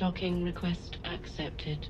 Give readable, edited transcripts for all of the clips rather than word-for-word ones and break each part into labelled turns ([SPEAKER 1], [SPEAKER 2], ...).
[SPEAKER 1] Docking request accepted.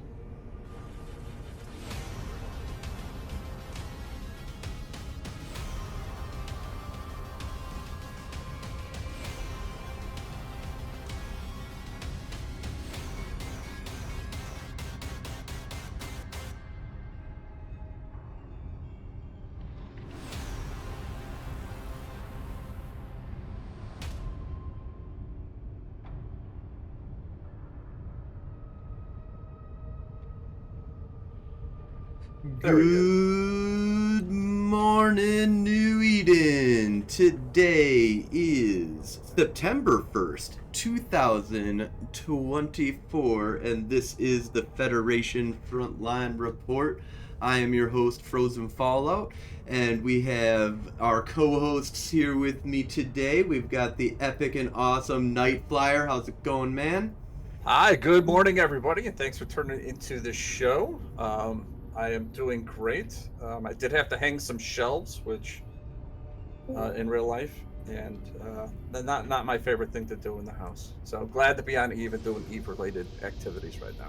[SPEAKER 2] Good morning, New Eden. Today is September 1st, 2024, and this is the Federation Frontline Report. I am your host, Frozen Fallout, and we have our co-hosts here with me today. We've got the epic and awesome Night Flyer. How's it going, man?
[SPEAKER 3] Hi, good morning, everybody, and thanks for turning into the show. I am doing great. I did have to hang some shelves, which in real life, and not my favorite thing to do in the house. So glad to be on Eve and doing Eve-related activities right now.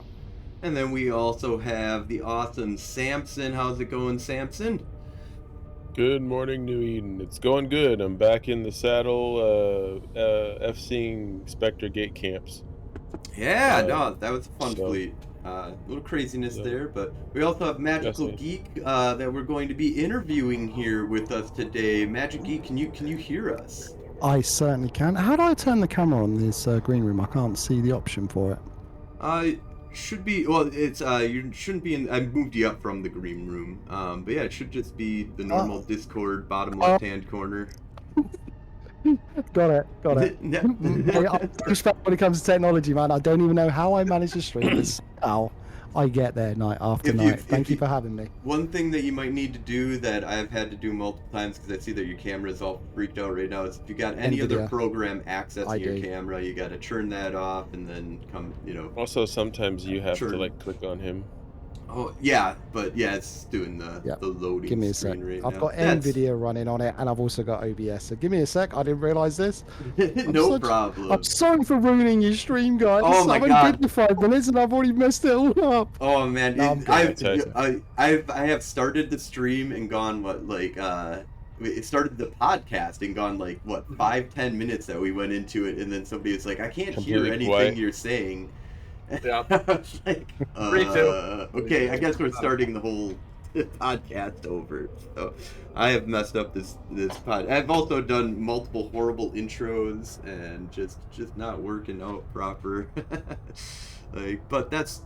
[SPEAKER 2] And then we also have the awesome Samson. How's it going, Samson?
[SPEAKER 4] Good morning, New Eden. It's going good. I'm back in the saddle, FCing Spectre Gate camps.
[SPEAKER 2] Yeah, no, that was a fun fleet. A little craziness there, but we also have Magical Geek that we're going to be interviewing here with us today. Magic Geek, can you hear us?
[SPEAKER 5] I certainly can. How do I turn the camera on this green room? I can't see the option for it.
[SPEAKER 2] Should be, well, it's you shouldn't be in. I moved you up from the green room, but yeah, it should just be the normal Discord bottom left hand corner.
[SPEAKER 5] Got it. Hey, I'm respect when it comes to technology, man. I don't even know how I manage to stream this. How I get there night after night. Thank you for having me.
[SPEAKER 2] One thing that you might need to do that I've had to do multiple times because I see that your camera is all freaked out right now is if you got any other program accessing your camera, you got to turn that off and then come,
[SPEAKER 4] Also, sometimes you have to like click on him.
[SPEAKER 2] Oh yeah, but yeah, it's doing the loading.
[SPEAKER 5] Give me a sec. I've got NVIDIA running on it, and I've also got OBS. So give me a sec. I didn't realize this.
[SPEAKER 2] No problem.
[SPEAKER 5] I'm sorry for ruining your stream, guys.
[SPEAKER 2] Oh my God.
[SPEAKER 5] I've been for 5 minutes, and I've already messed it all up.
[SPEAKER 2] Oh man,
[SPEAKER 5] No,
[SPEAKER 2] I have started the stream and gone it started the podcast and gone 5-10 minutes that we went into it, and then somebody was like, I can't hear anything you're saying.
[SPEAKER 3] Yeah.
[SPEAKER 2] Okay, I guess we're starting the whole podcast over. So I have messed up this pod. I've also done multiple horrible intros and just not working out proper. But that's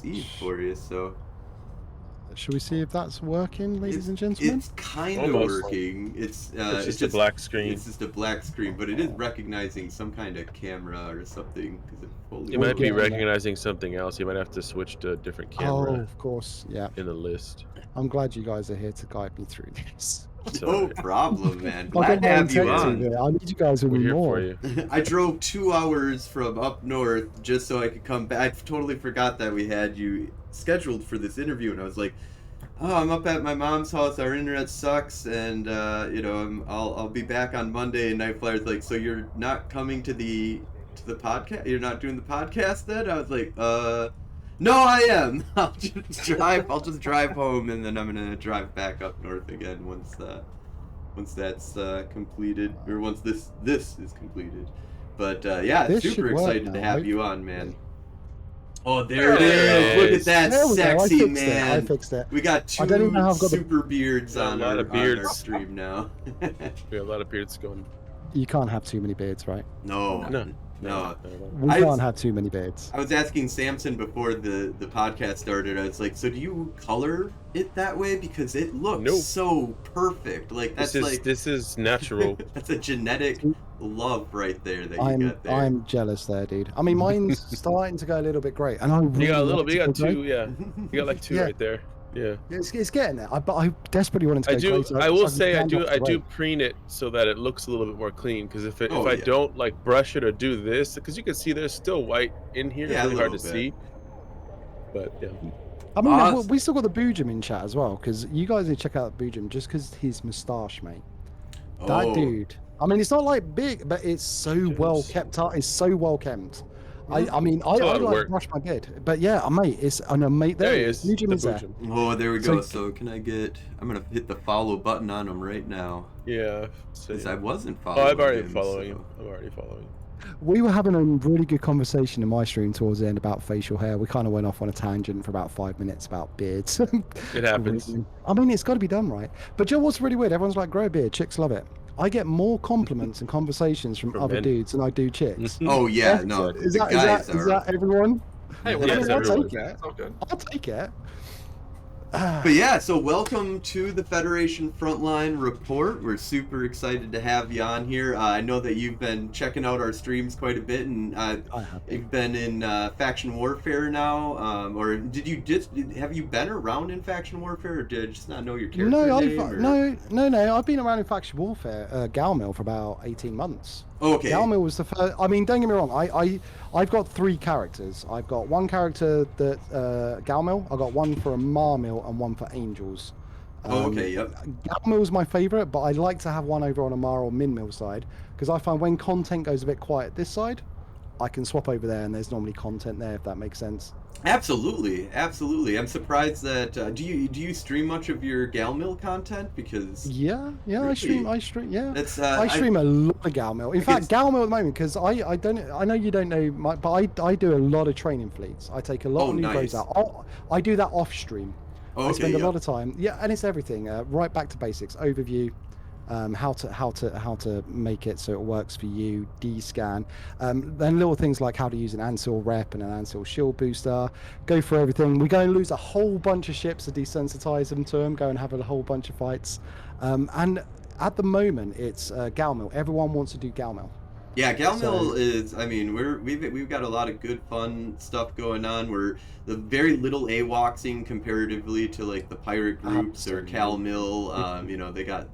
[SPEAKER 2] Eve for you. So.
[SPEAKER 5] Should we see if that's working, ladies and gentlemen?
[SPEAKER 2] It's kind of working. It's
[SPEAKER 4] just a black screen.
[SPEAKER 2] It's just a black screen, but it is recognizing some kind of camera or something.
[SPEAKER 4] You might be recognizing something else. You might have to switch to a different camera.
[SPEAKER 5] Oh, of course, yeah.
[SPEAKER 4] In the list.
[SPEAKER 5] I'm glad you guys are here to guide me through this.
[SPEAKER 2] No problem, man. Glad to have you on.
[SPEAKER 5] I need you guys with me more.
[SPEAKER 4] For you.
[SPEAKER 2] I drove 2 hours from up north just so I could come back. I totally forgot that we had you scheduled for this interview, and I was like, oh, I'm up at my mom's house, our internet sucks, and I'll be back on Monday. And Night Flyer's like, so you're not coming to the podcast? You're not doing the podcast then? I was like, no, I am. I'll just drive home, and then I'm gonna drive back up north again once that's completed, or once this is completed. But yeah, super excited to have you on, man. Oh, there it is! Look at that sexy man.
[SPEAKER 5] I fixed it.
[SPEAKER 2] We got two super beards on our stream now.
[SPEAKER 4] We have a lot of beards going.
[SPEAKER 5] You can't have too many beards, right?
[SPEAKER 2] No.
[SPEAKER 5] We can't have too many beards.
[SPEAKER 2] I was asking Samson before the podcast started. I was like, so do you color it that way because it looks so perfect? Like
[SPEAKER 4] this is natural.
[SPEAKER 2] That's a genetic love right there that you got there.
[SPEAKER 5] I'm jealous there, dude. I mean, mine's starting to go a little bit great, and I really
[SPEAKER 4] you got a little bit. You got two, yeah. You got like two right there. Yeah,
[SPEAKER 5] it's getting there. But I desperately wanted to go crazy.
[SPEAKER 4] I will say I do preen it so that it looks a little bit more clean. Because if I don't like brush it or do this, because you can see there's still white in here. It's really hard to see. But yeah.
[SPEAKER 5] I mean, we still got the Boojum in chat as well. Because you guys need to check out Boojum just because his moustache, mate. That dude. I mean, it's not like big, but it's so well kept up. It's so well kept. I mean, I like brush my beard, but yeah, mate, it's mate. There he is. New Jim is there.
[SPEAKER 2] Oh, there we go. So can I get? I'm gonna hit the follow button on him right now.
[SPEAKER 4] Yeah.
[SPEAKER 2] Because I wasn't following.
[SPEAKER 4] Oh, I'm already following him. I'm already following.
[SPEAKER 5] We were having a really good conversation in my stream towards the end about facial hair. We kind of went off on a tangent for about 5 minutes about beards.
[SPEAKER 4] It happens.
[SPEAKER 5] I mean, it's got to be done right. But you know what's really weird? Everyone's like, grow a beard. Chicks love it. I get more compliments and conversations from other dudes than I do chicks.
[SPEAKER 2] Oh, yeah. No,
[SPEAKER 5] is that everyone?
[SPEAKER 3] Hey, well,
[SPEAKER 4] yes,
[SPEAKER 3] I'll
[SPEAKER 4] everyone.
[SPEAKER 3] take it. Okay.
[SPEAKER 5] I'll take it.
[SPEAKER 2] But yeah, so welcome to the Federation Frontline Report. We're super excited to have you on here. I know that you've been checking out our streams quite a bit, and you've been in Faction Warfare now. Or have you been around in Faction Warfare, or did I just not know your character name?
[SPEAKER 5] No. I've been around in Faction Warfare, Galmil, for about 18 months.
[SPEAKER 2] Okay.
[SPEAKER 5] Galmil was the first. I mean, don't get me wrong. I've got 3 characters. I've got one character that Galmil. I got one for a Marmil and one for Angels.
[SPEAKER 2] Okay. Yep.
[SPEAKER 5] Galmil's my favorite, but I like to have one over on a Mar or Minmil side because I find when content goes a bit quiet this side, I can swap over there, and there's normally content there, if that makes sense.
[SPEAKER 2] Absolutely. I'm surprised that do you stream much of your Galmil content? Because
[SPEAKER 5] yeah, really? I stream. Yeah,
[SPEAKER 2] I
[SPEAKER 5] stream a lot of Galmil. In fact, Galmil at the moment, because I know you don't know, but I do a lot of training fleets. I take a lot of new bros out. I do that off stream. I spend a lot of time. Yeah, and it's everything. Right back to basics, overview. How to make it so it works for you, D-scan, then little things like how to use an Ansil rep and an Ansil shield booster, go for everything. We go and lose a whole bunch of ships to desensitize them to them, go and have a whole bunch of fights, and at the moment it's Galmil. Everyone wants to do Galmil.
[SPEAKER 2] Yeah, Galmil is. I mean, we've got a lot of good, fun stuff going on. We're the very little AWOXing comparatively to like the pirate groups or Calmil. You know, they got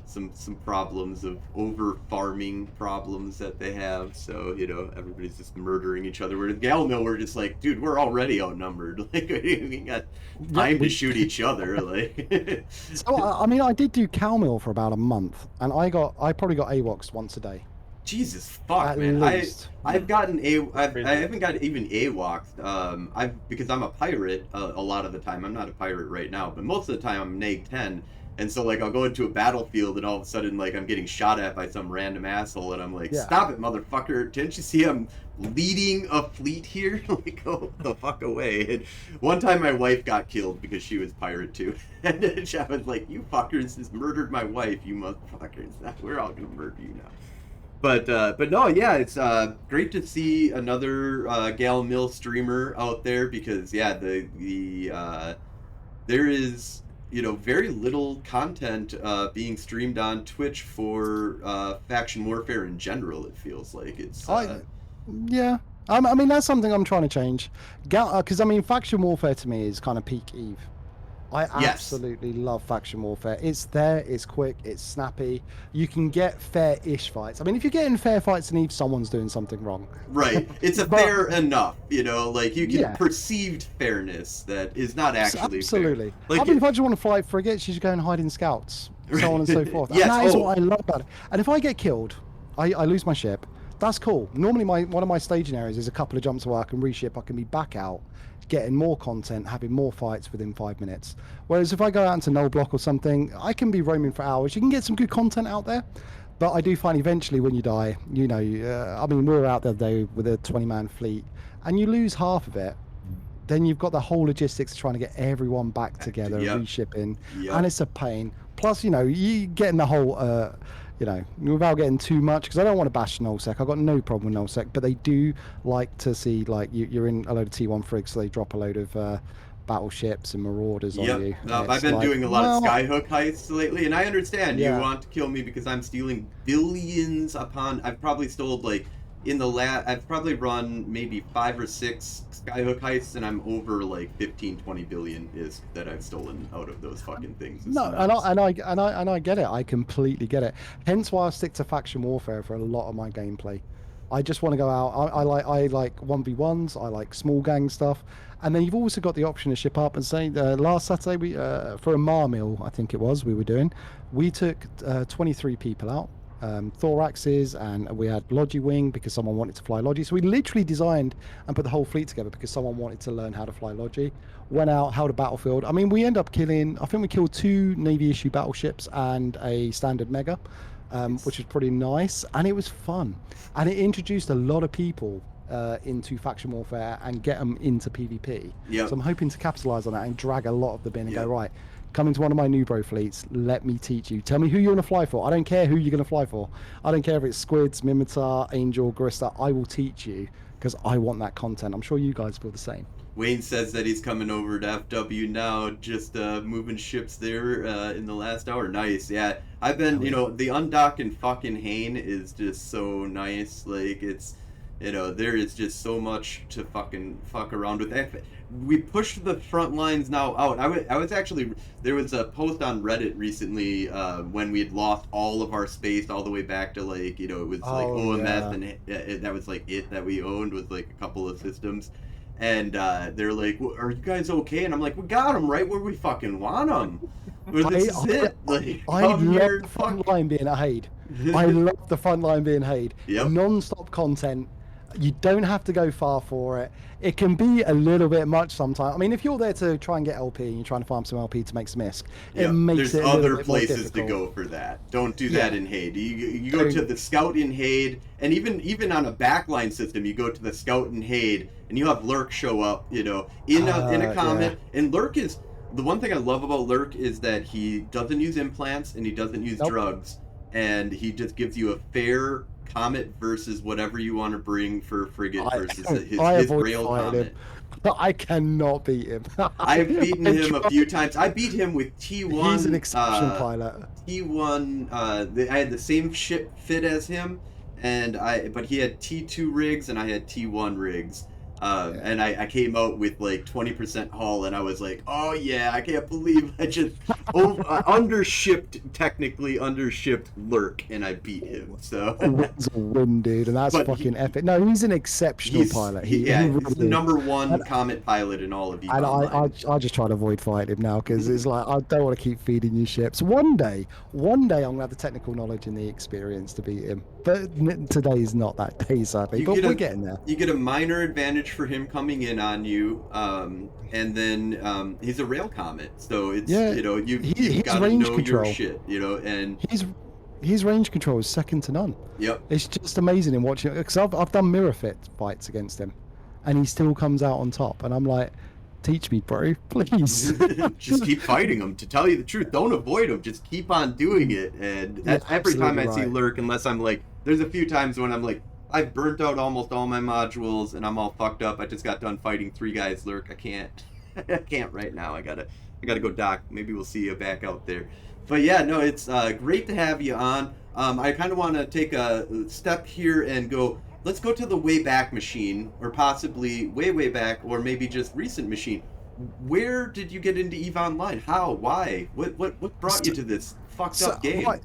[SPEAKER 2] some problems of over farming problems that they have. So you know, everybody's just murdering each other. Whereas Galmil, we're just like, dude, we're already outnumbered. Like we got time to shoot each other. Like.
[SPEAKER 5] So I mean, I did do Calmil for about a month, and I probably got AWOXed once a day.
[SPEAKER 2] Jesus fuck, man! I haven't got even AWOXed. Because I'm a pirate a lot of the time. I'm not a pirate right now, but most of the time I'm neg 10, and so like I'll go into a battlefield and all of a sudden like I'm getting shot at by some random asshole, and I'm like, stop it, motherfucker! Didn't you see I'm leading a fleet here? Like, go the fuck away! And one time my wife got killed because she was pirate too, and I was like, you fuckers just murdered my wife, you motherfuckers! We're all gonna murder you now. But no, yeah, it's great to see another Galmil streamer out there because yeah, there is very little content being streamed on Twitch for Faction Warfare in general. It feels like it's
[SPEAKER 5] yeah. I mean that's something I'm trying to change. Because I mean Faction Warfare to me is kind of peak Eve. I absolutely love Faction Warfare. It's there, it's quick, it's snappy. You can get fair-ish fights. I mean, if you're getting fair fights in Eve, someone's doing something wrong.
[SPEAKER 2] Right. It's fair enough, like you can perceived fairness that is not actually
[SPEAKER 5] absolutely
[SPEAKER 2] fair. Like,
[SPEAKER 5] I mean, if I just want to fight frigates, you should go and hide in scouts, so on and so forth.
[SPEAKER 2] Yes.
[SPEAKER 5] And that is what I love about it. And if I get killed, I lose my ship. That's cool. Normally, one of my staging areas is a couple of jumps where I can reship, I can be back out, getting more content, having more fights within 5 minutes. Whereas if I go out into null block or something, I can be roaming for hours. You can get some good content out there, but I do find eventually when you die, I mean, we were out the other day with a 20-man fleet, and you lose half of it. Then you've got the whole logistics of trying to get everyone back together, reshipping, and it's a pain. Plus, you getting the whole... without getting too much, because I don't want to bash nullsec. I've got no problem with nullsec, but they do like to see like you're in a load of T1 frigs, so they drop a load of battleships and marauders on you.
[SPEAKER 2] I've been doing a lot of skyhook heists lately, and I understand you want to kill me because I'm stealing billions upon. I've probably stole like I've probably run maybe 5 or 6 skyhook heists, and I'm over like 15-20 billion is that I've stolen out of those fucking things. It's
[SPEAKER 5] and I get it. I completely get it. Hence why I stick to Faction Warfare for a lot of my gameplay. I just want to go out. I like 1v1s. I like small gang stuff, and then you've also got the option to ship up and say. Last Saturday we for a Marmil, I think it was, we took 23 people out. thoraxes, and we had Logi Wing because someone wanted to fly Logi. So we literally designed and put the whole fleet together because someone wanted to learn how to fly Logi. Went out, held a battlefield. I mean, we end up killing, I think we killed 2 Navy issue battleships and a standard mega, which was pretty nice, and it was fun. And it introduced a lot of people into faction warfare and get them into PvP.
[SPEAKER 2] Yep.
[SPEAKER 5] So I'm hoping to capitalize on that and drag a lot of them in and go, right, come into one of my new bro fleets, let me teach you. Tell me who you're going to fly for. I don't care who you're going to fly for. I don't care if it's Squids, Mimitar, Angel, Garista. I will teach you because I want that content. I'm sure you guys feel the same.
[SPEAKER 2] Wayne says that he's coming over to FW now, just moving ships there in the last hour. Nice, yeah. I've been, the undock and fucking Hain is just so nice. Like, it's, there is just so much to fucking fuck around with. We pushed the front lines now out. I was actually, there was a post on Reddit recently when we had lost all of our space all the way back to like, it was like OMS and that was like it that we owned was like a couple of systems. And they're like, "Are you guys okay?" And I'm like, "We got them right where we fucking want them. This is it." Like,
[SPEAKER 5] I love the front line being a Haid. I love the front line being Haid.
[SPEAKER 2] Yep.
[SPEAKER 5] Non-stop content. You don't have to go far for it. It can be a little bit much sometimes. I mean, if you're there to try and get LP and you're trying to farm some LP to make some ISK, it makes it a little bit more difficult. There's other places
[SPEAKER 2] to go for that. Don't do that in Haid. You go to the Scout in Haid, and even on a backline system, you go to the Scout in Haid, and you have Lurk show up, in a Comet. Yeah. And Lurk is, the one thing I love about Lurk is that he doesn't use implants and he doesn't use drugs, and he just gives you a fair Comet versus whatever you want to bring for Frigate versus his rail Comet.
[SPEAKER 5] But I cannot beat him.
[SPEAKER 2] I've beaten him a few times. I beat him with T1.
[SPEAKER 5] He's an exception pilot.
[SPEAKER 2] T1, I had the same ship fit as him, but he had T2 rigs and I had T1 rigs. And I came out with like 20% hull, and I was like, oh yeah, I can't believe I just technically undershipped Lurk, and I beat him. So
[SPEAKER 5] that's a win, dude, and that's fucking epic. No, he's an exceptional pilot. He's
[SPEAKER 2] the number one Comet pilot in all of EVE.
[SPEAKER 5] And I just try to avoid fighting him now because it's like I don't want to keep feeding you ships. One day I'm gonna have the technical knowledge and the experience to beat him, but today's not that day, sadly. But we're getting there.
[SPEAKER 2] You get a minor advantage for him coming in on you, and then he's a rail Comet, so it's you've got to know your shit, and
[SPEAKER 5] his range control is second to none.
[SPEAKER 2] Yep,
[SPEAKER 5] it's just amazing in watching, because I've done mirror fit fights against him, and he still comes out on top, and I'm like, teach me, bro, please.
[SPEAKER 2] Just keep fighting him. To tell you the truth, don't avoid him. Just keep on doing it, and that's every time I see Lurk, unless I'm like, there's a few times when I'm like, I've burnt out almost all my modules and I'm all fucked up. I just got done fighting 3 guys, Lurk. I can't right now. I gotta go dock. Maybe we'll see you back out there. But yeah, no, it's great to have you on. I kind of want to take a step here and go, let's go to the way back machine, or possibly way back, or maybe just recent machine. Where did you get into EVE Online? How? Why? What brought you to this fucked up game?
[SPEAKER 5] Right.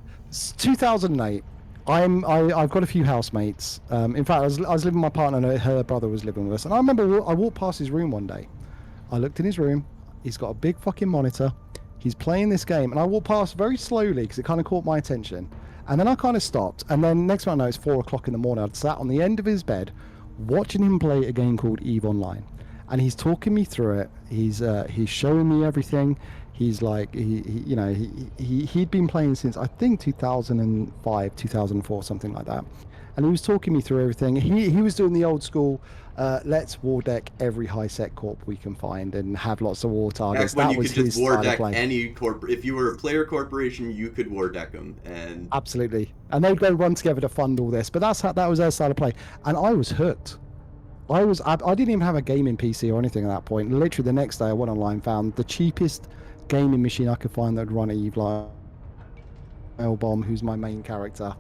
[SPEAKER 5] 2008. I've got a few housemates. In fact, I was living with my partner and her brother was living with us. And I remember I walked past his room one day. I looked in his room. He's got a big fucking monitor. He's playing this game. And I walked past very slowly because it kind of caught my attention. And then I kind of stopped. And then next thing I know, it's 4 o'clock in the morning. I'd sat on the end of his bed watching him play a game called EVE Online. And he's talking me through it. He's showing me everything. He's like, he'd been playing since I think 2005, 2004, something like that. And he was talking me through everything. He was doing the old school, let's war deck every high sec corp we can find and have lots of war targets.
[SPEAKER 2] Back when you could just war deck any corp. If you were a player corporation, you could war deck them. And
[SPEAKER 5] absolutely. And they'd go run together to fund all this. But that was their style of play. And I was hooked. I didn't even have a gaming PC or anything at that point. Literally the next day I went online, found the cheapest gaming machine I could find that would run EVE, like L-Bomb, who's my main character,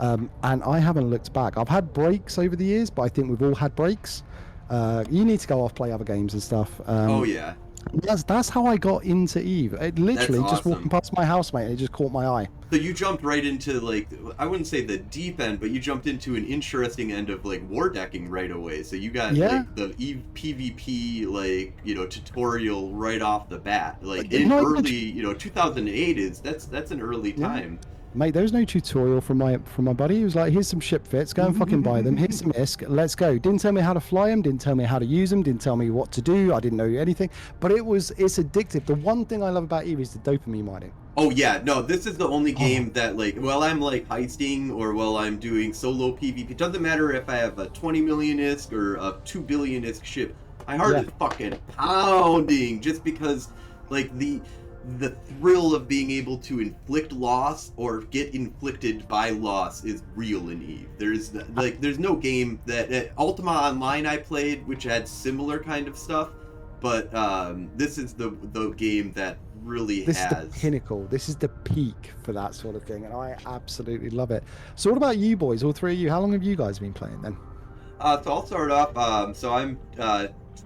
[SPEAKER 5] and I haven't looked back. I've had breaks over the years, but I think we've all had breaks. You need to go off, play other games and stuff.
[SPEAKER 2] Oh yeah.
[SPEAKER 5] That's how I got into EVE. It literally just walking past my housemate, it just caught my eye.
[SPEAKER 2] So you jumped right into, like, I wouldn't say the deep end, but you jumped into an interesting end of like war decking right away. So you got like the EVE PvP tutorial right off the bat. Like in early 2008 that's an early time.
[SPEAKER 5] Mate, there was no tutorial from my buddy. He was like, here's some ship fits, go and fucking buy them. Here's some ISK, let's go. Didn't tell me how to fly them, didn't tell me how to use them, didn't tell me what to do. I didn't know anything. But it's addictive. The one thing I love about Eve is the dopamine mining.
[SPEAKER 2] Oh yeah, no, this is the only game that like, while I'm like heisting or while I'm doing solo PvP, it doesn't matter if I have a 20 million ISK or a 2 billion ISK ship. My heart is fucking pounding just because like the thrill of being able to inflict loss or get inflicted by loss is real in Eve. There's no game that Ultima Online I played which had similar kind of stuff, but this is the game that really
[SPEAKER 5] This is the pinnacle. This is the peak for that sort of thing, and I absolutely love it. So what about you boys, all three of you? How long have you guys been playing then?
[SPEAKER 2] So I'll start off. So I'm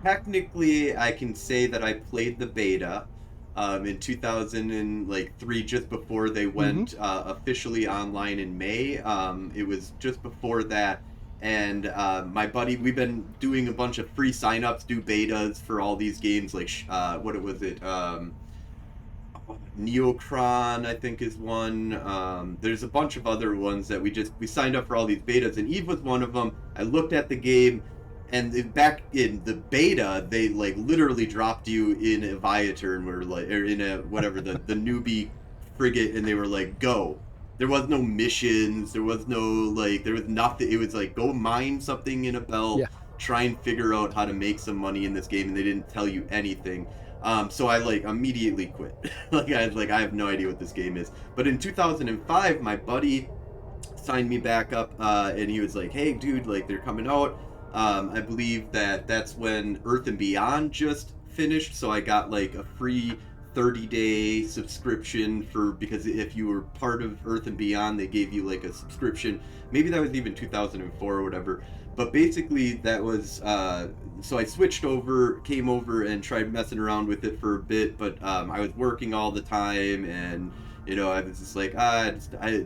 [SPEAKER 2] technically I can say that I played the beta in 2003, just before they went officially online in May. It was just before that, and my buddy, we've been doing a bunch of free signups, do betas for all these games, like what was it? Neocron, I think, is one. There's a bunch of other ones that we signed up for all these betas, and Eve was one of them. I looked at the game, and back in the beta, they like literally dropped you in a Viator, and or in a whatever the newbie frigate, and they were like, go. There was no missions. There was nothing. It was like, go mine something in a belt. Try and figure out how to make some money in this game, and they didn't tell you anything. So I like immediately quit. I have no idea what this game is. But in 2005, my buddy signed me back up, and he was like, "Hey, dude, like they're coming out." I believe that's when Earth and Beyond just finished, so I got like a free 30-day subscription because if you were part of Earth and Beyond, they gave you like a subscription. Maybe that was even 2004 or whatever. But basically that was, so I came over and tried messing around with it for a bit, but I was working all the time, and you know, I was just like,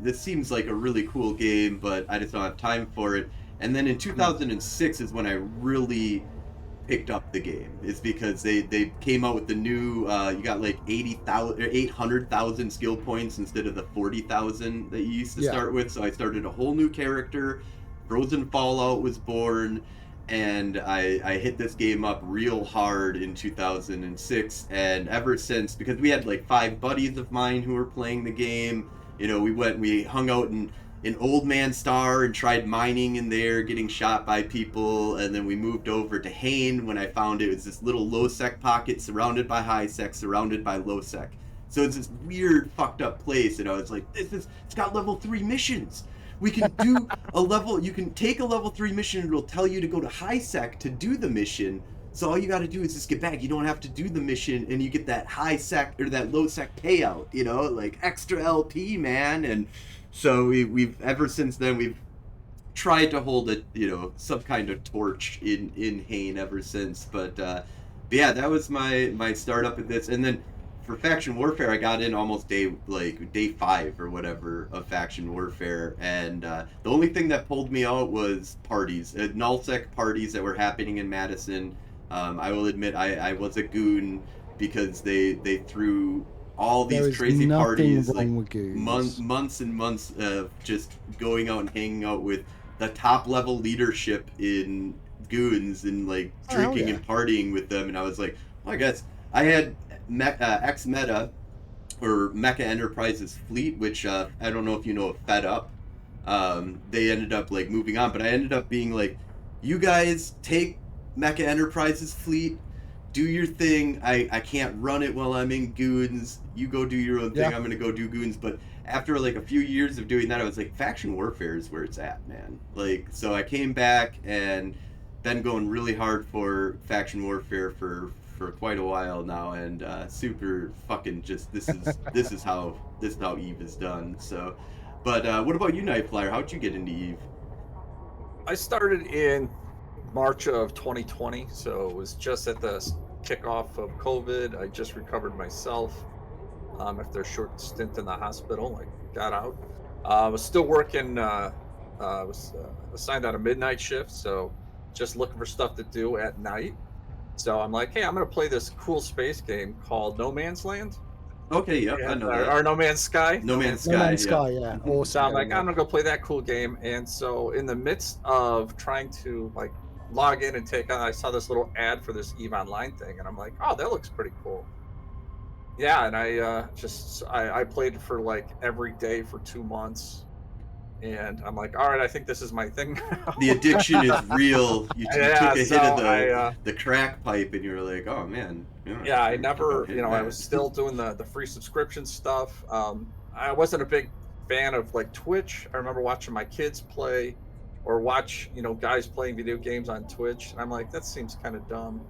[SPEAKER 2] this seems like a really cool game, but I just don't have time for it. And then in 2006 is when I really picked up the game. It's because they came out with the new, you got like 800,000 skill points instead of the 40,000 that you used to start with. So I started a whole new character. Frozen Fallout was born, and I hit this game up real hard in 2006, and ever since, because we had like 5 buddies of mine who were playing the game, you know, we hung out in Old Man Star and tried mining in there, getting shot by people, and then we moved over to Hain when I found it was this little low-sec pocket surrounded by high-sec, surrounded by low-sec. So it's this weird, fucked up place, and I was like, it's got level 3 missions. We can do you can take a level 3 mission, and it'll tell you to go to high sec to do the mission. So all you got to do is just get back. You don't have to do the mission, and you get that high sec or that low sec payout, you know, like extra LP, man. And so we've ever since then, we've tried to hold some kind of torch in Hain ever since. But yeah, that was my startup at this. And then for Faction Warfare, I got in almost day 5 or whatever of Faction Warfare, and the only thing that pulled me out was parties, nullsec parties that were happening in Madison. I will admit I was a goon because they threw all these crazy parties, like months and months of just going out and hanging out with the top level leadership in goons and like drinking and partying with them, and I was like, well, I guess I had X-Meta, or Mecha Enterprises Fleet, which I don't know if you know of Fed Up. They ended up like moving on, but I ended up being like, you guys take Mecha Enterprises Fleet, do your thing. I can't run it while I'm in Goons. You go do your own thing. I'm gonna go do Goons. But after like a few years of doing that, I was like, Faction Warfare is where it's at, man. Like, so I came back and been going really hard for Faction Warfare for quite a while now, and super fucking just this is how Eve is done. So, but what about you, Nightflyer? How'd you get into Eve?
[SPEAKER 3] I started in March of 2020, so it was just at the kickoff of COVID. I just recovered myself after a short stint in the hospital. I got out. I was still working. Was assigned on a midnight shift, so just looking for stuff to do at night. So I'm like, hey, I'm going to play this cool space game called No Man's Land.
[SPEAKER 2] Okay, yep, I know that.
[SPEAKER 3] Or No Man's Sky.
[SPEAKER 2] No Man's Sky.
[SPEAKER 5] No Man's
[SPEAKER 2] yeah.
[SPEAKER 5] Sky, yeah. Awesome.
[SPEAKER 3] So I'm like,
[SPEAKER 5] game,
[SPEAKER 3] I'm gonna go play that cool game. And so in the midst of trying to like log in and take on, I saw this little ad for this EVE Online thing, and I'm like, oh, that looks pretty cool. Yeah, and I played for like every day for 2 months, and I'm like, all right, I think this is my thing now.
[SPEAKER 2] The addiction is real. You took a hit
[SPEAKER 3] so
[SPEAKER 2] of the crack pipe, and you were like, oh man.
[SPEAKER 3] Yeah, I never, I was still doing the free subscription stuff. I wasn't a big fan of like Twitch. I remember watching my kids play or watch, guys playing video games on Twitch. And I'm like, that seems kind of dumb.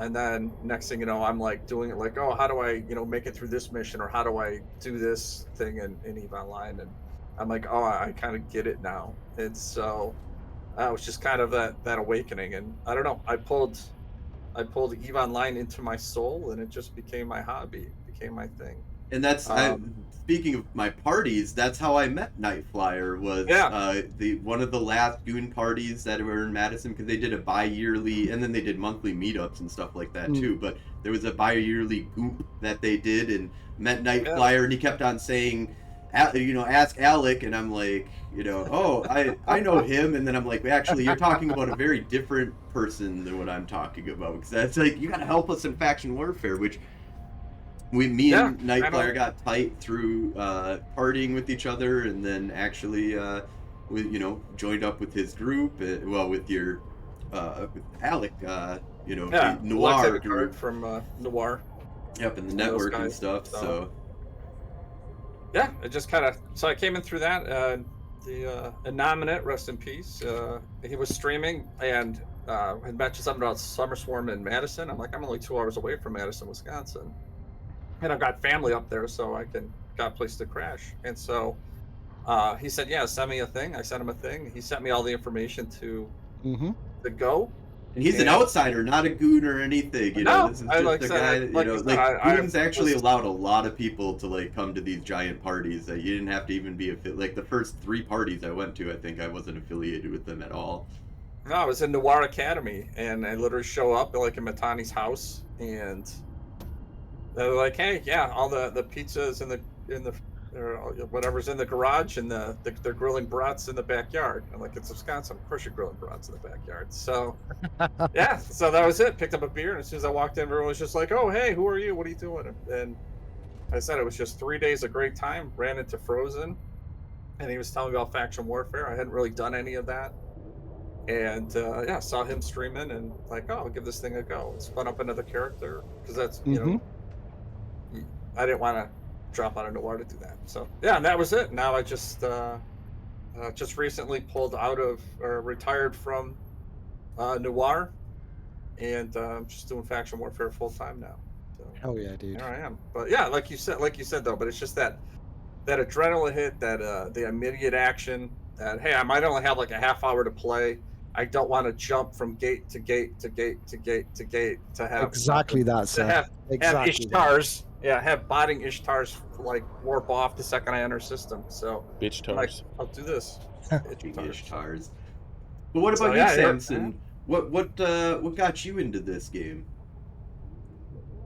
[SPEAKER 3] And then next thing you know, I'm like doing it like, oh, how do I, make it through this mission, or how do I do this thing in EVE Online? And I'm like, oh, I kind of get it now. And so it was just kind of that awakening. And I don't know, I pulled EVE Online into my soul, and it just became my hobby, became my thing.
[SPEAKER 2] And that's speaking of my parties, that's how I met Nightflyer. Was one of the last Goon parties that were in Madison, because they did a bi-yearly, and then they did monthly meetups and stuff like that too. But there was a bi-yearly Goop that they did, and met Nightflyer, and he kept on saying, ask Alec, and I'm like, oh, I know him, and then I'm like, actually, you're talking about a very different person than what I'm talking about, because that's like, you gotta help us in faction warfare, which me and Nightflyer got tight through partying with each other, and then actually joined up with his group, with your with Alec, the Noir group
[SPEAKER 3] from Noir.
[SPEAKER 2] Yep, and the network and stuff. So
[SPEAKER 3] yeah, it just kind of, so I came in through that. The Innominate, rest in peace. He was streaming and had mentioned something about Summer Swarm in Madison. I'm like, I'm only 2 hours away from Madison, Wisconsin, and I've got family up there, so I got a place to crash. And so he said, yeah, send me a thing. I sent him a thing. He sent me all the information to go.
[SPEAKER 2] And he's an outsider, not a goon or anything. This is just a guy. Goons actually allowed a lot of people to come to these giant parties. That you didn't have to even be like the first 3 parties I went to. I think I wasn't affiliated with them at all.
[SPEAKER 3] No, I was in Noir Academy, and I literally show up in Matani's house, and they're like, hey, yeah, all the pizzas in the or whatever's in the garage, and they're grilling brats in the backyard. I'm like, it's Wisconsin, of course you're grilling brats in the backyard. So yeah, so that was it. Picked up a beer, and as soon as I walked in, everyone was just like, oh, hey, who are you? What are you doing? And I said it was just 3 days of great time. Ran into Frozen, and he was telling me about faction warfare. I hadn't really done any of that. And saw him streaming, and like, oh, I'll give this thing a go. Spun up another character, because that's, I didn't want to drop out of Noir to do that. So yeah, and that was it. Now I just recently pulled out of, or retired from Noir, and I'm just doing faction warfare full time now. So
[SPEAKER 5] hell yeah, dude.
[SPEAKER 3] Here I am. But yeah, like you said though, but it's just that adrenaline hit, that the immediate action, that hey, I might only have like a half hour to play. I don't want to jump from gate to gate to gate to gate to gate to have
[SPEAKER 5] exactly that.
[SPEAKER 3] To have Ishtars, have botting Ishtars like warp off the second I enter system. So
[SPEAKER 4] Bitchtars.
[SPEAKER 3] Like, I'll do this.
[SPEAKER 2] Ishtars. But what about you, Samson? What got you into this game?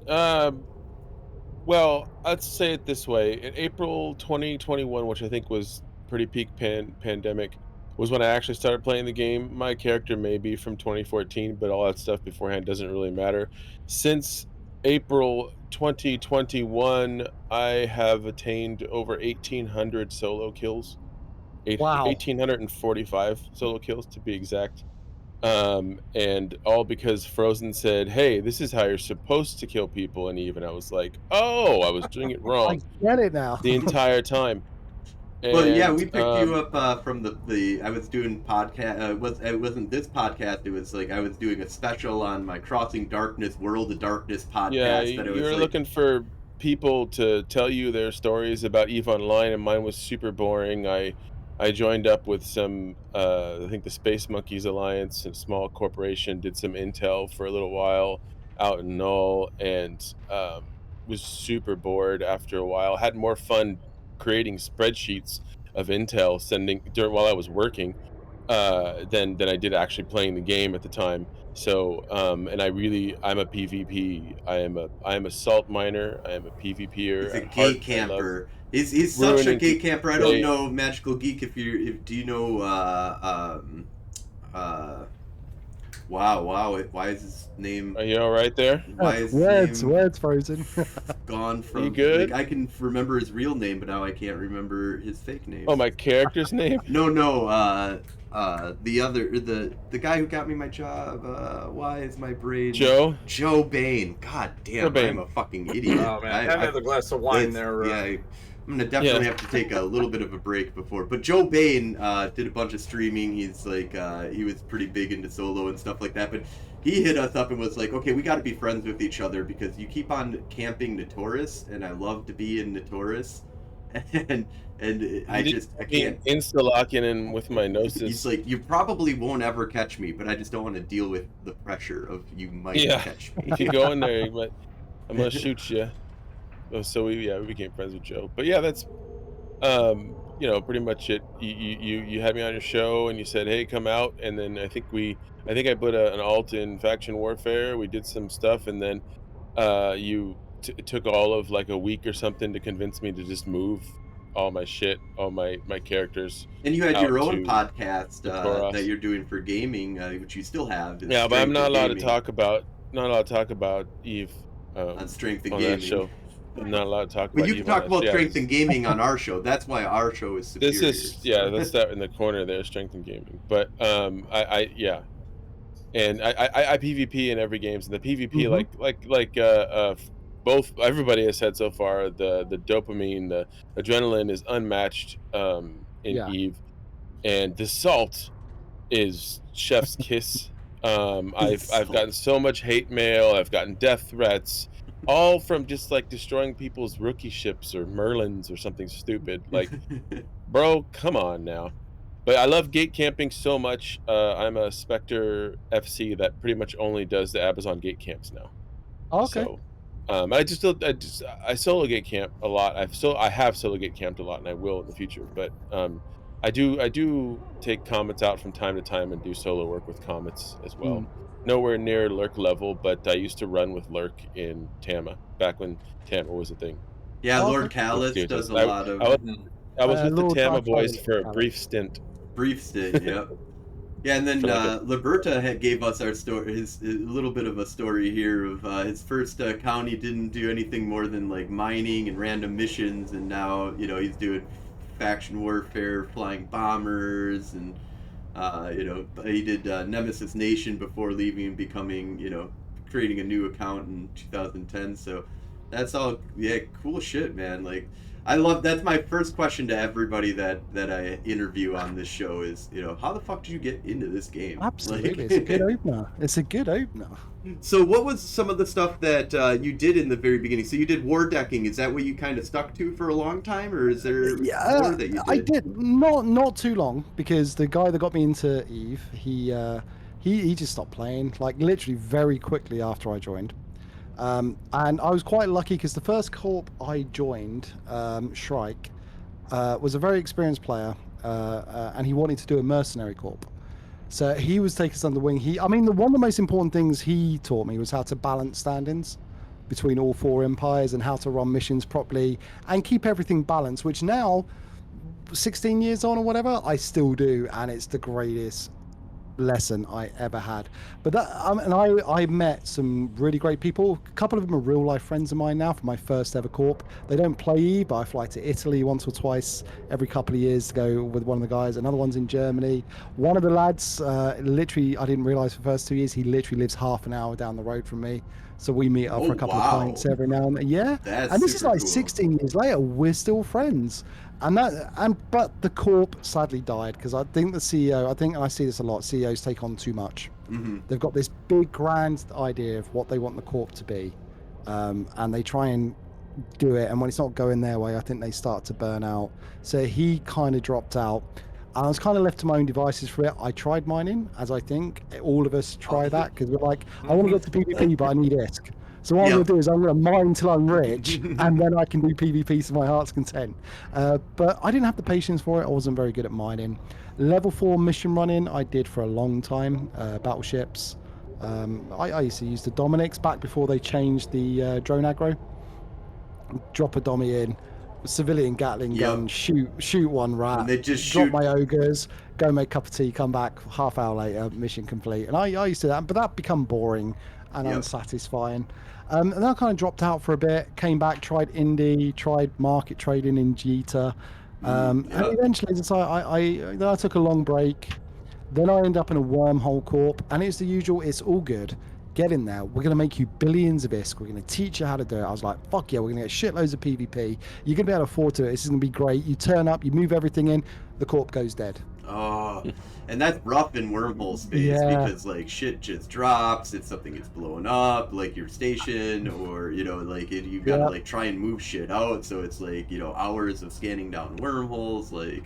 [SPEAKER 4] Well, I'd say it this way. In April 2021, which I think was pretty peak pandemic, was when I actually started playing the game. My character may be from 2014, but all that stuff beforehand doesn't really matter. Since April 2021, I have attained over 1,800 solo kills.
[SPEAKER 5] Wow.
[SPEAKER 4] 1,845 solo kills to be exact. And all because Frozen said, hey, this is how you're supposed to kill people in EVE. And I was like, oh, I was doing it wrong.
[SPEAKER 5] I get it now.
[SPEAKER 4] The entire time. And,
[SPEAKER 2] well, yeah, we picked you up from the. I was doing podcast. It wasn't this podcast. It was like I was doing a special on my Crossing Darkness, World of Darkness podcast.
[SPEAKER 4] Yeah, you were looking for people to tell you their stories about EVE Online, and mine was super boring. I joined up with some, I think the Space Monkeys Alliance, a small corporation, did some intel for a little while out in Null, and was super bored after a while. Had more fun creating spreadsheets of intel while I was working, than I did actually playing the game at the time. So, and I'm a PvP. I am a salt miner. I am a
[SPEAKER 2] He's
[SPEAKER 4] PvPer
[SPEAKER 2] a
[SPEAKER 4] at heart.
[SPEAKER 2] gate
[SPEAKER 4] I love
[SPEAKER 2] camper. He's such a
[SPEAKER 4] ruining
[SPEAKER 2] gate
[SPEAKER 4] people's
[SPEAKER 2] camper. I don't
[SPEAKER 4] day.
[SPEAKER 2] know Magical Geek if do you know uh wow why is his name
[SPEAKER 4] Are you all right there?
[SPEAKER 2] why is his
[SPEAKER 5] Words
[SPEAKER 2] name
[SPEAKER 5] frozen.
[SPEAKER 2] gone from
[SPEAKER 4] You good?
[SPEAKER 2] like I can remember his real name but now I can't remember his fake name.
[SPEAKER 4] Oh, my character's name?
[SPEAKER 2] No, the other the guy who got me my job. Why is my brain?
[SPEAKER 4] Joe
[SPEAKER 2] Bain. God damn,
[SPEAKER 4] Bain.
[SPEAKER 2] I'm a fucking idiot.
[SPEAKER 3] Oh man, have another glass of wine there.
[SPEAKER 2] Yeah, I'm gonna definitely have to take a little bit of a break before. But Joe Bain did a bunch of streaming. He's like he was pretty big into solo and stuff like that. But he hit us up and was like, okay, we got to be friends with each other because you keep on camping Notorious, and I love to be in Notorious, and I can't
[SPEAKER 4] insta-locking in with my gnosis.
[SPEAKER 2] He's like, you probably won't ever catch me, but I just don't want to deal with the pressure of you might catch me.
[SPEAKER 4] If you go in there, I'm gonna shoot you. So we became friends with Joe. But yeah, that's pretty much it. You had me on your show and you said, hey, come out, and then I think I put an alt in Faction Warfare. We did some stuff, and then you took all of like a week or something to convince me to just move all my shit, all my characters.
[SPEAKER 2] And you had your own podcast that you're doing for gaming, which you still have.
[SPEAKER 4] Yeah, but I'm not allowed to talk about Eve
[SPEAKER 2] on Strength and
[SPEAKER 4] on
[SPEAKER 2] Gaming.
[SPEAKER 4] That show. I'm not allowed to talk about.
[SPEAKER 2] But you can talk about Strength and Gaming on our show. That's why our show is superior.
[SPEAKER 4] That's that in the corner there, Strength and Gaming. But and I PvP in every game. So the PvP both everybody has said so far, the dopamine, the adrenaline is unmatched in Eve, and the salt is chef's kiss. I've gotten so much hate mail. I've gotten death threats, all from just like destroying people's rookie ships or Merlins or something stupid. Like, bro, come on now. But I love gate camping so much. I'm a Spectre FC that pretty much only does the Amazon gate camps now.
[SPEAKER 5] Okay.
[SPEAKER 4] So, I solo gate camp a lot. I have solo gate camped a lot, and I will in the future. But I do take comets out from time to time and do solo work with comets as well. Nowhere near Lurk level, but I used to run with Lurk in Tama back when Tama was a thing.
[SPEAKER 2] Yeah, Lord Callus does a lot of.
[SPEAKER 4] I was with the Tama boys for a brief stint.
[SPEAKER 2] Yep. Yeah, and then Liberta gave us our story, his little bit of a story here of his first account. He didn't do anything more than like mining and random missions, and now he's doing faction warfare, flying bombers, and he did Nemesis Nation before leaving and becoming creating a new account in 2010. So that's all cool shit, man. Like, I love, that's my first question to everybody that I interview on this show is, how the fuck did you get into this game?
[SPEAKER 5] Absolutely, it's a good opener. It's a good opener.
[SPEAKER 2] So what was some of the stuff that you did in the very beginning? So you did war decking. Is that what you kind of stuck to for a long time, or is there more that you did?
[SPEAKER 5] I did not too long, because the guy that got me into Eve, he just stopped playing, like literally very quickly after I joined. And I was quite lucky because the first corp I joined, Shrike, was a very experienced player, and he wanted to do a mercenary corp. So he was taking us under wing. One of the most important things he taught me was how to balance stand-ins between all four empires and how to run missions properly and keep everything balanced, which now, 16 years on or whatever, I still do, and it's the greatest lesson I ever had. But that and I met some really great people. A couple of them are real life friends of mine now from my first ever corp. They don't play Eve, but I fly to Italy once or twice every couple of years to go with one of the guys. Another one's in Germany. One of the lads, literally, I didn't realize for the first 2 years, he literally lives half an hour down the road from me. So we meet up for a couple of pints every now and then. Yeah. And this is like cool. 16 years later, we're still friends. But the corp sadly died because I think the CEO, I see this a lot, CEOs take on too much. Mm-hmm. They've got this big grand idea of what they want the corp to be, and they try and do it, and when it's not going their way, I think they start to burn out. So he kind of dropped out. I was kind of left to my own devices for it. I tried mining, as I think all of us try that, because we're like, I want to get to PvP, but I need ISK. So what I'm going to do is I'm going to mine till I'm rich, and then I can do PvP to my heart's content. But I didn't have the patience for it. I wasn't very good at mining. Level 4 mission running I did for a long time, battleships. I used to use the Dominics back before they changed the drone aggro. Drop a dummy in, civilian Gatling gun, shoot one rat,
[SPEAKER 2] And they just
[SPEAKER 5] drop
[SPEAKER 2] shoot.
[SPEAKER 5] my ogres, go make a cup of tea, come back, half hour later, mission complete. And I used to do that, but that become boring and unsatisfying. And then I kind of dropped out for a bit, came back, tried indie, tried market trading in Jita. And eventually then I took a long break. Then I ended up in a wormhole corp, and it's the usual, it's all good. Get in there. We're going to make you billions of ISK. We're going to teach you how to do it. I was like, fuck yeah, we're going to get shitloads of PvP. You're going to be able to afford to it. This is going to be great. You turn up, you move everything in, the corp goes dead.
[SPEAKER 2] Oh, and that's rough in wormhole space because like shit just drops if something gets blown up, like your station, or like you gotta like try and move shit out. So it's like hours of scanning down wormholes, like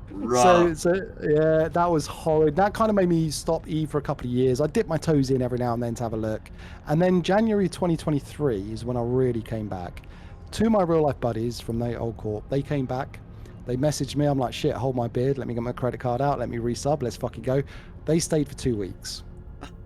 [SPEAKER 2] rough.
[SPEAKER 5] So yeah, that was horrid. That kind of made me stop Eve for a couple of years. I dip my toes in every now and then to have a look, and then January 2023 is when I really came back. Two of my real life buddies from the old corp, they came back. They messaged me. I'm like, shit, hold my beard. Let me get my credit card out. Let me resub. Let's fucking go. They stayed for 2 weeks.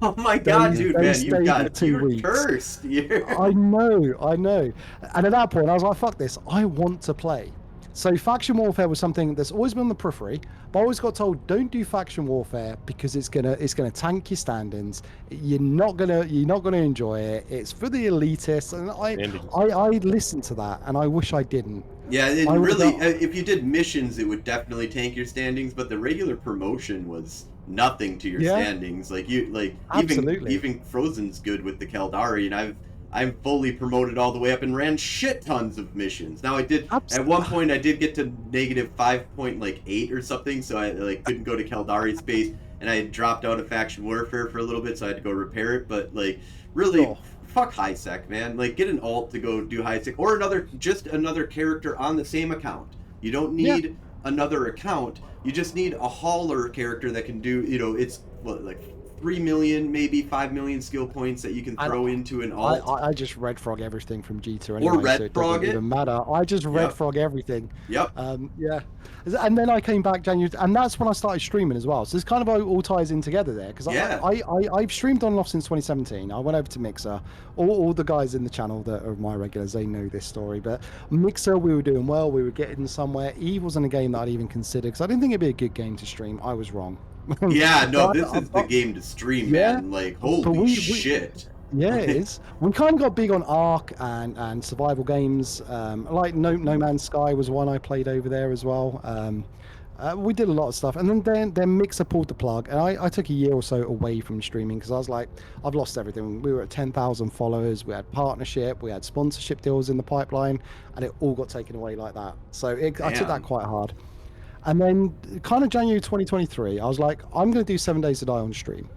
[SPEAKER 2] Oh my god, dude, man, you're cursed.
[SPEAKER 5] I know. And at that point, I was like, fuck this. I want to play. So faction warfare was something that's always been on the periphery, but I always got told, don't do faction warfare because it's gonna tank your standings. You're not gonna enjoy it. It's for the elitists, and I listened to that, and I wish I didn't.
[SPEAKER 2] Yeah, it really. If you did missions, it would definitely tank your standings, but the regular promotion was nothing to your standings. Like even Frozen's good with the Kaldari, and I'm fully promoted all the way up and ran shit tons of missions. Now I did at one point I did get to negative 5.8 or something, so I couldn't go to Kaldari space, and I had dropped out of faction warfare for a little bit, so I had to go repair it. But really. Fuck high sec, man. Like, get an alt to go do high sec, or another character on the same account. You don't need another account. You just need a hauler character that can do, it's 3 million, maybe 5 million skill points that you can throw into an alt.
[SPEAKER 5] I just red frog everything from G2 anyway,
[SPEAKER 2] or red
[SPEAKER 5] so it
[SPEAKER 2] frog
[SPEAKER 5] doesn't even matter. I just red frog everything.
[SPEAKER 2] Yep.
[SPEAKER 5] And then I came back January, and that's when I started streaming as well. So this kind of all ties in together there, because I've streamed on and off since 2017. I went over to Mixer. All the guys in the channel that are my regulars, they know this story. But Mixer, we were doing well. We were getting somewhere. Eve wasn't a game that I'd even considered, because I didn't think it'd be a good game to stream. I was wrong.
[SPEAKER 2] Yeah, no, this is the game to stream, man. Like, holy shit.
[SPEAKER 5] Yeah, it is. We kind of got big on Ark and survival games. Like No Man's Sky was one I played over there as well. We did a lot of stuff, and then Mixer pulled the plug, and I took a year or so away from streaming because I was like, I've lost everything. We were at 10,000 followers. We had partnership, we had sponsorship deals in the pipeline, and it all got taken away like that. So I took that quite hard. And then kind of January 2023, I was like, I'm going to do 7 Days to Die on stream.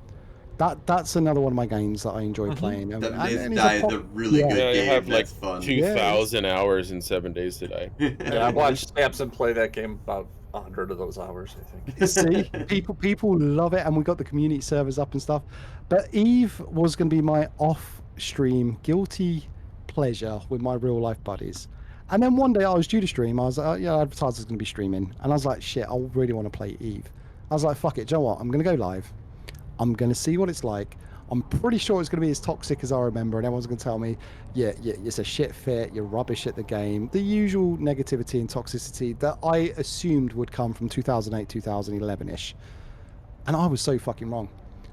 [SPEAKER 5] That's another one of my games that I enjoy playing.
[SPEAKER 2] 7 Days to Die is a really good game.
[SPEAKER 4] You have
[SPEAKER 2] That's fun.
[SPEAKER 4] 2,000 hours in 7 Days to Die.
[SPEAKER 3] Yeah, I've watched Samson play that game about 100 of those hours, I think.
[SPEAKER 5] See, people love it, and we got the community servers up and stuff. But Eve was going to be my off-stream guilty pleasure with my real-life buddies. And then one day I was due to stream. I was like, advertiser's going to be streaming. And I was like, shit, I really want to play Eve. I was like, fuck it, do you know what? I'm going to go live. I'm going to see what it's like. I'm pretty sure it's going to be as toxic as I remember. And everyone's going to tell me, yeah, it's a shit fit. You're rubbish at the game. The usual negativity and toxicity that I assumed would come from 2008, 2011-ish. And I was so fucking wrong.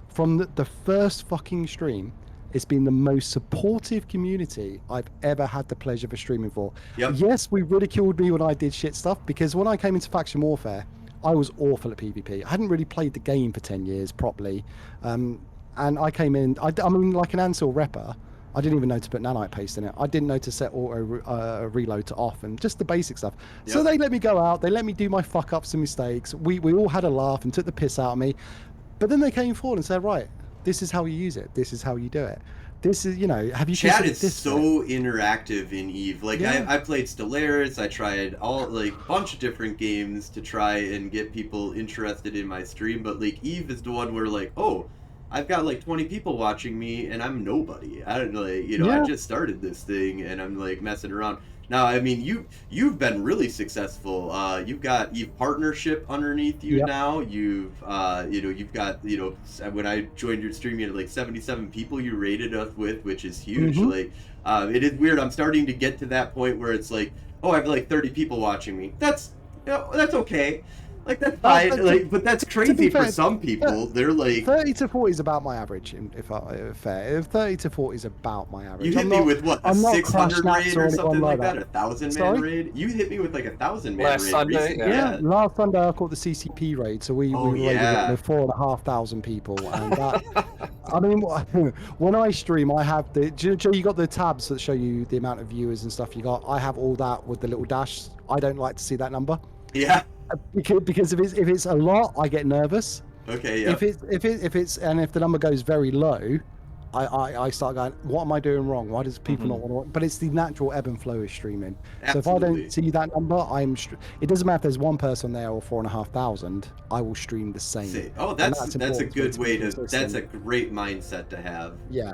[SPEAKER 5] From the first fucking stream, it's been the most supportive community I've ever had the pleasure of streaming for. Yep. Yes, we ridiculed me when I did shit stuff, because when I came into faction warfare, I was awful at PvP. I hadn't really played the game for 10 years properly. And I came in, I mean, like an Ansel Repper, I didn't even know to put nanite paste in it. I didn't know to set auto reload to off, and just the basic stuff. Yep. So they let me go out, they let me do my fuck ups and mistakes. We all had a laugh and took the piss out of me. But then they came forward and said, right, this is how you use it. This is how you do it. This is, have you
[SPEAKER 2] chat is so interactive in Eve. Like, I played Stellaris. I tried a bunch of different games to try and get people interested in my stream. But like Eve is the one where like, oh, I've got like 20 people watching me, and I'm nobody. I don't like, you know, I
[SPEAKER 5] Yeah.
[SPEAKER 2] just started this thing, and I'm like messing around. Now, I mean, you've been really successful. You've partnership underneath you
[SPEAKER 5] Yep.
[SPEAKER 2] now. You've got, when I joined your stream, you had like 77 people you rated us with, which is huge.
[SPEAKER 5] Mhm.
[SPEAKER 2] Like, it is weird. I'm starting to get to that point where it's like, oh, I have like 30 people watching me. That's okay. Like that's fine. Like, but that's crazy for
[SPEAKER 5] fair,
[SPEAKER 2] some people. They're like,
[SPEAKER 5] 30 to 40 is about my average. If 30 to 40 is about my average.
[SPEAKER 2] you hit me with what, a
[SPEAKER 5] I'm not
[SPEAKER 2] 600
[SPEAKER 5] Crash
[SPEAKER 2] raid
[SPEAKER 5] Nats
[SPEAKER 2] or
[SPEAKER 5] anyone
[SPEAKER 2] something like that? A
[SPEAKER 5] that.
[SPEAKER 2] 1,000-man
[SPEAKER 5] Sorry?
[SPEAKER 2] raid? You hit me with like a 1,000-man
[SPEAKER 3] Last
[SPEAKER 2] raid
[SPEAKER 3] Sunday,
[SPEAKER 2] recently.
[SPEAKER 5] Yeah, last Sunday I caught the CCP raid, so we raided
[SPEAKER 2] yeah.
[SPEAKER 5] it with 4,500 people, and that. I mean, when I stream, I have you got the tabs that show you the amount of viewers and stuff you got. I have all that with the little dash. I don't like to see that number.
[SPEAKER 2] Yeah.
[SPEAKER 5] Because if it's a lot, I get nervous.
[SPEAKER 2] Okay. Yeah.
[SPEAKER 5] If the number goes very low, I start going, what am I doing wrong? Why does people not want to? But it's the natural ebb and flow of streaming. So if I
[SPEAKER 2] Absolutely.
[SPEAKER 5] don't see that number, it doesn't matter if there's one person there or 4,500. I will stream the same.
[SPEAKER 2] Oh,
[SPEAKER 5] And
[SPEAKER 2] that's a
[SPEAKER 5] important
[SPEAKER 2] good
[SPEAKER 5] to
[SPEAKER 2] way
[SPEAKER 5] be
[SPEAKER 2] to. That's a
[SPEAKER 5] consistent.
[SPEAKER 2] great mindset to have.
[SPEAKER 5] Yeah.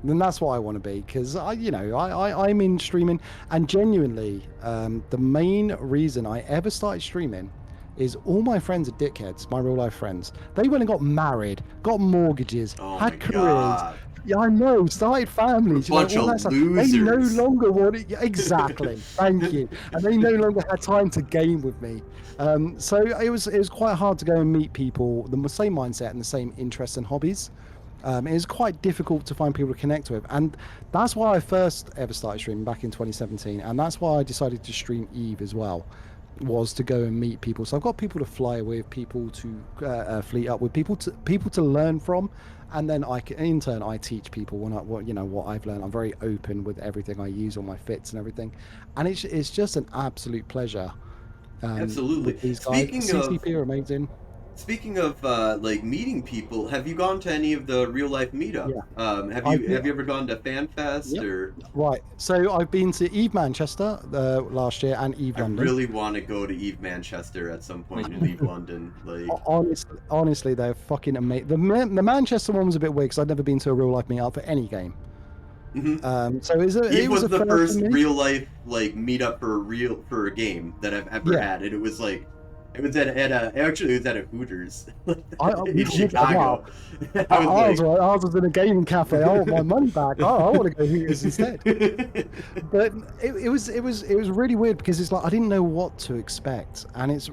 [SPEAKER 5] Then that's what I want to be, because I'm in streaming, and genuinely, the main reason I ever started streaming is all my friends are dickheads, my real life friends. They went and got married, got mortgages,
[SPEAKER 2] Oh
[SPEAKER 5] had
[SPEAKER 2] my
[SPEAKER 5] careers.
[SPEAKER 2] God.
[SPEAKER 5] Yeah, I know, started families.
[SPEAKER 2] A bunch
[SPEAKER 5] all
[SPEAKER 2] of
[SPEAKER 5] that stuff.
[SPEAKER 2] losers.
[SPEAKER 5] They no longer wanted, yeah, exactly. Thank you. And they no longer had time to game with me. So it was quite hard to go and meet people the same mindset and the same interests and hobbies. It was quite difficult to find people to connect with, and that's why I first ever started streaming back in 2017, and that's why I decided to stream Eve as well, was to go and meet people. So I've got people to fly with, people to fleet up with, people to learn from, and then in turn I teach people what I've learned. I'm very open with everything I use, all my fits and everything, and it's just an absolute pleasure.
[SPEAKER 2] Absolutely.
[SPEAKER 5] With these guys, CCP are amazing.
[SPEAKER 2] Speaking of like meeting people, have you gone to any of the real life meetup?
[SPEAKER 5] Yeah.
[SPEAKER 2] Have you ever gone to FanFest?
[SPEAKER 5] Yep.
[SPEAKER 2] Or?
[SPEAKER 5] Right. So I've been to Eve Manchester last year and Eve
[SPEAKER 2] I
[SPEAKER 5] London.
[SPEAKER 2] really want to go to Eve Manchester at some point in Eve London. Like
[SPEAKER 5] Honestly, they're fucking amazing. The Manchester one was a bit weird because I'd never been to a real life meetup for any game. So
[SPEAKER 2] Eve was the first
[SPEAKER 5] for me.
[SPEAKER 2] real life like meetup for a game that I've ever had, and it was like. It was actually it was at a Hooters in Chicago.
[SPEAKER 5] Ours was in a gaming cafe. I want my money back. I want to go Hooters instead. But it was really weird because it's like I didn't know what to expect, and it's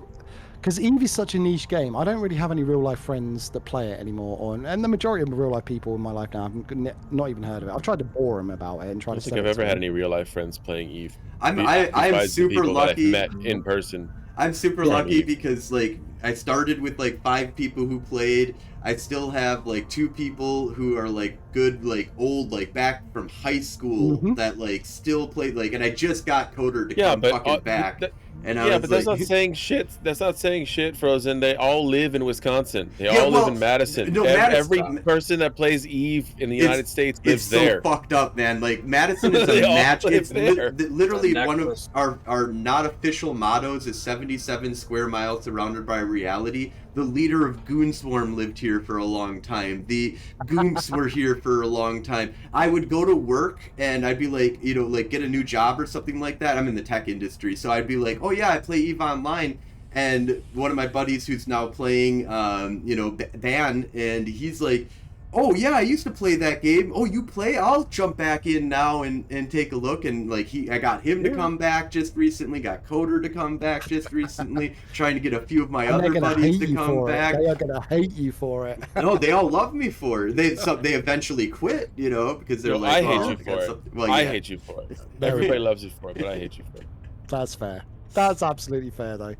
[SPEAKER 5] because Eve is such a niche game. I don't really have any real life friends that play it anymore, and the majority of the real life people in my life now I've not even heard of it. I've tried to bore them about it and try to.
[SPEAKER 4] I don't think I've ever had any real life friends playing Eve.
[SPEAKER 2] I'm
[SPEAKER 4] besides the
[SPEAKER 2] super
[SPEAKER 4] people that
[SPEAKER 2] lucky.
[SPEAKER 4] I've met in person.
[SPEAKER 2] I'm super lucky because like I started with like 5 people who played. I still have like 2 people who are like good, like old, like back from high school that like still play, like, and I just got Coder to come fucking back.
[SPEAKER 4] That's not saying shit. That's not saying shit, Frozen. They all live in Wisconsin. They all live in Madison.
[SPEAKER 2] No,
[SPEAKER 4] every person that plays Eve in the United States lives there.
[SPEAKER 2] It's so fucked up, man. Like Madison is a match. It's literally one of our not official mottos is 77 square miles surrounded by reality. The leader of Goonswarm lived here for a long time. The Goomps were here for a long time. I would go to work and I'd be like, like get a new job or something like that. I'm in the tech industry, so I'd be like, oh yeah, I play Eve Online. And one of my buddies who's now playing, Ban, and he's like, oh yeah, I used to play that game. Oh, you play? I'll jump back in now and take a look. And like I got him to come back just recently. Got Coder to come back just recently. Trying to get a few of my other buddies to come back.
[SPEAKER 5] They are gonna hate you for it.
[SPEAKER 2] No, they all love me for it. They eventually quit, because they're like,
[SPEAKER 4] I hate you for it. Well, I hate you for it. Everybody loves you for it, but I hate you for it.
[SPEAKER 5] That's fair. That's absolutely fair though.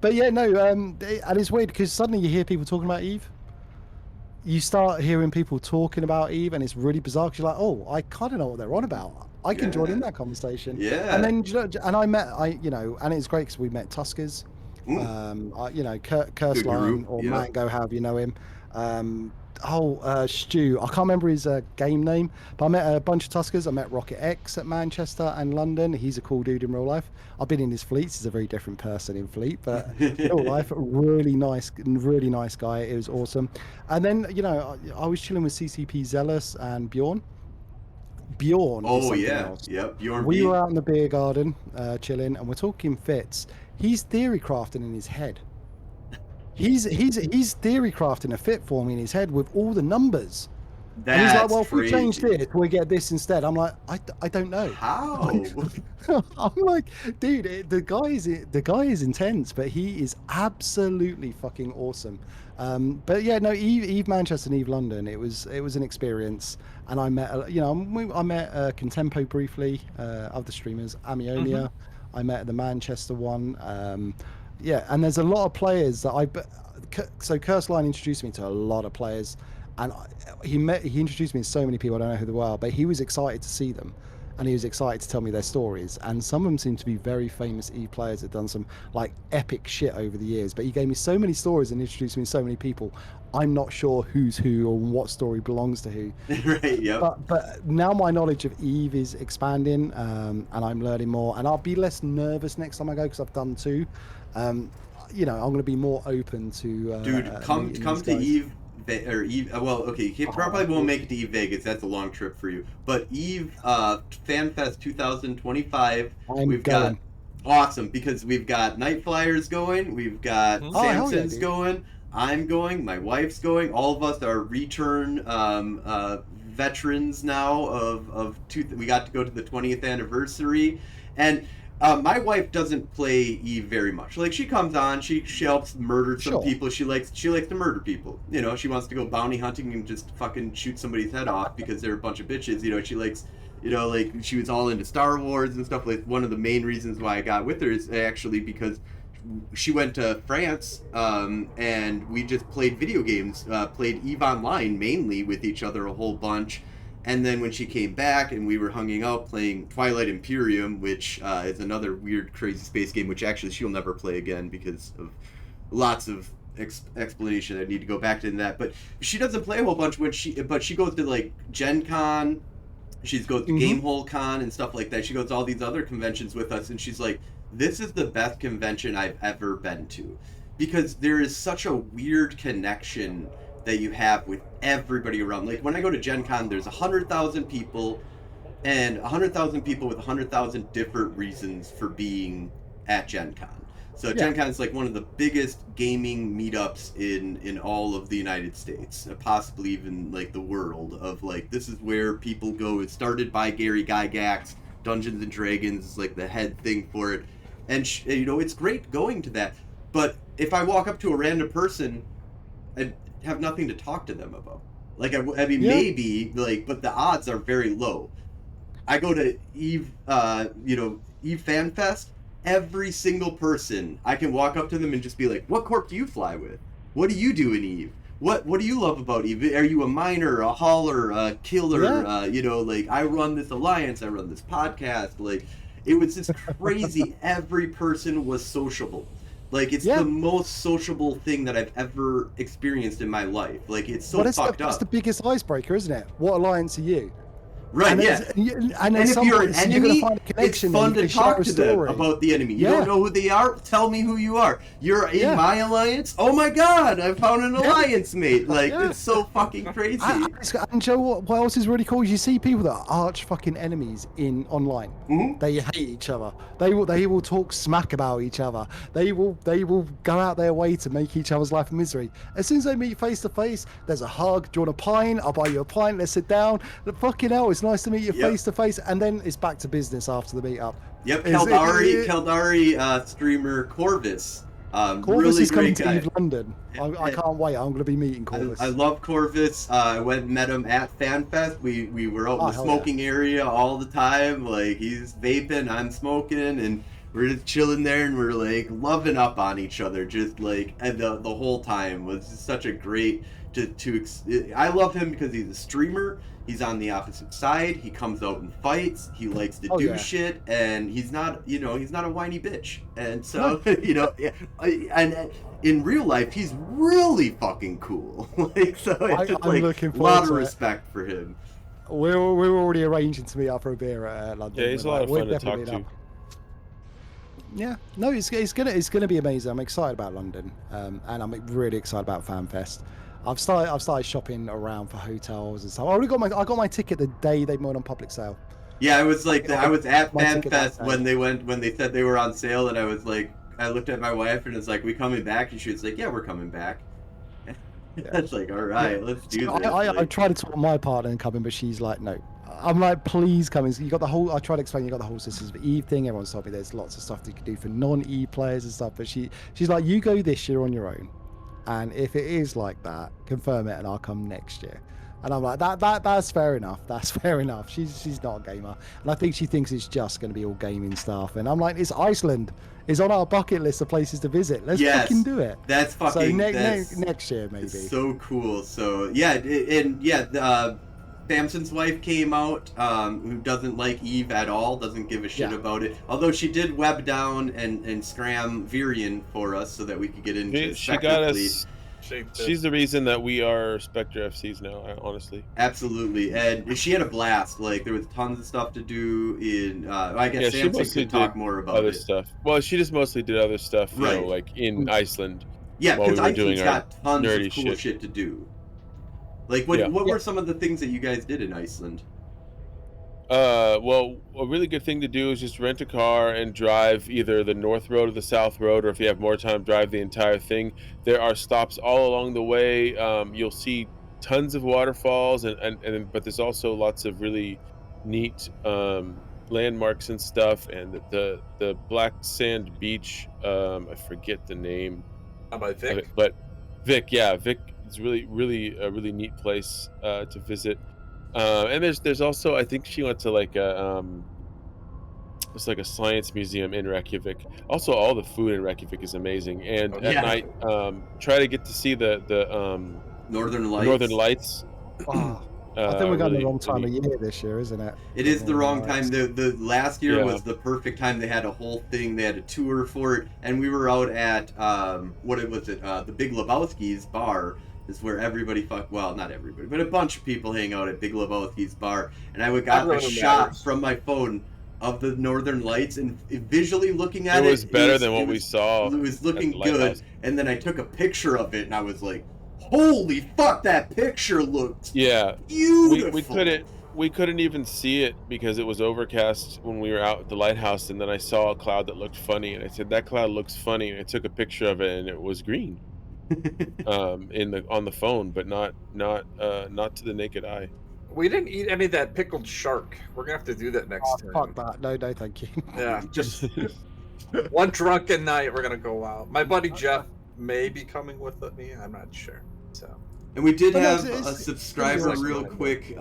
[SPEAKER 5] But yeah, no, and it's weird because suddenly you hear people talking about Eve. You start hearing people talking about Eve, and it's really bizarre because you're like, oh, I kind of know what they're on about. I can join in that conversation.
[SPEAKER 2] Yeah.
[SPEAKER 5] And then, and it's great because we met Tuskers, Curse Lion or
[SPEAKER 2] Mango,
[SPEAKER 5] however you know him. Stu. I can't remember his game name, but I met a bunch of Tuskers. I met Rocket X at Manchester and London. He's a cool dude in real life. I've been in his fleets. He's a very different person in fleet, but real life, really nice guy. It was awesome. And then, I was chilling with CCP Zealous and Bjorn. Bjorn is
[SPEAKER 2] Oh
[SPEAKER 5] something
[SPEAKER 2] yeah,
[SPEAKER 5] else.
[SPEAKER 2] yep. Bjorn
[SPEAKER 5] We
[SPEAKER 2] B.
[SPEAKER 5] were out in the beer garden, chilling, and we're talking fits. He's theory crafting in his head. He's theory crafting a fit for me in his head with all the numbers. And he's like,
[SPEAKER 2] That's
[SPEAKER 5] well, if we
[SPEAKER 2] crazy.
[SPEAKER 5] change this, we get this instead. I'm like, I don't know.
[SPEAKER 2] How?
[SPEAKER 5] I'm like, dude, the guy is intense, but he is absolutely fucking awesome. But yeah, no, Eve Manchester and Eve London, it was an experience, and I met, I met Contempo briefly, other streamers, Amionia. I met the Manchester one. Yeah, and there's a lot of players that so Curseline introduced me to a lot of players, and he introduced me to so many people I don't know who they were, but he was excited to see them, and he was excited to tell me their stories, and some of them seem to be very famous Eve players that have done some like epic shit over the years, but he gave me so many stories and introduced me to so many people. I'm not sure who's who or what story belongs to who.
[SPEAKER 2] Right, yep.
[SPEAKER 5] But now my knowledge of Eve is expanding, and I'm learning more, and I'll be less nervous next time I go because I've done two. I'm going to be more open to.
[SPEAKER 2] Dude, come
[SPEAKER 5] meeting
[SPEAKER 2] to
[SPEAKER 5] these guys.
[SPEAKER 2] Eve. Or Eve, well, okay, you probably won't make it to Eve Vegas. That's a long trip for you. But Eve FanFest 2025,
[SPEAKER 5] I'm going.
[SPEAKER 2] awesome because we've got Night Flyers going, we've got
[SPEAKER 5] Oh, hell yeah,
[SPEAKER 2] Samson's
[SPEAKER 5] dude.
[SPEAKER 2] going, I'm going, my wife's going. All of us are return veterans now we got to go to the 20th anniversary, and my wife doesn't play Eve very much. Like, she comes on, she helps murder some
[SPEAKER 5] Sure.
[SPEAKER 2] people. She likes to murder people. She wants to go bounty hunting and just fucking shoot somebody's head off because they're a bunch of bitches. She likes, like, she was all into Star Wars and stuff. Like, one of the main reasons why I got with her is actually because she went to France, and we just played video games, played Eve Online mainly with each other a whole bunch. And then when she came back and we were hanging out playing Twilight Imperium, which is another weird, crazy space game, which actually she'll never play again because of lots of explanation. I need to go back to that. But she doesn't play a whole bunch but she goes to like Gen Con, she goes to Gamehole Con and stuff like that. She goes to all these other conventions with us, and she's like, this is the best convention I've ever been to. Because there is such a weird connection that you have with everybody around. Like, when I go to Gen Con, there's 100,000 people, and 100,000 people with 100,000 different reasons for being at Gen Con. So Gen Con is like one of the biggest gaming meetups in all of the United States, possibly even like the world. Of like, this is where people go. It's started by Gary Gygax. Dungeons and Dragons is like the head thing for it, and it's great going to that. But if I walk up to a random person and have nothing to talk to them about, like, I mean, maybe, like, but the odds are very low. I go to Eve, Eve FanFest. Every single person, I can walk up to them and just be like, "What corp do you fly with? What do you do in Eve? What do you love about Eve? Are you a miner, a hauler, a killer? Like, I run this alliance, I run this podcast." Like, it was just crazy. Every person was sociable. Like, it's the most sociable thing that I've ever experienced in my life. Like, it's so fucked up.
[SPEAKER 5] That's the biggest icebreaker, isn't it? What alliance are you?
[SPEAKER 2] Right,
[SPEAKER 5] and
[SPEAKER 2] yeah.
[SPEAKER 5] And
[SPEAKER 2] if you're an enemy,
[SPEAKER 5] find a
[SPEAKER 2] it's
[SPEAKER 5] connection
[SPEAKER 2] fun to talk to them
[SPEAKER 5] story.
[SPEAKER 2] about the enemy. You don't know who they are? Tell me who you are. You're in my alliance? Oh my god, I found an alliance mate. Like, it's so fucking crazy.
[SPEAKER 5] And Joe, what else is really cool is you see people that are arch fucking enemies in online. They hate each other. They will talk smack about each other. They will go out their way to make each other's life a misery. As soon as they meet face to face, there's a hug. Do you want a pint? I'll buy you a pint. Let's sit down. Fucking hell, it's nice to meet you face to face, and then it's back to business after the meetup.
[SPEAKER 2] Yep, Keldari streamer Corvus.
[SPEAKER 5] Corvus
[SPEAKER 2] really
[SPEAKER 5] is coming
[SPEAKER 2] great
[SPEAKER 5] to
[SPEAKER 2] guy.
[SPEAKER 5] Eve London. I can't wait. I'm going to be meeting Corvus.
[SPEAKER 2] I love Corvus. I went and met him at FanFest. We were out in the smoking area all the time. Like, he's vaping, I'm smoking, and we're just chilling there, and we're like loving up on each other. Just like, and the whole time was just such a great I love him because he's a streamer. He's on the opposite side. He comes out and fights. He likes to do shit, and he's not a whiny bitch. And so, and in real life, he's really fucking cool. Like, so it's just,
[SPEAKER 5] I'm
[SPEAKER 2] like,
[SPEAKER 5] looking
[SPEAKER 2] a lot of
[SPEAKER 5] forward to it.
[SPEAKER 2] respect for him.
[SPEAKER 5] We're already arranging to meet up for a beer at London.
[SPEAKER 4] Yeah, he's a lot of fun to talk to.
[SPEAKER 5] Yeah, no, it's gonna be amazing. I'm excited about London, and I'm really excited about FanFest. I've started shopping around for hotels and stuff. I got my ticket the day they went on public sale.
[SPEAKER 2] Yeah, I was at FanFest
[SPEAKER 5] when
[SPEAKER 2] when they said they were on sale, and I was like, I looked at my wife and it's like, "We coming back?" And she was like, "Yeah, we're coming back." That's like, all right, let's do this.
[SPEAKER 5] I tried to talk to my partner and come in, but she's like, no. I'm like, please come in. You got the whole. I tried to explain. You got the whole Sisters of Eve thing. Everyone's told me there's lots of stuff that you can do for non-Eve players and stuff. But she's like, you go this year on your own, and if it is like that, confirm it, and I'll come next year. And I'm like, that's fair enough. That's fair enough. She's not a gamer, and I think she thinks it's just going to be all gaming stuff. And I'm like, it's Iceland. It's on our bucket list of places to visit. Let's fucking do it.
[SPEAKER 2] That's fucking.
[SPEAKER 5] So next year maybe.
[SPEAKER 2] So cool. So yeah, Samson's wife came out, who doesn't like Eve at all, doesn't give a shit about it. Although she did web down and scram Virion for us so that we could get into
[SPEAKER 4] She got us. She's the reason that we are Spectre FCs now, honestly.
[SPEAKER 2] Absolutely. And she had a blast. Like, there was tons of stuff to do in, I guess Samson could talk more about
[SPEAKER 4] other stuff. Well, she just mostly did other stuff, you know, like in Iceland.
[SPEAKER 2] Yeah, because Iceland's got tons of cool shit to do. Like, what were some of the things that you guys did in Iceland?
[SPEAKER 4] Well, a really good thing to do is just rent a car and drive either the North Road or the South Road, or if you have more time, drive the entire thing. There are stops all along the way. You'll see tons of waterfalls, but there's also lots of really neat landmarks and stuff. And the Black Sand Beach, I forget the name.
[SPEAKER 3] How about Vic?
[SPEAKER 4] But Vic is really a really neat place to visit. And there's also, I think she went to like it's like a science museum in Reykjavik. Also, all the food in Reykjavik is amazing. And at night, try to get to see the
[SPEAKER 2] Northern Lights.
[SPEAKER 4] Northern Lights.
[SPEAKER 5] I think we're going the wrong time of year this year, isn't it?
[SPEAKER 2] It is the wrong time. The last year was the perfect time. They had a whole thing. They had a tour for it, and we were out at the Big Lebowski's bar. Is where everybody well, not everybody, but a bunch of people hang out at Big Lebowski's bar, and I got a shot from my phone of the Northern Lights, and visually looking at it
[SPEAKER 4] was better than what we saw.
[SPEAKER 2] It was looking good, and then I took a picture of it, and I was like, "Holy fuck, that picture looked beautiful."
[SPEAKER 4] We couldn't even see it because it was overcast when we were out at the lighthouse, and then I saw a cloud that looked funny, and I said, "That cloud looks funny," and I took a picture of it, and it was green. On the phone, but not to the naked eye.
[SPEAKER 3] We didn't eat any of that pickled shark. We're gonna have to do that next time.
[SPEAKER 5] Fuck that. No, thank you.
[SPEAKER 3] Yeah, just one drunken night. We're gonna go out. My buddy Jeff may be coming with me. I'm not sure. So.
[SPEAKER 2] And we did have a subscriber real quick,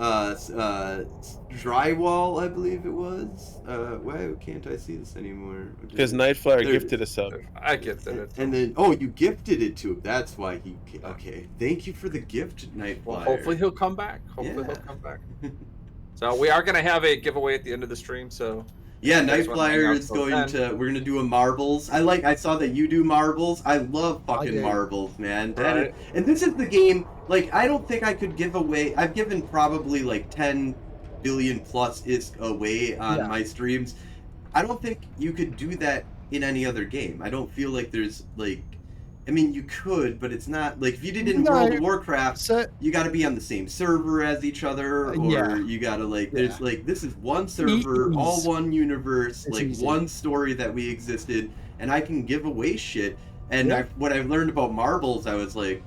[SPEAKER 2] Drywall, I believe it was. Why can't I see this anymore?
[SPEAKER 4] Because Nightflyer gifted us up.
[SPEAKER 3] I gifted it.
[SPEAKER 2] And then, you gifted it to him. That's why he... Okay, thank you for the gift, Nightflyer.
[SPEAKER 3] Well, hopefully he'll come back. So we are going to have a giveaway at the end of the stream, so...
[SPEAKER 2] Yeah, Nightflyer is going to... We're going to do a marbles. I saw that you do marbles. I love fucking marbles, man. And this is the game... Like, I don't think I could give away... I've given probably, like, 10 billion plus away on my streams. I don't think you could do that in any other game. I don't feel like there's, like... I mean, you could, but it's not... Like, if you did it in World of Warcraft, you gotta be on the same server as each other, or you gotta, like... There's, like, this is one server, all one universe, one story that we existed, and I can give away shit. And what I've learned about marbles, I was like...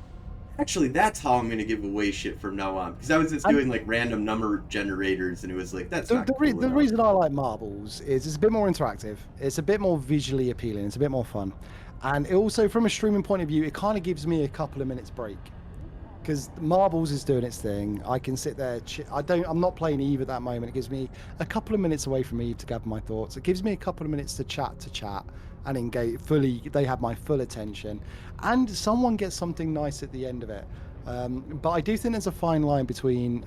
[SPEAKER 2] Actually, that's how I'm going to give away shit from now on. Because I was just doing, like, random number generators, and it was like, that's not cool
[SPEAKER 5] the reason I like marbles is it's a bit more interactive. It's a bit more visually appealing. It's a bit more fun. And it also, from a streaming point of view, it kind of gives me a couple of minutes break. Because marbles is doing its thing. I can sit there. I'm not playing Eve at that moment. It gives me a couple of minutes away from Eve to gather my thoughts. It gives me a couple of minutes to chat and engage fully. They have my full attention, and someone gets something nice at the end of it. But I do think there's a fine line between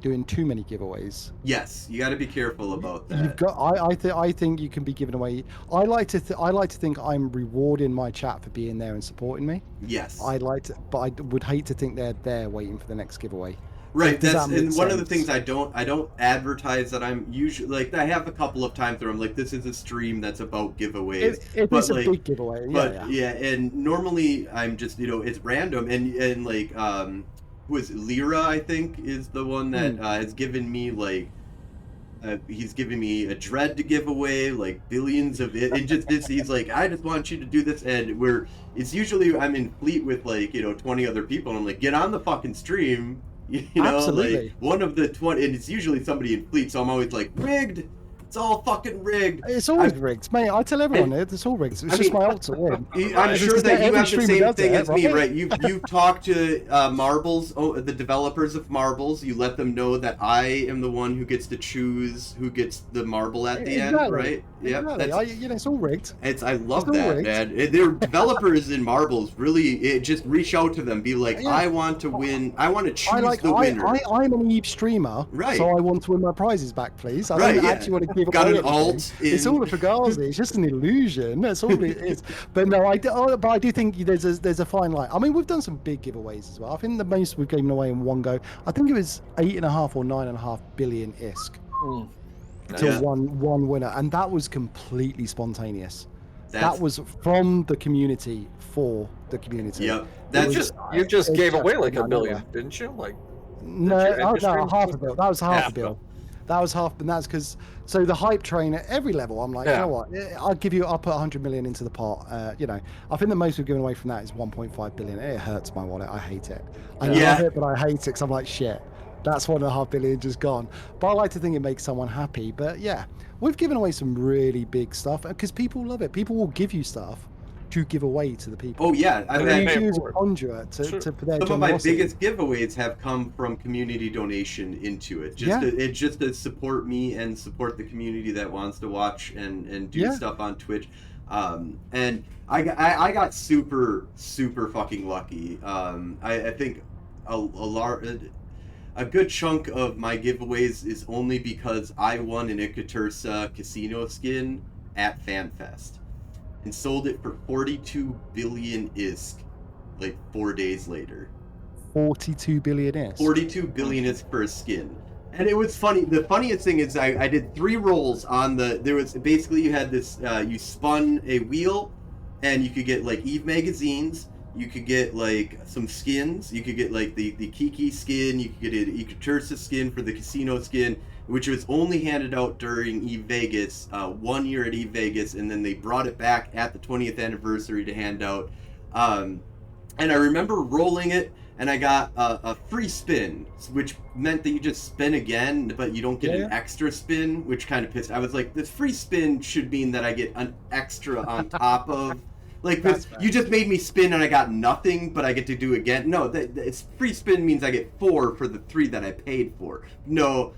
[SPEAKER 5] doing too many giveaways.
[SPEAKER 2] Yes, you got to be careful about that.
[SPEAKER 5] You've got. I think you can be giving away. I like to think I'm rewarding my chat for being there and supporting me.
[SPEAKER 2] Yes.
[SPEAKER 5] But I would hate to think they're there waiting for the next giveaway.
[SPEAKER 2] Right,
[SPEAKER 5] Does
[SPEAKER 2] that's
[SPEAKER 5] that make
[SPEAKER 2] and one of the
[SPEAKER 5] sense?
[SPEAKER 2] things I don't advertise that I'm usually like. I have a couple of times where I'm like, this is a stream that's about giveaways.
[SPEAKER 5] It
[SPEAKER 2] but
[SPEAKER 5] is a
[SPEAKER 2] like,
[SPEAKER 5] big giveaway.
[SPEAKER 2] but
[SPEAKER 5] Yeah.
[SPEAKER 2] and normally I'm just it's random and like who is it? Lyra, I think, is the one that has given me like he's giving me a dread to give away, like billions of it, and just this. He's like, I just want you to do this, and it's usually I'm in fleet with like 20 other people, and I'm like, get on the fucking stream.
[SPEAKER 5] Absolutely.
[SPEAKER 2] Like one of the 20, and it's usually somebody in fleet, so I'm always like, rigged. It's all fucking rigged.
[SPEAKER 5] It's always rigged, mate. I tell everyone it's all rigged. It's just my ult to win.
[SPEAKER 2] I'm sure that you have the same thing as me,
[SPEAKER 5] right?
[SPEAKER 2] right? You talk to Marbles, the developers of Marbles. You let them know that I am the one who gets to choose who gets the marble at the end, right?
[SPEAKER 5] Exactly. It's all rigged.
[SPEAKER 2] I love
[SPEAKER 5] It's all
[SPEAKER 2] that,
[SPEAKER 5] rigged.
[SPEAKER 2] man. They're developers in Marbles. Really, just reach out to them. Be like, I want to win. I want to choose the winner.
[SPEAKER 5] I'm an Eve streamer,
[SPEAKER 2] right?
[SPEAKER 5] So I want to win my prizes back, please. I don't actually want to give
[SPEAKER 2] Got
[SPEAKER 5] away
[SPEAKER 2] an alt.
[SPEAKER 5] It's all a fugazi. It's just an illusion. That's all it is. But no, I do think there's a fine line. I mean, we've done some big giveaways as well. I think the most we've given away in one go, I think it was 8.5 or 9.5 billion ISK to one winner, and that was completely spontaneous. That was from the community for the community.
[SPEAKER 2] Yep.
[SPEAKER 3] You just gave away like $1 billion, didn't you? Like
[SPEAKER 5] no, half a bill. That was half a bill. That was half, and that's because the hype train at every level. I'm like, you know what? I'll put 100 million into the pot. I think the most we've given away from that is 1.5 billion. It hurts my wallet. I hate it. I love it, but I hate it because I'm like, shit. That's 1.5 billion just gone. But I like to think it makes someone happy. But yeah, we've given away some really big stuff because people love it. People will give you stuff to give away to the people.
[SPEAKER 2] Oh yeah,
[SPEAKER 5] I mean, you use a conjurer for their
[SPEAKER 2] Some of my biggest giveaways have come from community donation into it. It's just to support me and support the community that wants to watch and do stuff on Twitch. And I got super fucking lucky. I think a good chunk of my giveaways is only because I won an Ikatursa casino skin at FanFest and sold it for 42 billion ISK like 4 days later.
[SPEAKER 5] 42 billion ISK?
[SPEAKER 2] 42 billion ISK for a skin. And it was funny. The funniest thing is I did 3 rolls on there was basically you had this, you spun a wheel and you could get like Eve magazines. You could get like some skins. You could get like the Kiki skin. You could get an Ikatursa skin for the casino skin, which was only handed out during Eve Vegas, 1 year at Eve Vegas, and then they brought it back at the 20th anniversary to hand out. And I remember rolling it, and I got a free spin, which meant that you just spin again, but you don't get an extra spin, which kind of pissed. I was like, this free spin should mean that I get an extra on top of. Like, you just made me spin and I got nothing, but I get to do again. No, it's free spin means I get 4 for the 3 that I paid for. No,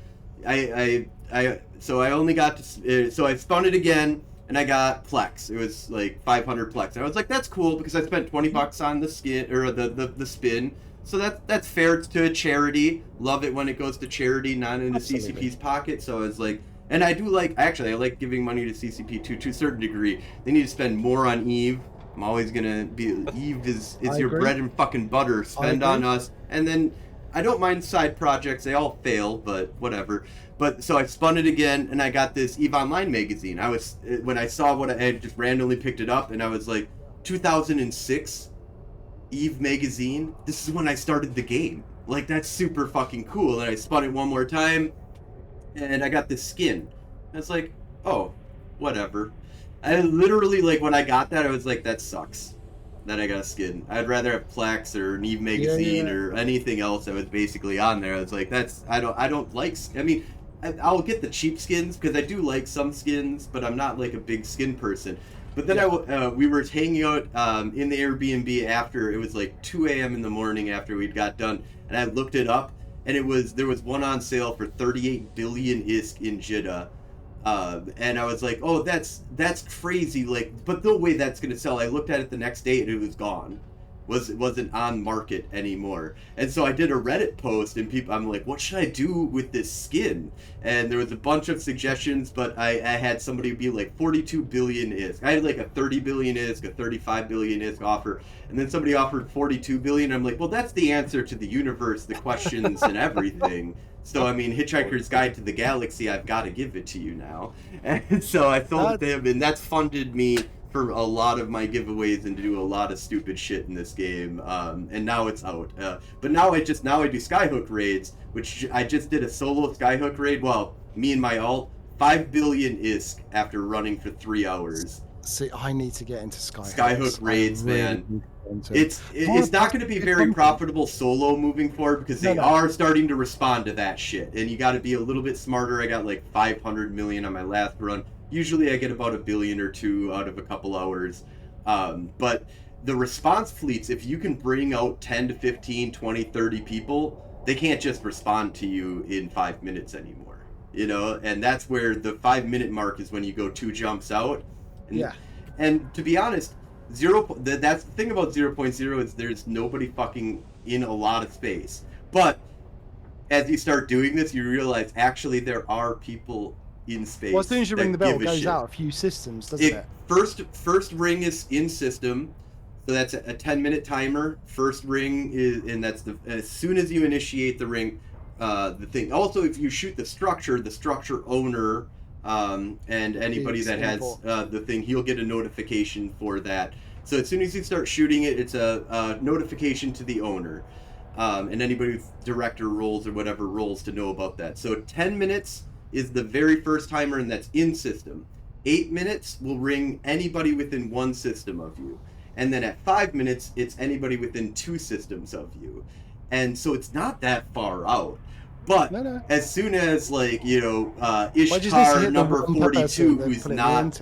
[SPEAKER 2] so I only got to, so I spun it again and I got Plex. It was like 500 Plex. And I was like, that's cool because I spent $20 on the skin or the spin. So that's fair to a charity. Love it when it goes to charity, not into CCP's pocket. So I was like, and I do like, actually, I like giving money to CCP to a certain degree. They need to spend more on Eve. I'm always gonna be, Eve is your bread and fucking butter. Spend on us. And then I don't mind side projects. They all fail, but whatever. But so I spun it again and I got this Eve Online magazine. When I saw what I had, just randomly picked it up and I was like, 2006 Eve magazine. This is when I started the game. Like, that's super fucking cool. And I spun it one more time and I got this skin. I was like, oh, whatever. I literally, like, when I got that, I was like, that sucks that I got a skin. I'd rather have Plex or an Eve magazine or anything else that was basically on there. I was like, I don't like, I mean, I'll get the cheap skins because I do like some skins, but I'm not like a big skin person. But then we were hanging out in the Airbnb after, it was like 2 a.m. in the morning after we'd got done, and I looked it up, and there was one on sale for 38 billion ISK in Jeddah. And I was like, oh, that's crazy. Like, but no way that's gonna sell. I looked at it the next day and it was gone. wasn't on market anymore. And so I did a Reddit post, and I'm like, what should I do with this skin? And there was a bunch of suggestions, but I had somebody be like 42 billion ISK. I had like a 30 billion ISK, a 35 billion ISK offer, and then somebody offered 42 billion. I'm like, well, that's the answer to the universe, the questions, and everything. So, I mean, Hitchhiker's Guide to the Galaxy, I've got to give it to you now. And so I sold it to him, and that's funded me for a lot of my giveaways and to do a lot of stupid shit in this game. And now it's out. But now I do Skyhook raids, which I just did a solo Skyhook raid. Well, me and my alt, 5 billion ISK after running for 3 hours.
[SPEAKER 5] See, I need to get into
[SPEAKER 2] Skyhook raids, man. It's not going to be very profitable solo moving forward because they are starting to respond to that shit. And you got to be a little bit smarter. I got like 500 million on my last run. Usually I get about 1 billion or 2 out of a couple hours. But the response fleets, if you can bring out 10 to 15, 20, 30 people, they can't just respond to you in 5 minutes anymore. You know, and that's where the 5-minute mark is when you go 2 jumps out. And to be honest, that's the thing about 0.0 is there's nobody fucking in a lot of space. But as you start doing this, you realize actually there are people in space.
[SPEAKER 5] Well, as soon as you ring the bell, it goes out a few systems, doesn't it?
[SPEAKER 2] First ring is in system, so that's a 10-minute timer. First ring is, and that's as soon as you initiate the ring, the thing. Also, if you shoot the structure owner, and anybody that has the thing, he'll get a notification for that. So as soon as you start shooting it, it's a notification to the owner, and anybody with director roles or whatever roles to know about that. So 10 minutes is the very first timer, and that's in system. 8 minutes will ring anybody within 1 system of you. And then at 5 minutes, it's anybody within 2 systems of you. And so it's not that far out. But as soon as, like, you know, Ishtar number 42, who's not...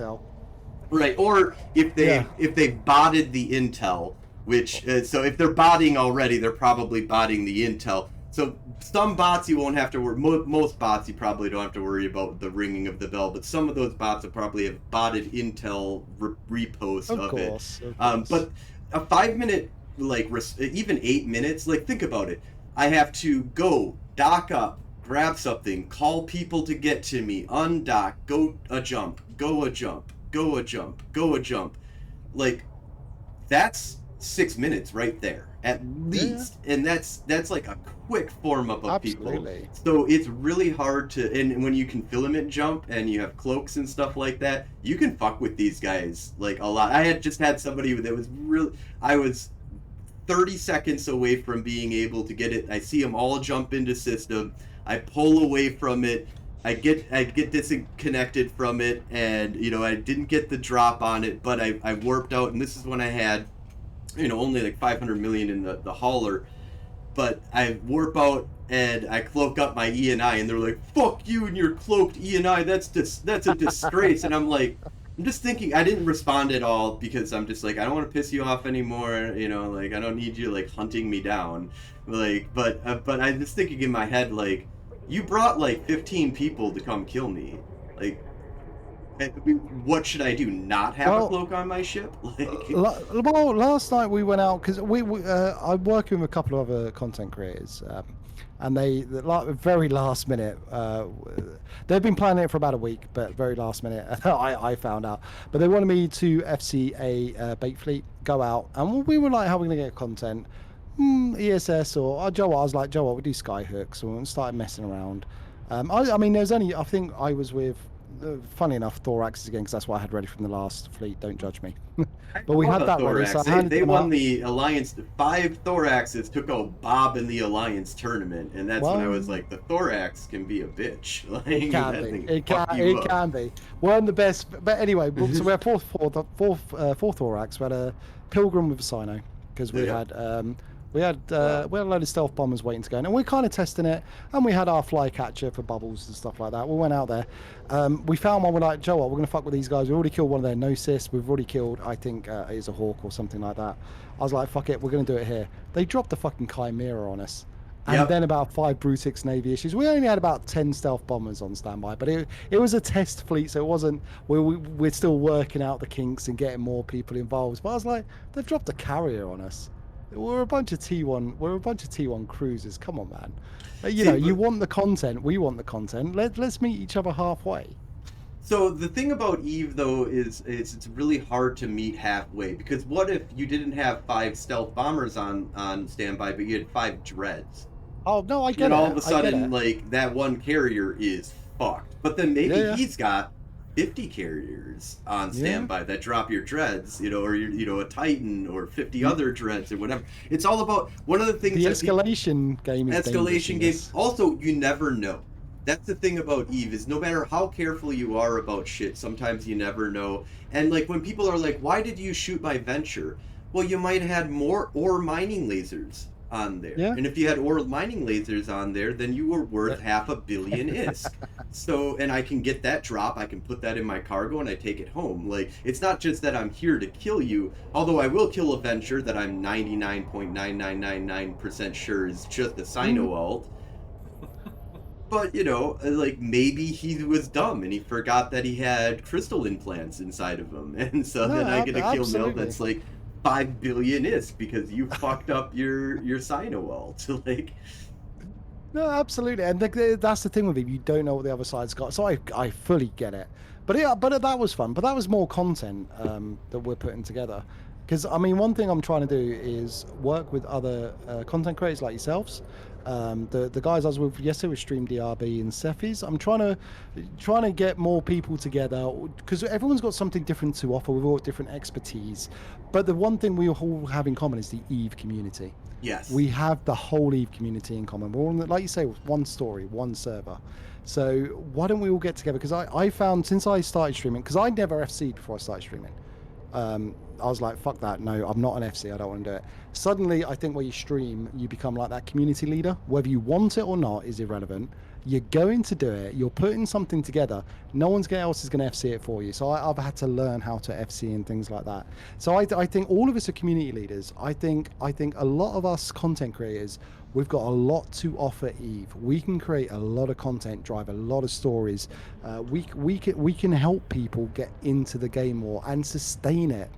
[SPEAKER 2] Right, or if they've botted the intel, which... so if they're botting already, they're probably botting the intel. So some bots you won't have to worry. Most bots you probably don't have to worry about the ringing of the bell, but some of those bots will probably have botted intel repost of it. But a 5-minute, like even 8 minutes, like think about it. I have to go, dock up, grab something, call people to get to me, undock, go a jump, go a jump, go a jump, go a jump. Like that's 6 minutes right there. At least, and that's like a quick form up of people. So it's really hard to, and when you can filament jump and you have cloaks and stuff like that, you can fuck with these guys like a lot. I had just had somebody that was really, I was 30 seconds away from being able to get it. I see them all jump into system. I pull away from it. I get disconnected from it, and you know I didn't get the drop on it, but I warped out, and this is when I had, you know, only like 500 million in the hauler, but I warp out and I cloak up my E&I, and they're like, fuck you and your cloaked E&I, that's a disgrace. And I'm like, I'm just thinking, I didn't respond at all because I'm just like, I don't want to piss you off anymore, you know, like I don't need you like hunting me down, like, but I'm just thinking in my head, like, you brought like 15 people to come kill me, like, what should I do? Not have a cloak on my ship? Like...
[SPEAKER 5] Well, last night we went out because I'm working with a couple of other content creators, and they very last minute. They've been planning it for about a week, but very last minute, I found out. But they wanted me to FC a bait fleet, go out, and we were like, "How are we gonna get content?" ESS or Joe. I was like, Joe, we do skyhooks, so we started messing around. I mean, there's only, I think I was with. Funny enough, thoraxes again, because that's what I had ready from the last fleet. Don't judge me. But we had that ready. So
[SPEAKER 2] they won the Alliance. 5 thoraxes took out Bob in the Alliance tournament, and that's when I was like, the thorax can be a bitch. Like,
[SPEAKER 5] it can be. Weren't the best, but anyway. So we had four thorax. We had a pilgrim with a Sino because we had. We had a load of stealth bombers waiting to go in, and we're kind of testing it, and we had our flycatcher for bubbles and stuff like that. We went out there. We found one, we're like, Joe, we're going to fuck with these guys. We already killed one of their Gnosis. We've already killed, I think, it's a Hawk or something like that. I was like, fuck it, we're going to do it here. They dropped the fucking Chimera on us. And then about 5 Brutix Navy issues. We only had about 10 stealth bombers on standby, but it was a test fleet, so it wasn't, we're still working out the kinks and getting more people involved. But I was like, they've dropped a carrier on us. we're a bunch of T1. We're a bunch of T1 cruisers. Come on, man. You
[SPEAKER 2] See,
[SPEAKER 5] know, you
[SPEAKER 2] but-
[SPEAKER 5] want the content. We want the content. Let's meet each other halfway.
[SPEAKER 2] So the thing about Eve though is it's really hard to meet halfway, because what if you didn't have 5 stealth bombers on standby, but you had 5 dreads?
[SPEAKER 5] Oh no, I get
[SPEAKER 2] And
[SPEAKER 5] it.
[SPEAKER 2] all of a
[SPEAKER 5] I get
[SPEAKER 2] sudden,
[SPEAKER 5] it.
[SPEAKER 2] like, that one carrier is fucked. But then maybe
[SPEAKER 5] Yeah.
[SPEAKER 2] he's got 50 carriers on standby that drop your dreads, or your, a Titan or 50 other dreads or whatever. It's all about one of the things.
[SPEAKER 5] The
[SPEAKER 2] that
[SPEAKER 5] escalation game is dangerous
[SPEAKER 2] escalation
[SPEAKER 5] in
[SPEAKER 2] game.
[SPEAKER 5] this.
[SPEAKER 2] Also, you never know. That's the thing about Eve, is no matter how careful you are about shit, sometimes you never know. And like when people are like, "Why did you shoot my Venture?" Well, you might have had more ore mining lasers on there.
[SPEAKER 5] Yeah.
[SPEAKER 2] And if you had ore mining lasers on there, then you were worth 500 million ISK. So, and I can get that drop, I can put that in my cargo, and I take it home. Like, it's not just that I'm here to kill you, although I will kill a Venture that I'm 99.9999% sure is just a Sino alt. But, like, maybe he was dumb and he forgot that he had crystal implants inside of him. And so
[SPEAKER 5] No,
[SPEAKER 2] then I get a kill mill
[SPEAKER 5] absolutely.
[SPEAKER 2] that's like 5 billion ISK because you fucked up your Sino alt. Like,
[SPEAKER 5] No, absolutely, and that's the thing with it. You don't know what the other side's got, so I fully get it. But yeah, but that was fun. But that was more content that we're putting together. Because I mean, one thing I'm trying to do is work with other content creators like yourselves. The guys I was with yesterday with Stream DRB and Cephis. I'm trying to get more people together, because everyone's got something different to offer. We've all got different expertise. But the one thing we all have in common is the Eve community.
[SPEAKER 2] yes.
[SPEAKER 5] We have the whole Eve community in common. We're all, like you say, one story, one server. So why don't we all get together? Because I found, since I started streaming, because I never FC'd before I started streaming. I was like, fuck that. No, I'm not an FC. I don't want to do it. Suddenly, I think where you stream, you become like that community leader. Whether you want it or not is irrelevant. You're going to do it. You're putting something together. No one else is going to FC it for you. So I've had to learn how to FC and things like that. So I think all of us are community leaders. I think a lot of us content creators, we've got a lot to offer Eve. We can create a lot of content, drive a lot of stories. We can help people get into the game more and sustain it.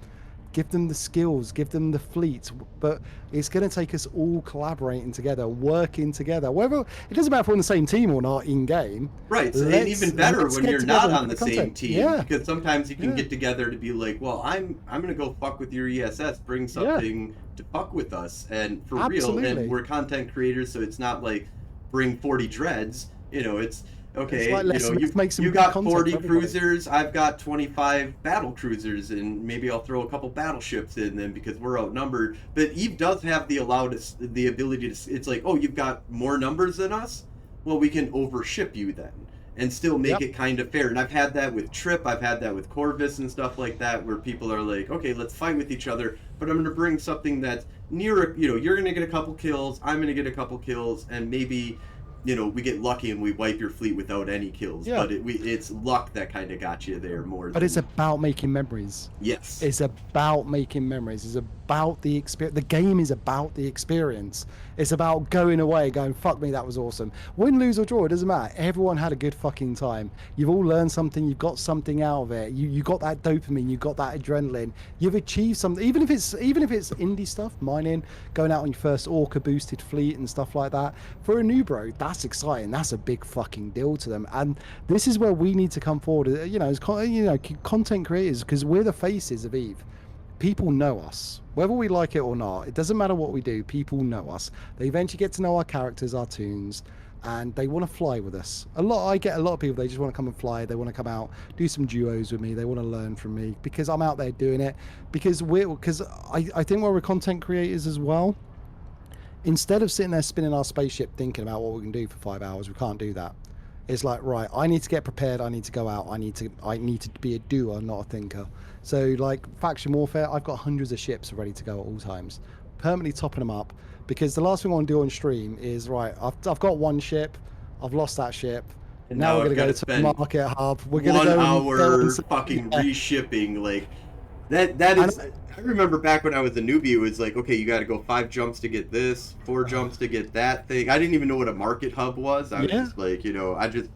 [SPEAKER 5] Give them the skills, give them the fleet, but it's going to take us all collaborating together, working together. Whether it doesn't matter if we're on the same team or not in game.
[SPEAKER 2] Right, and even better when you're not on the same team, because sometimes you can get together to be like, well, I'm gonna go fuck with your ESS, bring something to fuck with us, and for real, and we're content creators, so it's not like bring 40 dreads, it's okay, you got 40 cruisers, I've got 25 battle cruisers, and maybe I'll throw a couple battleships in them because we're outnumbered. But Eve does have the ability to, it's like, oh, you've got more numbers than us? Well, we can overship you then and still make it kind of fair. And I've had that with Trip, I've had that with Corvus and stuff like that, where people are like, okay, let's fight with each other, but I'm going to bring something that's near, you're going to get a couple kills, I'm going to get a couple kills, and maybe we get lucky and we wipe your fleet without any kills. But it's luck that kind of got you there more.
[SPEAKER 5] But it's about making memories.
[SPEAKER 2] Yes.
[SPEAKER 5] It's about making memories. It's about the experience. The game is about the experience. It's about going away, going, fuck me, that was awesome. Win, lose or draw, it doesn't matter. Everyone had a good fucking time. You've all learned something. You've got something out of it. You got that dopamine. You got that adrenaline. You've achieved something. Even if it's indie stuff, mining, going out on your first Orca boosted fleet and stuff like that. For a new bro, that's exciting. That's a big fucking deal to them. And this is where we need to come forward. As content creators, because we're the faces of Eve. People know us, whether we like it or not. It doesn't matter what we do. People know us. They eventually get to know our characters, our tunes, and they want to fly with us. I get a lot of people. They just want to come and fly. They want to come out, do some duos with me. They want to learn from me because I'm out there doing it. Because I think we're content creators as well. Instead of sitting there spinning our spaceship thinking about what we can do for 5 hours, we can't do that. It's like, right, I need to get prepared, I need to go out, I need to be a doer, not a thinker. So like faction warfare, I've got hundreds of ships ready to go at all times, permanently topping them up, because the last thing I want to do on stream is, right, I've got one ship, I've lost that ship, and now we're going to go to the market hub, we're going to go
[SPEAKER 2] 1 hour fucking reshipping, like, that is... I remember back when I was a newbie, it was like, okay, you got to go 5 jumps to get this, 4 jumps to get that thing. I didn't even know what a market hub was. I was just like, I just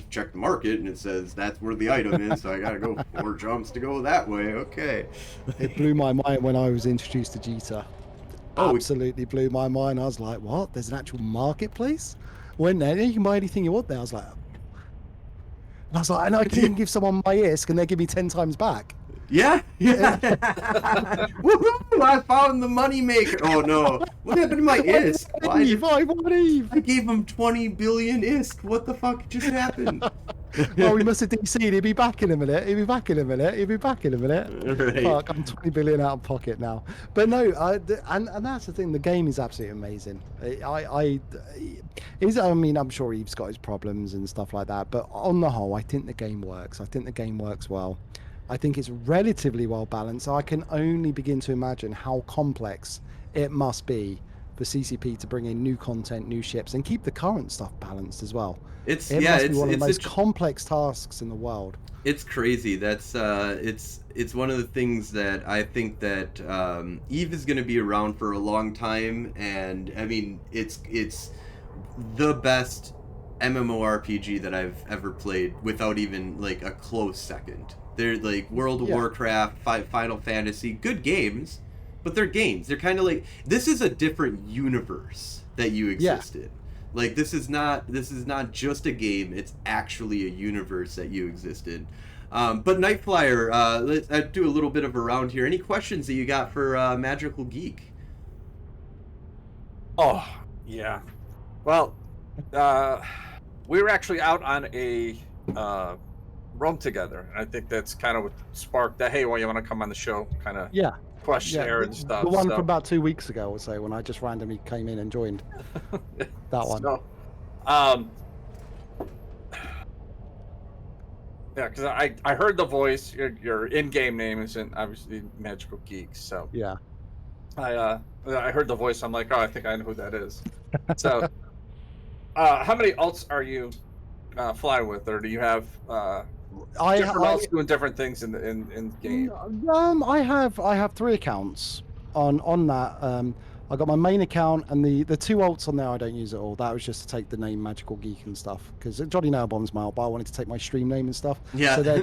[SPEAKER 2] checked the market and it says that's where the item is, so I got to go 4 jumps to go that way. Okay.
[SPEAKER 5] It blew my mind when I was introduced to Jita.
[SPEAKER 2] Oh,
[SPEAKER 5] absolutely blew my mind. I was like, what? There's an actual marketplace? Went there, you can buy anything you want there. I was like, and I can even give someone my ISK and they give me 10 times back.
[SPEAKER 2] yeah. Woohoo! I found the moneymaker. Oh no! What happened to my ISK?
[SPEAKER 5] I want Eve.
[SPEAKER 2] I gave him 20 billion ISK. What the fuck just happened?
[SPEAKER 5] Oh, he must have DC'd. He'll be back in a minute. He'll be back in a minute. He'll be back in a minute.
[SPEAKER 2] Right.
[SPEAKER 5] Fuck, I'm 20 billion out of pocket now. But no, and that's the thing. The game is absolutely amazing. I mean, I'm sure Eve's got his problems and stuff like that. But on the whole, I think the game works. I think the game works well. I think it's relatively well balanced. I can only begin to imagine how complex it must be for CCP to bring in new content, new ships, and keep the current stuff balanced as well. It must be one of the most complex tasks in the world.
[SPEAKER 2] It's crazy. That's it's one of the things that I think that Eve is going to be around for a long time, and I mean it's the best MMORPG that I've ever played without even like a close second. They're like World of Warcraft, Final Fantasy, good games, but they're games. They're kind of like, this is a different universe that you exist in. Like this is not just a game. It's actually a universe that you exist in. But Nightflyer, let's do a little bit of a round here. Any questions that you got for Magical Geek?
[SPEAKER 3] Oh yeah, well, we were actually out on a roam together, and I think that's kind of what sparked that. Hey, well, you want to come on the show? Kind of questionnaire and stuff.
[SPEAKER 5] The one from about 2 weeks ago or so, when I just randomly came in and joined. That one.
[SPEAKER 3] So, yeah, because I heard the voice. Your in-game name isn't obviously Magical Geek, so
[SPEAKER 5] yeah.
[SPEAKER 3] I heard the voice. I'm like, oh, I think I know who that is. So, how many alts are you flying with, or do you have different alts doing different things in game?
[SPEAKER 5] I have 3 accounts on that. I got my main account, and the 2 alts on there I don't use at all. That was just to take the name Magical Geek and stuff, because Johnny Nailbomb's my alt, but I wanted to take my stream name and stuff.
[SPEAKER 2] Yeah.
[SPEAKER 5] So they're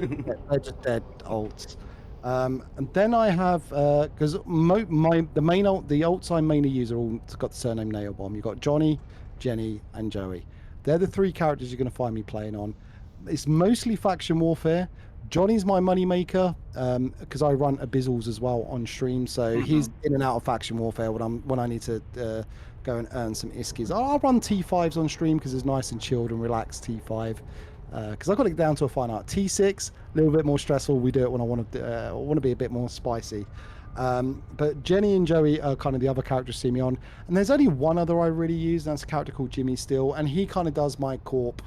[SPEAKER 5] just dead alts. And then I have because the alts I mainly use are all got the surname Nailbomb. You've got Johnny, Jenny, and Joey. They're the 3 characters you're going to find me playing on. It's mostly faction warfare. Johnny's my money maker because I run Abyssals as well on stream, so he's in and out of faction warfare when I need to go and earn some iskies. I'll run T5s on stream because it's nice and chilled and relaxed T5. Because I got it down to a fine art. T6, a little bit more stressful. We do it when I want to be a bit more spicy. But Jenny and Joey are kind of the other characters see me on, and there's only one other I really use, and that's a character called Jimmy Steele, and he kind of does my corp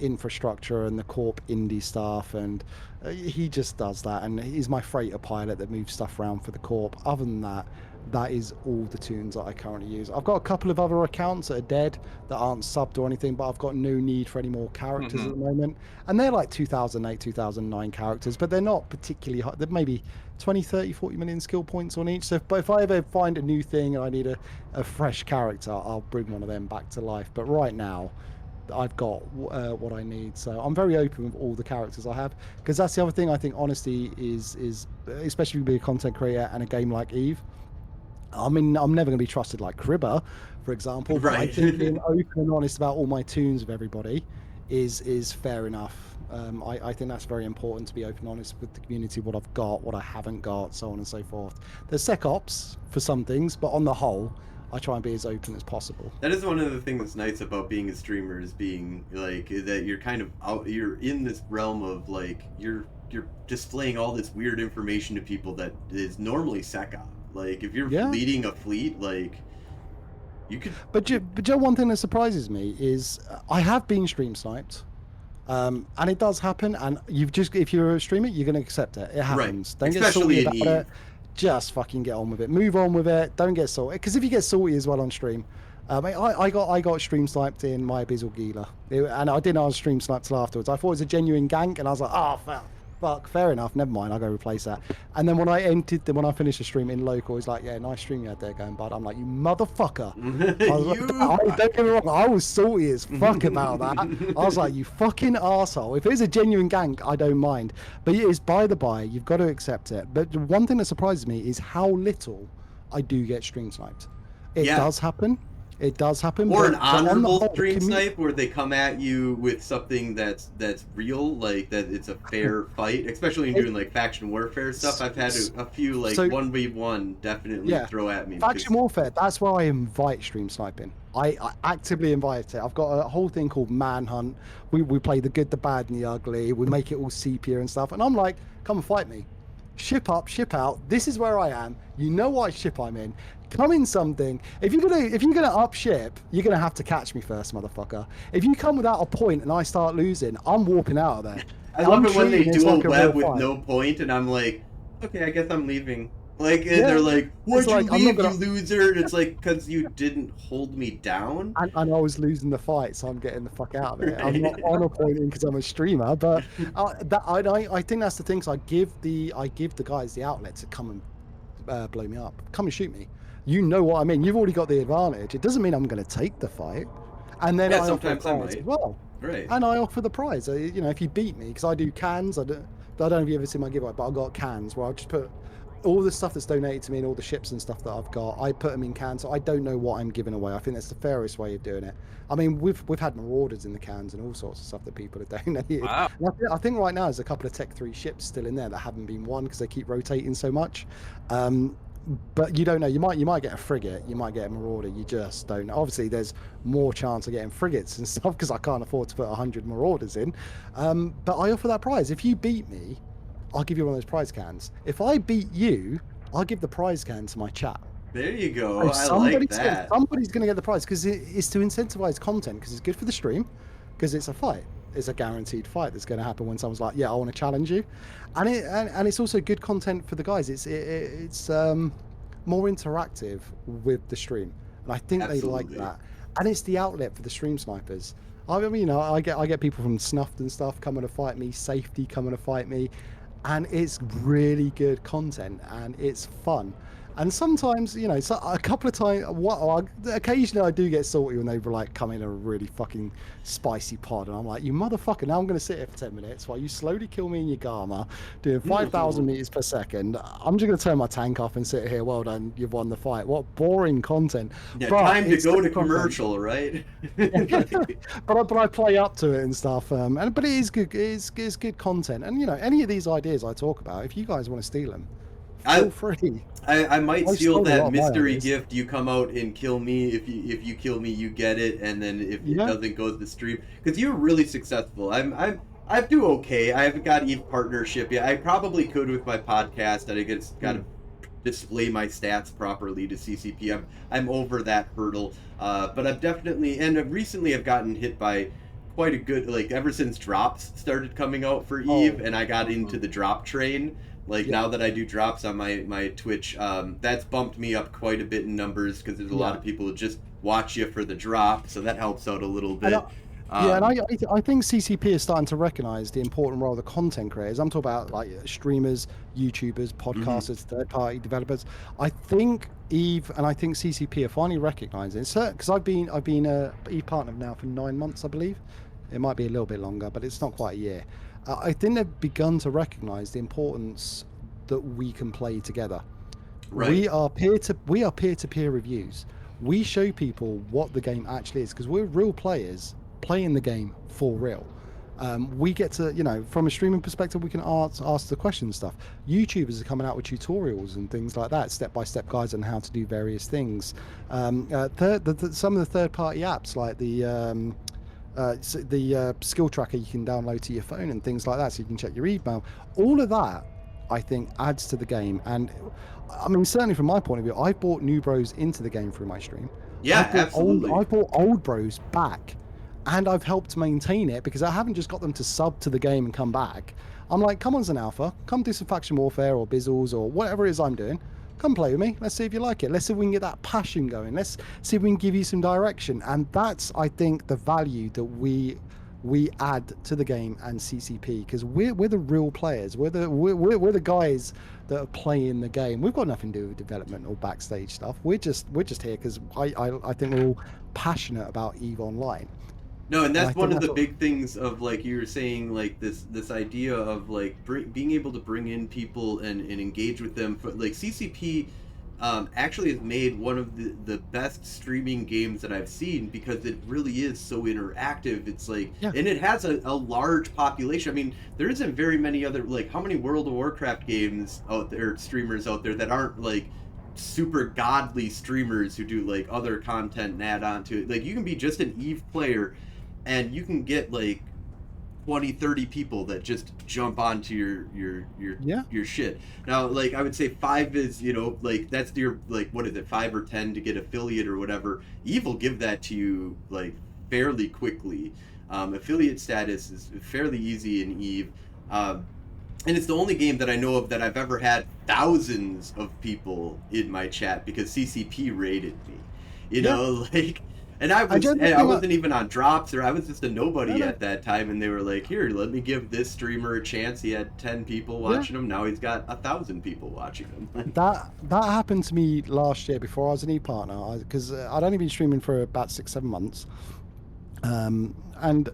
[SPEAKER 5] infrastructure and the corp indie stuff, and he just does that, and he's my freighter pilot that moves stuff around for the corp. Other than that, that is all the tunes that I currently use. I've got a couple of other accounts that are dead that aren't subbed or anything, but I've got no need for any more characters at the moment, and they're like 2008 2009 characters, but they're not particularly high. They're maybe 20 30 40 million skill points on each. So if I ever find a new thing and I need a fresh character, I'll bring one of them back to life. But right now I've got what I need, so I'm very open with all the characters I have, because that's the other thing. I think honesty is especially being a content creator and a game like Eve. I mean, I'm never going to be trusted like Cribber, for example, but I think being open and honest about all my tunes with everybody is fair enough. I think that's very important, to be open and honest with the community, what I've got, what I haven't got, so on and so forth. There's sec ops for some things, but on the whole, I try and be as open as possible.
[SPEAKER 2] That is one of the things that's nice about being a streamer, is being like that you're kind of out, you're in this realm of like you're displaying all this weird information to people that is normally sec op. Like if you're leading a fleet, like you could. But
[SPEAKER 5] Joe, one thing that surprises me is I have been stream sniped, and it does happen. And if you're a streamer, you're going to accept it. It happens.
[SPEAKER 2] Right.
[SPEAKER 5] Don't get salty about it. Just fucking get on with it. Move on with it. Don't get salty. Because if you get salty as well on stream, I got stream sniped in my Abyssal Gila, and I didn't know I was stream sniped till afterwards. I thought it was a genuine gank, and I was like, oh fuck, fair enough, never mind, I'll go replace that. And then when I finished the stream in local, he's like, yeah, nice stream you had there going, bud. I'm like, you motherfucker. Don't get me wrong, I was salty as fuck about that. I was like, you fucking arsehole. If it is a genuine gank, I don't mind. But it is by the by, you've got to accept it. But one thing that surprises me is how little I do get stream sniped. It
[SPEAKER 2] Yeah.
[SPEAKER 5] does happen. It does happen.
[SPEAKER 2] Or an
[SPEAKER 5] but on the
[SPEAKER 2] honorable
[SPEAKER 5] whole, the
[SPEAKER 2] stream
[SPEAKER 5] commu-
[SPEAKER 2] snipe where they come at you with something that's real, like that it's a fair fight, especially when you're doing like faction warfare stuff. I've had a few like
[SPEAKER 5] So-
[SPEAKER 2] 1v1 definitely
[SPEAKER 5] Yeah.
[SPEAKER 2] throw at me.
[SPEAKER 5] Faction warfare, that's where I invite stream sniping. I actively invite it. I've got a whole thing called Manhunt. We play the good, the bad, and the ugly. We make it all sepia and stuff. And I'm like, come and fight me. Ship up, ship out. This is where I am. You know what ship I'm in. Come in something. If you're gonna up ship, you're gonna have to catch me first, motherfucker. If you come without a point and I start losing, I'm warping out of there.
[SPEAKER 2] I love it when they
[SPEAKER 5] treating this
[SPEAKER 2] do a
[SPEAKER 5] like
[SPEAKER 2] web
[SPEAKER 5] real
[SPEAKER 2] with
[SPEAKER 5] fight.
[SPEAKER 2] no point, and I'm like, okay, I guess I'm leaving. Like, and
[SPEAKER 5] Yeah.
[SPEAKER 2] they're like, why'd
[SPEAKER 5] It's
[SPEAKER 2] you
[SPEAKER 5] like, I'm
[SPEAKER 2] leave,
[SPEAKER 5] not gonna-
[SPEAKER 2] you loser? And it's like, because you didn't hold me down.
[SPEAKER 5] And I was losing the fight, so I'm getting the fuck out of it. I'm
[SPEAKER 2] Right.
[SPEAKER 5] not honor pointing because I'm a streamer, but I think that's the thing. So I give the guys the outlet to come and blow me up, come and shoot me. You know what I mean? You've already got the advantage. It doesn't mean I'm going to take the fight, and then
[SPEAKER 2] Yeah,
[SPEAKER 5] I offer a
[SPEAKER 2] sometimes I
[SPEAKER 5] prize
[SPEAKER 2] might.
[SPEAKER 5] as well.
[SPEAKER 2] Right.
[SPEAKER 5] And I offer the prize. You know, if you beat me, because I do cans. I don't know if you ever seen my giveaway, but I've got cans where I just put all the stuff that's donated to me and all the ships and stuff that I've got. I put them in cans, so I don't know what I'm giving away. I think that's the fairest way of doing it. I mean, we've had marauders in the cans and all sorts of stuff that people have donated.
[SPEAKER 3] Wow.
[SPEAKER 5] And I think right now there's a couple of Tech 3 ships still in there that haven't been won because they keep rotating so much. But you don't know. You might get a frigate. You might get a marauder. You just don't know. Obviously, there's more chance of getting frigates and stuff because I can't afford to put 100 marauders in. But I offer that prize. If you beat me, I'll give you one of those prize cans. If I beat you, I'll give the prize can to my chat.
[SPEAKER 2] There you go.
[SPEAKER 5] And
[SPEAKER 2] I like
[SPEAKER 5] somebody's
[SPEAKER 2] that.
[SPEAKER 5] somebody's going to get the prize because it's to incentivize content because it's good for the stream because it's a fight. It's a guaranteed fight that's going to happen when someone's like, yeah, I want to challenge you, and it's also good content for the guys. It's more interactive with the stream, and I think they like
[SPEAKER 2] Absolutely.
[SPEAKER 5] that. And it's the outlet for the stream snipers. I mean, you know, I get people from Snuffed and stuff coming to fight me, Safety coming to fight me, and it's really good content and it's fun. And sometimes, you know, so a couple of times, occasionally I do get salty when they like come in a really fucking spicy pod, and I'm like, you motherfucker! Now I'm going to sit here for 10 minutes while you slowly kill me in your Garma, doing 5,000 meters per second. I'm just going to turn my tank off and sit here. Well done, you've won the fight. What boring content!
[SPEAKER 2] Yeah,
[SPEAKER 5] But
[SPEAKER 2] time to
[SPEAKER 5] it's
[SPEAKER 2] go
[SPEAKER 5] good
[SPEAKER 2] to
[SPEAKER 5] content.
[SPEAKER 2] commercial, right?
[SPEAKER 5] but I play up to it and stuff, but it is good. It's good content, and you know, any of these ideas I talk about, if you guys want to steal them, feel free.
[SPEAKER 2] I might
[SPEAKER 5] I
[SPEAKER 2] steal
[SPEAKER 5] stole a lot
[SPEAKER 2] that
[SPEAKER 5] of my
[SPEAKER 2] mystery
[SPEAKER 5] ideas.
[SPEAKER 2] gift. You come out and kill me. If you kill me, you get it, and then if it
[SPEAKER 5] Yeah.
[SPEAKER 2] doesn't go to the stream, because you're really successful. I do okay. I haven't got Eve partnership yet. I probably could with my podcast. I just got to display my stats properly to CCP. I'm over that hurdle. But I've definitely recently I've gotten hit by quite a good, like, ever since drops started coming out for Eve, and I got into the drop train. Like, now that I do drops on my Twitch, that's bumped me up quite a bit in numbers because there's a lot of people who just watch you for the drop, so that helps out a little bit.
[SPEAKER 5] And I think CCP is starting to recognize the important role of the content creators. I'm talking about like streamers, YouTubers, podcasters, third-party developers. I think Eve and I think CCP are finally recognizing it because I've been a Eve partner now for 9 months, I believe. It might be a little bit longer, but it's not quite a year. I think they've begun to recognize the importance that we can play together.
[SPEAKER 2] Right.
[SPEAKER 5] We are peer-to-peer reviews. We show people what the game actually is because we're real players playing the game for real. We get to, you know, from a streaming perspective, we can ask the question stuff. YouTubers are coming out with tutorials and things like that, step-by-step guides on how to do various things. Some of the third-party apps like the skill tracker you can download to your phone and things like that, so you can check your email. All of that, I think, adds to the game. And I mean, certainly from my point of view, I brought new bros into the game through my stream.
[SPEAKER 2] Yeah, absolutely.
[SPEAKER 5] I brought old bros back, and I've helped maintain it because I haven't just got them to sub to the game and come back. I'm like, come on, Zanalpha, come do some faction warfare or Bizzles or whatever it is I'm doing. Come play with me. Let's see if you like it. Let's see if we can get that passion going. Let's see if we can give you some direction. And that's, I think, the value that we add to the game and CCP, because we're the real players. We're the guys that are playing the game. We've got nothing to do with development or backstage stuff. We're just here because I think we're all passionate about EVE Online.
[SPEAKER 2] No, and that's
[SPEAKER 5] I
[SPEAKER 2] one
[SPEAKER 5] think
[SPEAKER 2] of the
[SPEAKER 5] that's
[SPEAKER 2] big things of, like you were saying, like this idea of like being able to bring in people and engage with them. Like CCP actually has made one of the best streaming games that I've seen, because it really is so interactive. It's like,
[SPEAKER 5] Yeah.
[SPEAKER 2] and it has a large population. I mean, there isn't very many other, like, how many World of Warcraft games out there, streamers out there that aren't like super godly streamers who do like other content and add on to it. Like, you can be just an Eve player and you can get like 20-30 people that just jump onto your shit. Now, like, I would say 5 is, you know, like, that's your, like, what is it, 5 or 10 to get affiliate or whatever. Eve will give that to you like fairly quickly. Affiliate status is fairly easy in Eve, and it's the only game that I know of that I've ever had thousands of people in my chat because CCP rated me, you know, like. And I wasn't even on drops, or I was just a nobody at that time, and they were like, "Here, let me give this streamer a chance." He had 10 people watching him. Now he's got 1,000 people watching him.
[SPEAKER 5] That happened to me last year before I was an e-partner, because I'd only been streaming for about 6-7 months, and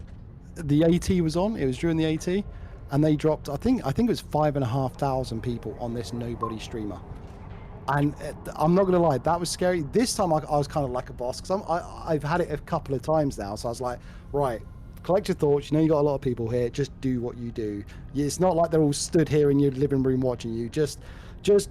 [SPEAKER 5] the AT was on. It was during the AT, and they dropped. I think it was 5,500 people on this nobody streamer. And I'm not gonna lie, that was scary. This time I was kind of like a boss, because I've had it a couple of times now. So I was like, right, collect your thoughts. You know, you got a lot of people here. Just do what you do. It's not like they're all stood here in your living room watching you. Just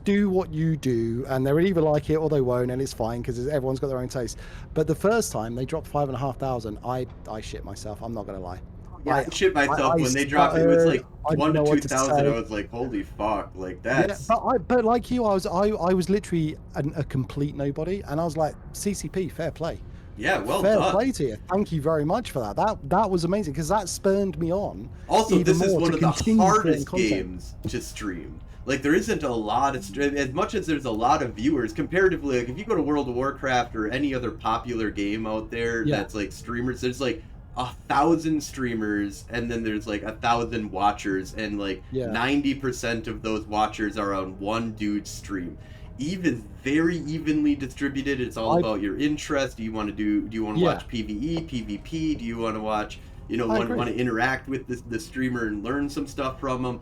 [SPEAKER 5] do what you do, and they'll either like it or they won't, and it's fine because everyone's got their own taste. But the first time they dropped 5,500, I shit myself. I'm not gonna lie.
[SPEAKER 2] Yeah, I shit myself when they dropped it. It was like 1 to 2,000. I was like, holy fuck, like that's.
[SPEAKER 5] Yeah, but like you, I was literally a complete nobody, and I was like, CCP, fair play.
[SPEAKER 2] Yeah, well
[SPEAKER 5] fair
[SPEAKER 2] done.
[SPEAKER 5] play to you. Thank you very much for that. That was amazing, because that spurned me on.
[SPEAKER 2] Also, this is one of the hardest games to stream. Like, there isn't a lot of as much as there's a lot of viewers comparatively. Like, if you go to World of Warcraft or any other popular game out there that's like streamers, there's like 1,000 streamers, and then there's like 1,000 watchers, and like 90% of those watchers are on one dude's stream. Eve is very evenly distributed. It's all about your interest. Do you want to watch PvE, PvP? Do you want to watch, you know, want to interact with the streamer and learn some stuff from them?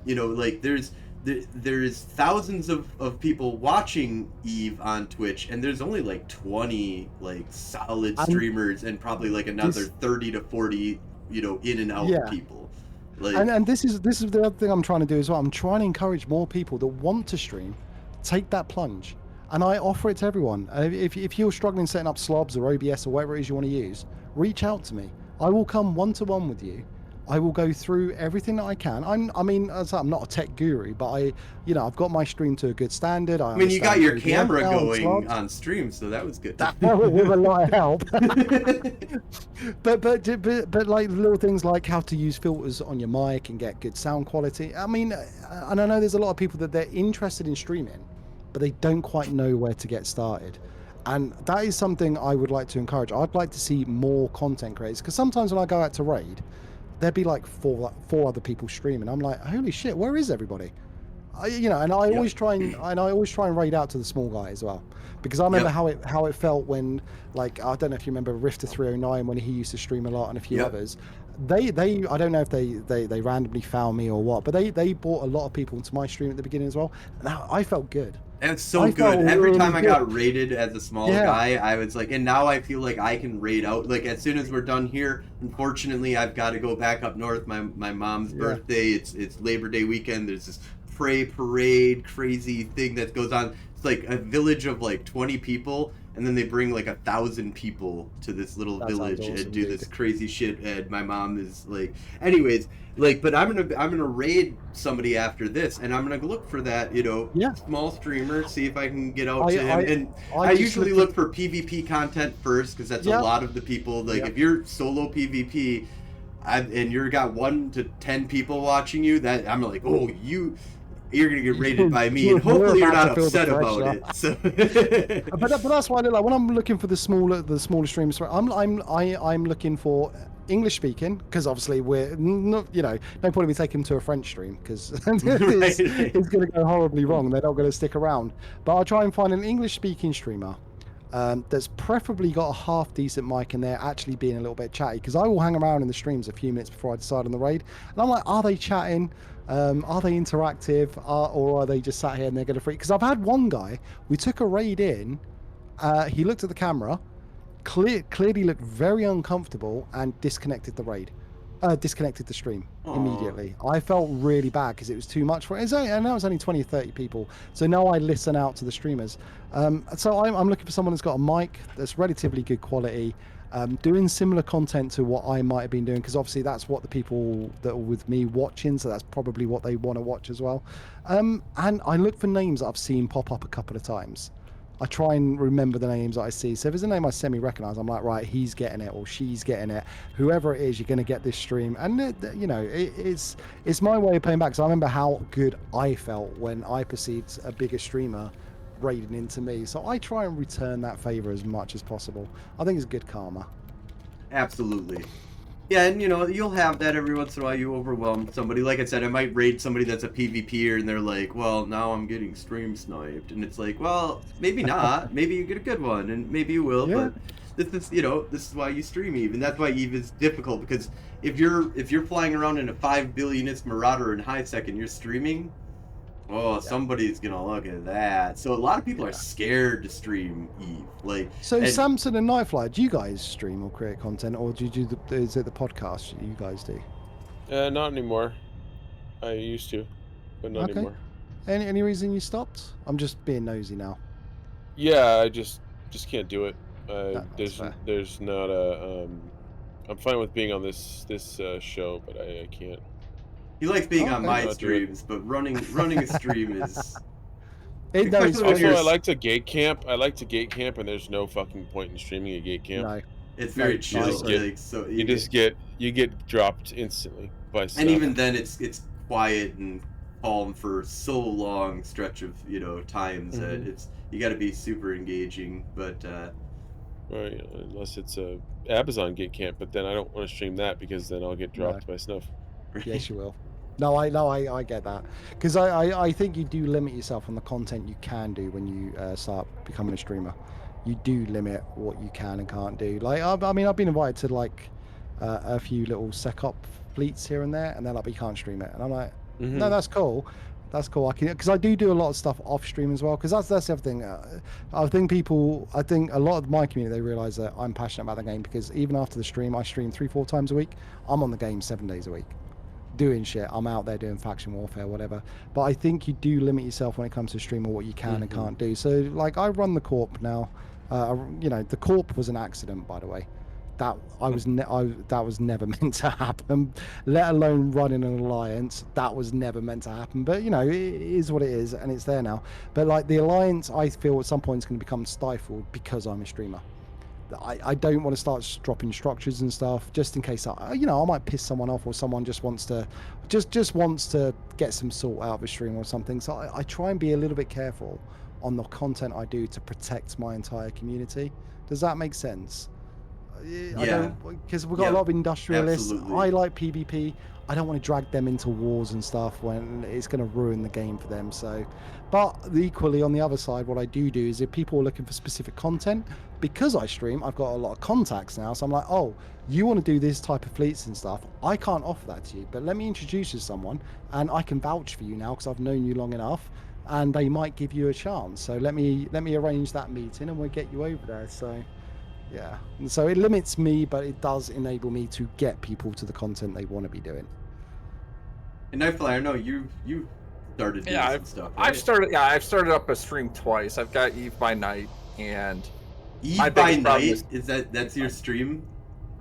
[SPEAKER 2] You know, like there's thousands of people watching Eve on Twitch, and there's only like 20 like solid streamers, and probably like another 30 to 40, you know, in and out people. Like, and
[SPEAKER 5] this is the other thing I'm trying to do as well. I'm trying to encourage more people that want to stream, take that plunge, and I offer it to everyone. If you're struggling setting up slobs or OBS or whatever it is you want to use, reach out to me. I will come one-to-one with you. I will go through everything that I can. I'm not a tech guru, but I've got my stream to a good standard.
[SPEAKER 2] I mean, you got your camera going on stream, so that was good.
[SPEAKER 5] That with a lot of help. but like little things like how to use filters on your mic and get good sound quality. I mean, and I know there's a lot of people that they're interested in streaming, but they don't quite know where to get started. And that is something I would like to encourage. I'd like to see more content creators, because sometimes when I go out to raid, there'd be like four other people streaming. I'm like, holy shit, where is everybody? I always try and raid out to the small guy as well, because I remember how it felt when, like, I don't know if you remember Rifter 309 when he used to stream a lot, and a few others. They I don't know if they randomly found me or what, but they brought a lot of people into my stream at the beginning as well. Now I felt good.
[SPEAKER 2] It's so good. Every time I got raided as a small guy, I was like, and now I feel like I can raid out. Like, as soon as we're done here, unfortunately, I've got to go back up north. My mom's birthday. It's Labor Day weekend. There's this parade, crazy thing that goes on. It's like a village of like 20 people, and then they bring like 1,000 people to this little village and do this crazy shit. And my mom is like, anyways, like, but I'm gonna raid somebody after this, and I'm gonna look for that, you know, small streamer, see if I can get out to him. And I usually look for PvP content first, because that's a lot of the people. Like, if you're solo PvP, and you're got 1 to 10 people watching you, that I'm like, oh, you're gonna get raided by me, and hopefully you're not upset about it. So.
[SPEAKER 5] but that's why I like when I'm looking for the smaller streams. I'm looking for English speaking, because obviously we're not, no point in me taking them to a French stream, because it's going to go horribly wrong. They're not going to stick around. But I'll try and find an English speaking streamer that's preferably got a half decent mic in there, actually being a little bit chatty, because I will hang around in the streams a few minutes before I decide on the raid, and I'm like, are they chatting? Are they interactive? Or are they just sat here and they're going to freak? Because I've had one guy, we took a raid in, he looked at the camera, clearly looked very uncomfortable, and disconnected the raid. Disconnected the stream immediately. I felt really bad because it was too much for it. And that was only 20 or 30 people. So now I listen out to the streamers. So I'm looking for someone that's got a mic that's relatively good quality, doing similar content to what I might have been doing, because obviously that's what the people that are with me watching, so that's probably what they want to watch as well. And I look for names that I've seen pop up a couple of times. I try and remember the names that I see. So if there's a name I semi-recognize, I'm like, right, he's getting it or she's getting it. Whoever it is, you're going to get this stream. And, it's my way of paying back. So I remember how good I felt when I perceived a bigger streamer raiding into me. So I try and return that favor as much as possible. I think it's good karma.
[SPEAKER 2] Absolutely. Yeah, and you'll have that every once in a while. You overwhelm somebody. Like I said, I might raid somebody that's a PvPer, and they're like, "Well, now I'm getting stream sniped," and it's like, well, maybe not. Maybe you get a good one, and maybe you will.
[SPEAKER 5] Yeah.
[SPEAKER 2] But this is why you stream Eve, and that's why Eve is difficult, because if you're flying around in a 5 billionist Marauder in high sec and you're streaming, somebody's gonna look at that. So a lot of people are scared to stream Eve.
[SPEAKER 5] Samson and Nightfly, do you guys stream or create content, or do you do is it the podcast you guys do?
[SPEAKER 4] Not anymore. I used to, but not anymore.
[SPEAKER 5] Any reason you stopped? I'm just being nosy now.
[SPEAKER 4] Yeah, I just can't do it.
[SPEAKER 5] Fair.
[SPEAKER 4] There's not a. I'm fine with being on this show, but I can't.
[SPEAKER 2] He likes being on my streams, but running a stream is.
[SPEAKER 4] Also, I like to gate camp. And there's no fucking point in streaming a gate camp.
[SPEAKER 5] No.
[SPEAKER 2] It's very chill.
[SPEAKER 4] You get dropped instantly by stuff.
[SPEAKER 2] And even then, it's quiet and calm for so long stretch of times that you got to be super engaging. But
[SPEAKER 4] right, unless it's a Amazon gate camp, but then I don't want to stream that because then I'll get dropped by snuff.
[SPEAKER 5] Yes, you will. No, I get that, because I think you do limit yourself on the content you can do when you start becoming a streamer. You do limit what you can and can't do. Like I mean, I've been invited to a few little SecOp fleets here and there, and they're like, but you can't stream it, and I'm like, no, that's cool. That's cool. I can, because I do a lot of stuff off stream as well. Because that's the other thing. I think a lot of my community, they realize that I'm passionate about the game, because even after the stream, I stream 3-4 times a week. I'm on the game 7 days a week, doing shit. I'm out there doing faction warfare, whatever. But I think you do limit yourself when it comes to stream or what you can and can't do. So like, I run the Corp now. The Corp was an accident, by the way. That was never meant to happen, let alone running an alliance. That was never meant to happen, but it is what it is, and it's there now. But like, the alliance, I feel at some point is going to become stifled because I'm a streamer. I don't want to start dropping structures and stuff, just in case I might piss someone off, or someone just wants to get some salt out of a stream or something. So I try and be a little bit careful on the content I do to protect my entire community. Does that make sense?
[SPEAKER 2] Yeah.
[SPEAKER 5] Because we've got a lot of industrialists.
[SPEAKER 2] Absolutely.
[SPEAKER 5] I like PvP. I don't want to drag them into wars and stuff when it's going to ruin the game for them. So, but equally on the other side, what I do is, if people are looking for specific content, because I stream, I've got a lot of contacts now. So I'm like, oh, you want to do this type of fleets and stuff? I can't offer that to you, but let me introduce you to someone, and I can vouch for you now because I've known you long enough, and they might give you a chance. So let me arrange that meeting, and we'll get you over there. So. Yeah, and so it limits me, but it does enable me to get people to the content they want to be doing.
[SPEAKER 2] And Nightfly, I know you started doing some stuff. Right?
[SPEAKER 3] I've started up a stream twice. I've got Eve by Night and
[SPEAKER 2] Eve by Night. That's your stream?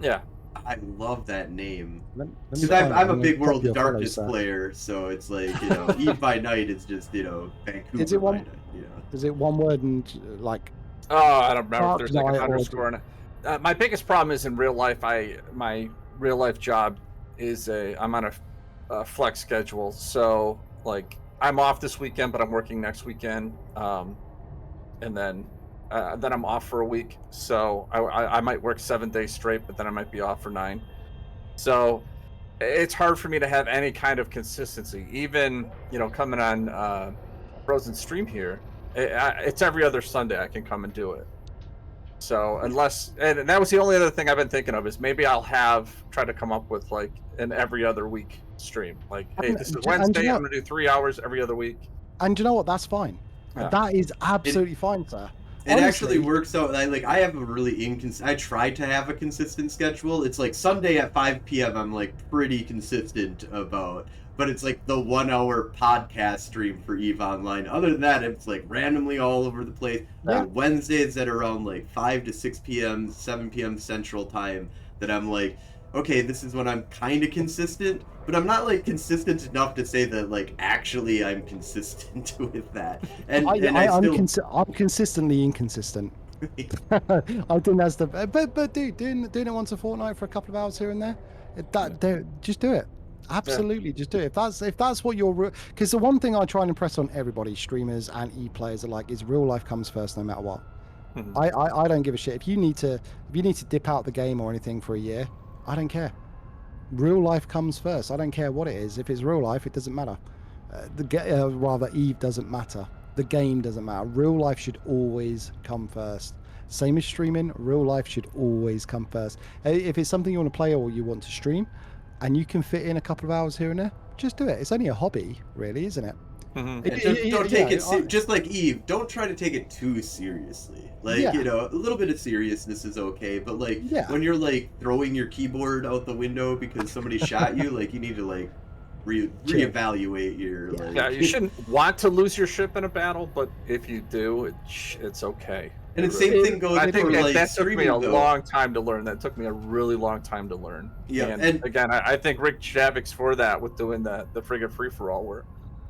[SPEAKER 3] Yeah.
[SPEAKER 2] I love that name.
[SPEAKER 5] Because
[SPEAKER 2] I'm a big World of Darkness player, so it's like Eve by Night is just Vancouver.
[SPEAKER 5] Is it one?
[SPEAKER 2] By night,
[SPEAKER 5] Is it one word and like?
[SPEAKER 3] Oh, I don't remember if there's like an underscore in it. My biggest problem is in real life. My real life job is I'm on a flex schedule. So like, I'm off this weekend, but I'm working next weekend, and then I'm off for a week. So I might work 7 days straight, but then I might be off for 9. So it's hard for me to have any kind of consistency. Even coming on Frozen stream here. It's every other Sunday I can come and do it. So unless, and that was the only other thing I've been thinking of, is maybe I'll try to come up with like an every other week stream. Like, hey, this is
[SPEAKER 5] And
[SPEAKER 3] Wednesday. I'm gonna do 3 hours every other week.
[SPEAKER 5] And you know what? That's fine.
[SPEAKER 3] Yeah.
[SPEAKER 5] That is absolutely fine, sir.
[SPEAKER 2] It
[SPEAKER 5] Honestly,
[SPEAKER 2] actually works out. I have a really I try to have a consistent schedule. It's like Sunday at 5 p.m. I'm like pretty consistent about, but it's like the 1 hour podcast stream for EVE Online. Other than that, it's like randomly all over the place.
[SPEAKER 5] Yeah.
[SPEAKER 2] Wednesdays at around like 5 to 6 p.m., 7 p.m. Central Time that I'm like, okay, this is when I'm kind of consistent, but I'm not like consistent enough to say that like actually I'm consistent with that. And
[SPEAKER 5] I'm consistently inconsistent. I think that's the but dude, doing it once a fortnight for a couple of hours here and there, just do it. Absolutely, just do it. If that's what you're, because the one thing I try and impress on everybody, streamers and e-players alike, is real life comes first no matter what.
[SPEAKER 3] Mhm.
[SPEAKER 5] I don't give a shit if you need to dip out the game or anything for a year. I don't care. Real life comes first. I don't care what it is. If it's real life, it doesn't matter. Rather, EVE doesn't matter. The game doesn't matter. Real life should always come first. Same as streaming, real life should always come first. If it's something you want to play or you want to stream, and you can fit in a couple of hours here and there, just do it. It's only a hobby, really, isn't it?
[SPEAKER 3] Mhm.
[SPEAKER 2] And don't take it just like EVE. Don't try to take it too seriously. Like
[SPEAKER 5] Yeah.
[SPEAKER 2] a little bit of seriousness is okay, but like
[SPEAKER 5] Yeah.
[SPEAKER 2] when you're like throwing your keyboard out the window because somebody shot you, like you need to like reevaluate your.
[SPEAKER 5] Yeah.
[SPEAKER 2] Like,
[SPEAKER 3] Yeah, you shouldn't want to lose your ship in a battle, but if you do, it's okay.
[SPEAKER 2] And the same thing goes
[SPEAKER 3] I think
[SPEAKER 2] for like
[SPEAKER 3] that took me
[SPEAKER 2] streaming
[SPEAKER 3] a
[SPEAKER 2] though.
[SPEAKER 3] long time to learn. That took me a really long time to learn.
[SPEAKER 2] Yeah,
[SPEAKER 3] and again, I think Rick Javik's for that with doing the frigate free for all, where,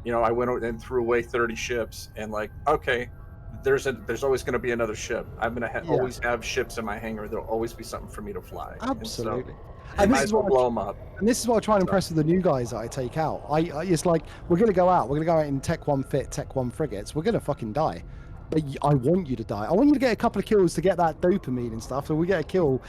[SPEAKER 3] I went out and threw away 30 ships, and like, okay, there's always going to be another ship. I'm going to always have ships in my hangar. There'll always be something for me to fly.
[SPEAKER 5] Absolutely.
[SPEAKER 3] I
[SPEAKER 5] And
[SPEAKER 3] might
[SPEAKER 5] this
[SPEAKER 3] as
[SPEAKER 5] is
[SPEAKER 3] well
[SPEAKER 5] what
[SPEAKER 3] blow them up.
[SPEAKER 5] And this is what I try and impress with the new guys that I take out. It's like, we're going to go out in Tech 1 fit, Tech 1 frigates. We're going to fucking die. But I want you to die. I want you to get a couple of kills to get that dopamine and stuff. So we get a kill,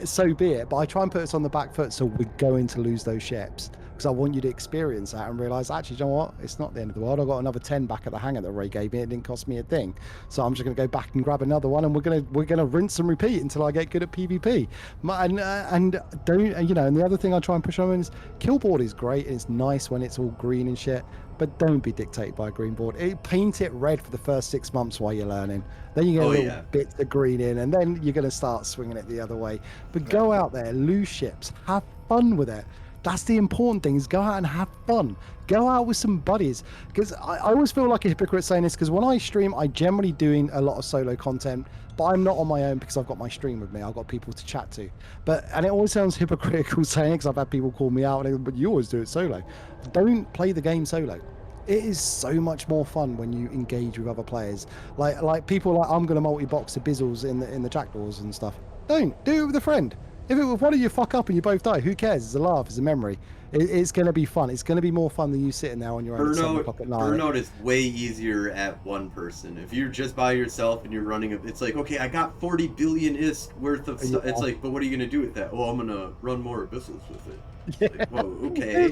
[SPEAKER 5] so be it. But I try and put us on the back foot, so we're going to lose those ships. Because I want you to experience that and realise, actually, you know what? It's not the end of the world. I've got another 10 back at the hangar that Ray gave me. It didn't cost me a thing. So I'm just going to go back and grab another one, and we're gonna rinse and repeat until I get good at PvP. And don't, and the other thing I try and push on is, killboard is great and it's nice when it's all green and shit. But don't be dictated by a green board. Paint it red for the first 6 months while you're learning. Then you get little bits of green in, and then you're going to start swinging it the other way. But go out there, lose ships, have fun with it. That's the important thing, is go out and have fun. Go out with some buddies. Because I always feel like a hypocrite saying this, because when I stream, I generally doing a lot of solo content, but I'm not on my own because I've got my stream with me. I've got people to chat to. And it always sounds hypocritical saying it, because I've had people call me out, but you always do it solo. Don't play the game solo. It is so much more fun when you engage with other players. Like people like, I'm going to multi-box the Bizzles in the Jackdaws and stuff. Don't. Do it with a friend. If one of you fuck up and you both die, who cares? It's a laugh, it's a memory. It's going to be fun. It's going to be more fun than you sitting there on your own at 7 o'clock at night.
[SPEAKER 2] Burnout is way easier at one person. If you're just by yourself and you're running, it's like, okay, I got 40 billion ISK worth of stuff. It's like, but what are you going to do with that? Oh, I'm going to run more Abyssals with it.
[SPEAKER 5] Yeah.
[SPEAKER 2] Like, whoa, okay.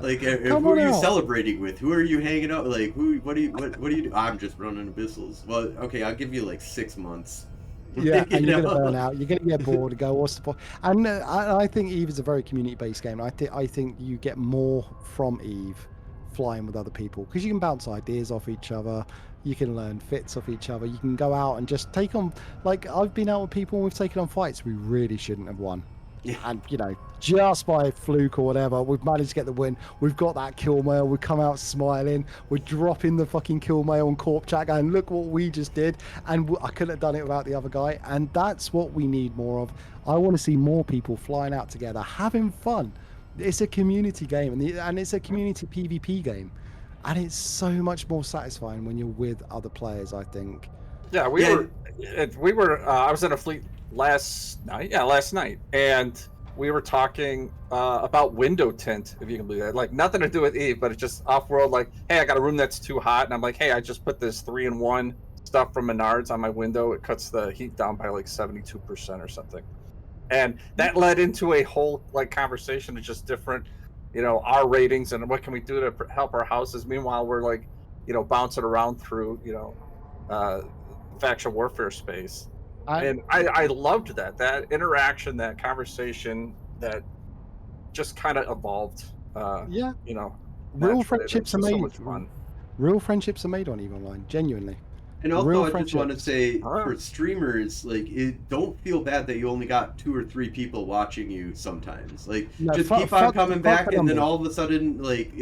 [SPEAKER 2] Like, who are you celebrating with? Who are you hanging out? Like, what do you do? I'm just running Abyssals. Well, okay, I'll give you like 6 months.
[SPEAKER 5] Yeah, and you're gonna burn out. You're gonna get bored and go, what's the point? And I think EVE is a very community-based game. I think you get more from EVE flying with other people, because you can bounce ideas off each other. You can learn fits off each other. You can go out and just take on. Like, I've been out with people and we've taken on fights we really shouldn't have won.
[SPEAKER 2] Yeah.
[SPEAKER 5] And just by fluke or whatever, we've managed to get the win. We've got that kill mail. We come out smiling. We're dropping the fucking kill mail on Corp Chat going, look what we just did. And I couldn't have done it without the other guy. And that's what we need more of. I want to see more people flying out together, having fun. It's a community game, and it's a community PvP game. And it's so much more satisfying when you're with other players, I think.
[SPEAKER 3] Yeah, we were. I was in a fleet last night. Yeah, last night, and we were talking about window tint, if you can believe that. Like, nothing to do with EVE, but it's just off-world. Like, hey, I got a room that's too hot, and I'm like, hey, I just put this 3-in-1 stuff from Menards on my window. It cuts the heat down by like 72% or something. And that led into a whole like conversation of just different, our ratings and what can we do to help our houses. Meanwhile, we're like, bouncing around through, faction warfare space. And I loved that interaction, that conversation that just kind of evolved.
[SPEAKER 5] Yeah.
[SPEAKER 3] You know,
[SPEAKER 5] Real
[SPEAKER 3] naturally. It
[SPEAKER 5] friendships are
[SPEAKER 3] was so
[SPEAKER 5] made.
[SPEAKER 3] much fun.
[SPEAKER 5] Real friendships are made on EVE Online. Genuinely.
[SPEAKER 2] And also,
[SPEAKER 5] Real
[SPEAKER 2] I just want to
[SPEAKER 5] friendships.
[SPEAKER 2] say
[SPEAKER 3] Alright.
[SPEAKER 2] for streamers, like, don't feel bad that you only got 2 or 3 people watching you sometimes. Like,
[SPEAKER 5] No,
[SPEAKER 2] just
[SPEAKER 5] fuck-
[SPEAKER 2] keep on
[SPEAKER 5] fuck-
[SPEAKER 2] coming
[SPEAKER 5] fuck
[SPEAKER 2] back,
[SPEAKER 5] the
[SPEAKER 2] and then
[SPEAKER 5] numbers.
[SPEAKER 2] all of a sudden, like,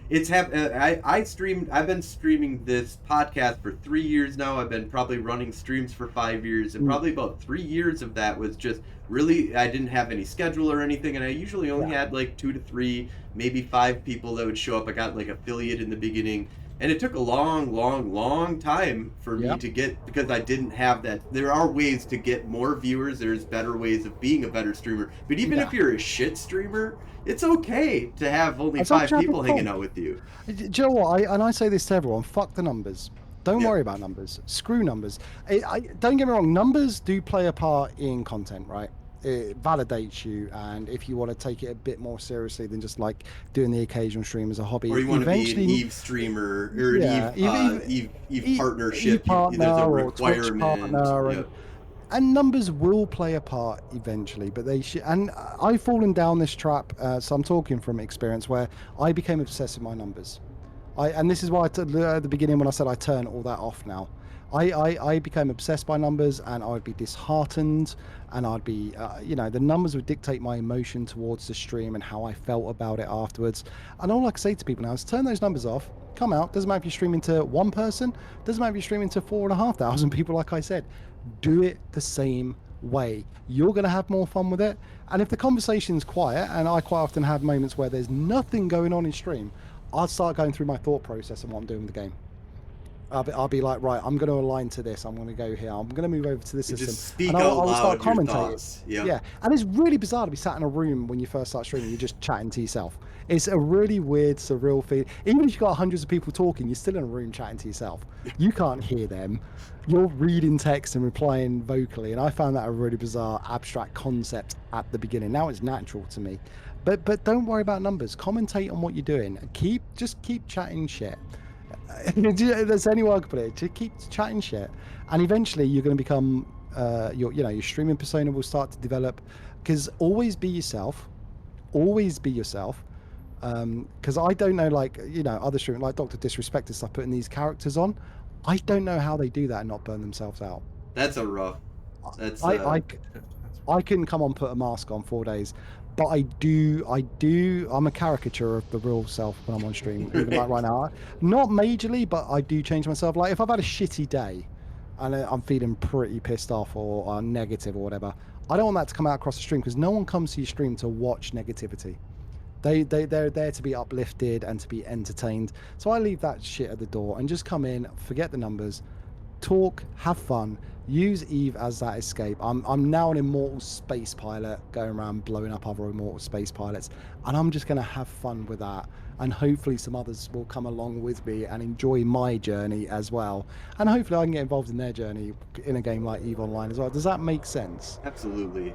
[SPEAKER 2] it's happened. I've been streaming this podcast for 3 years now. I've been probably running streams for 5 years, and probably about 3 years of that was just really, I didn't have any schedule or anything, and I usually only had like 2 to 3, maybe 5 people that would show up. I got like affiliate in the beginning. And it took a long time for me to get, because I didn't have that. There are ways to get more viewers. There's better ways of being a better streamer. But even if you're a shit streamer, it's okay to have only 5 people hanging out with you.
[SPEAKER 5] Do you know what? I say this to everyone, fuck the numbers. Don't worry about numbers. Screw numbers. Don't get me wrong, numbers do play a part in content, right? It validates you, and if you want to take it a bit more seriously than just like doing the occasional stream as a hobby,
[SPEAKER 2] or you want to be an EVE streamer or an EVE partnership,
[SPEAKER 5] EVE partner
[SPEAKER 2] there's a
[SPEAKER 5] or Twitch
[SPEAKER 2] requirement.
[SPEAKER 5] partner, and numbers will play a part eventually, but they should. And I've fallen down this trap, so I'm talking from experience where I became obsessed with my numbers. And this is why at the beginning when I said I turn all that off now. I became obsessed by numbers, and I'd be disheartened, and I'd be, the numbers would dictate my emotion towards the stream and how I felt about it afterwards. And all I can say to people now is turn those numbers off, come out. Doesn't matter if you're streaming to one person, doesn't matter if you're streaming to 4,500 people, like I said. Do it the same way. You're going to have more fun with it. And if the conversation's quiet, and I quite often have moments where there's nothing going on in stream, I'll start going through my thought process and what I'm doing with the game. I'll be like, right, I'm going to align to this. I'm going to go here. I'm going to move over to this system.
[SPEAKER 2] Just speak
[SPEAKER 5] and
[SPEAKER 2] out
[SPEAKER 5] I'll
[SPEAKER 2] loud
[SPEAKER 5] start
[SPEAKER 2] your
[SPEAKER 5] commentating.
[SPEAKER 2] thoughts.
[SPEAKER 5] Yeah. And it's really bizarre to be sat in a room when you first start streaming. You're just chatting to yourself. It's a really weird, surreal feeling. Even if you've got hundreds of people talking, you're still in a room chatting to yourself. You can't hear them. You're reading text and replying vocally. And I found that a really bizarre, abstract concept at the beginning. Now it's natural to me. But don't worry about numbers. Commentate on what you're doing. Just keep chatting shit. There's any way I could put it. To keep chatting shit, and eventually you're going to become your streaming persona will start to develop. Because always be yourself. Always be yourself. Because I don't know, like other streamers like Dr. Disrespect and stuff, putting these characters on. I don't know how they do that and not burn themselves out.
[SPEAKER 2] That's a rough. That's
[SPEAKER 5] I couldn't come on, put a mask on 4 days. But I do. I'm a caricature of the real self when I'm on stream. Even like right now, not majorly, but I do change myself. Like if I've had a shitty day, and I'm feeling pretty pissed off or negative or whatever, I don't want that to come out across the stream, because no one comes to your stream to watch negativity. They're there to be uplifted and to be entertained. So I leave that shit at the door and just come in, forget the numbers, talk, have fun. Use EVE as that escape. I'm now an immortal space pilot going around blowing up other immortal space pilots, and I'm just going to have fun with that, and hopefully some others will come along with me and enjoy my journey as well, and hopefully I can get involved in their journey in a game like EVE Online as well. Does that make sense?
[SPEAKER 2] Absolutely.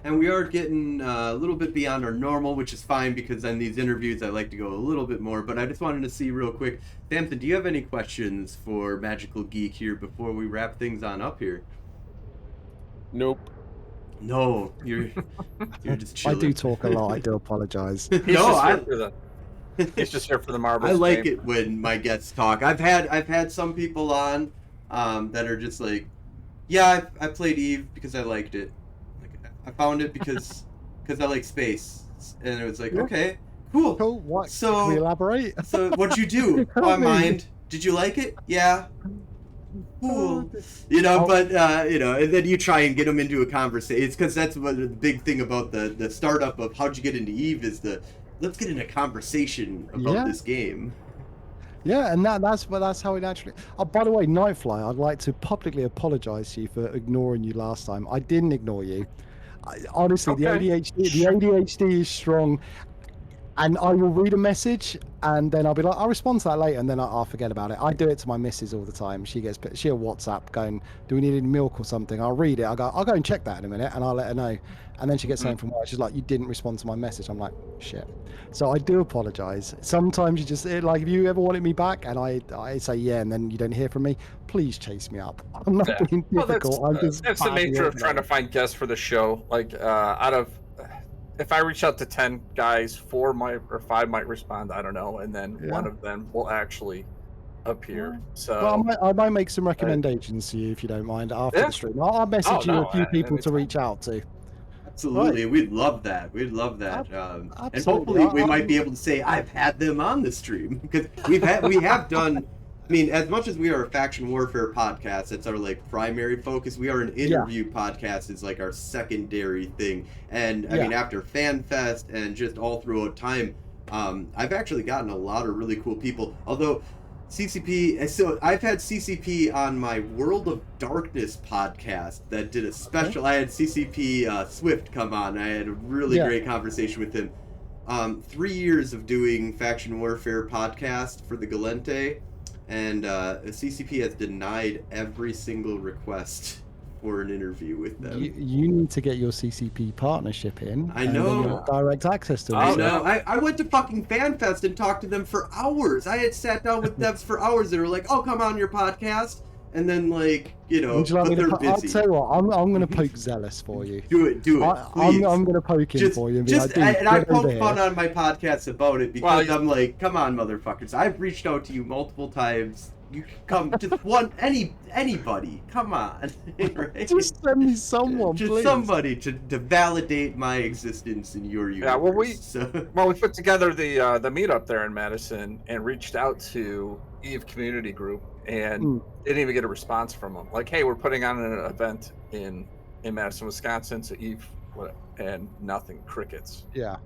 [SPEAKER 2] And we are getting a little bit beyond our normal, which is fine, because in these interviews I like to go a little bit more. But I just wanted to see real quick, Samson, do you have any questions for Magical Geek here before we wrap things on up here?
[SPEAKER 4] Nope.
[SPEAKER 2] No, you're just chilling.
[SPEAKER 5] I do talk a lot. I do apologize.
[SPEAKER 3] He's just here for the marbles.
[SPEAKER 2] I like it when my guests talk. I've had some people on that are just like, yeah, I played EVE because I liked it. Like, I found it because I like space, and it was like, okay, cool.
[SPEAKER 5] Cool. What?
[SPEAKER 2] So
[SPEAKER 5] can we elaborate?
[SPEAKER 2] So what'd you do? Oh, I mined. Did you like it? Yeah. Cool. But and then you try and get them into a conversation. It's because that's what the big thing about the startup of how'd you get into EVE is let's get in a conversation about this game.
[SPEAKER 5] Yeah, and that's how it naturally. Oh, by the way, Nightfly, I'd like to publicly apologise to you for ignoring you last time. I didn't ignore you. Honestly, the ADHD is strong. And I will read a message, and then I'll be like, I'll respond to that later, and then I'll forget about it. I do it to my missus all the time. She'll WhatsApp going, "Do we need any milk or something?" I'll read it. I'll go and check that in a minute, and I'll let her know. And then she gets home from work. She's like, "You didn't respond to my message." I'm like, "Shit." So I do apologize. Sometimes you just like, if you ever wanted me back, and I say yeah, and then you don't hear from me, please chase me up. I'm not being difficult.
[SPEAKER 3] That's the nature of trying to find guests for the show. Like if I reach out to 10 guys, 4 or 5 might respond. I don't know, and then one of them will actually appear. So
[SPEAKER 5] well, I might make some recommendations to you if you don't mind after the stream. I'll message you a few people to reach out to.
[SPEAKER 2] Absolutely, we'd love that. We'd love that, and hopefully we might be able to say I've had them on the stream, because we have done. I mean, as much as we are a faction warfare podcast, that's our like primary focus. We are an interview podcast. Is like our secondary thing. And I mean, after FanFest and just all throughout time, I've actually gotten a lot of really cool people. Although CCP, so I've had CCP on my World of Darkness podcast that did a special. I had CCP Swift come on. I had a really great conversation with him. 3 years of doing faction warfare podcast for the Galente. And CCP has denied every single request for an interview with them.
[SPEAKER 5] You need to get your CCP partnership in.
[SPEAKER 2] I know.
[SPEAKER 5] And direct access to them.
[SPEAKER 2] I know. I went to fucking FanFest and talked to them for hours. I had sat down with devs for hours. They were like, "Oh, come on your podcast." And then, like, you know, but they're busy.
[SPEAKER 5] I'll tell you what, I'm going to poke Zealous for you.
[SPEAKER 2] Do it, please.
[SPEAKER 5] I'm going to poke him for you.
[SPEAKER 2] And I poke fun on my podcast about it because I'm like, come on, motherfuckers. I've reached out to you multiple times. You can come to anybody. Come on. Right?
[SPEAKER 5] Just send me someone,
[SPEAKER 2] just
[SPEAKER 5] please.
[SPEAKER 2] somebody to validate my existence in your universe.
[SPEAKER 3] Yeah, well, we put together the meetup there in Madison and reached out to Eve Community Group and didn't even get a response from them. Like, hey, we're putting on an event in Madison, Wisconsin, to Eve, and nothing, crickets.
[SPEAKER 5] Yeah.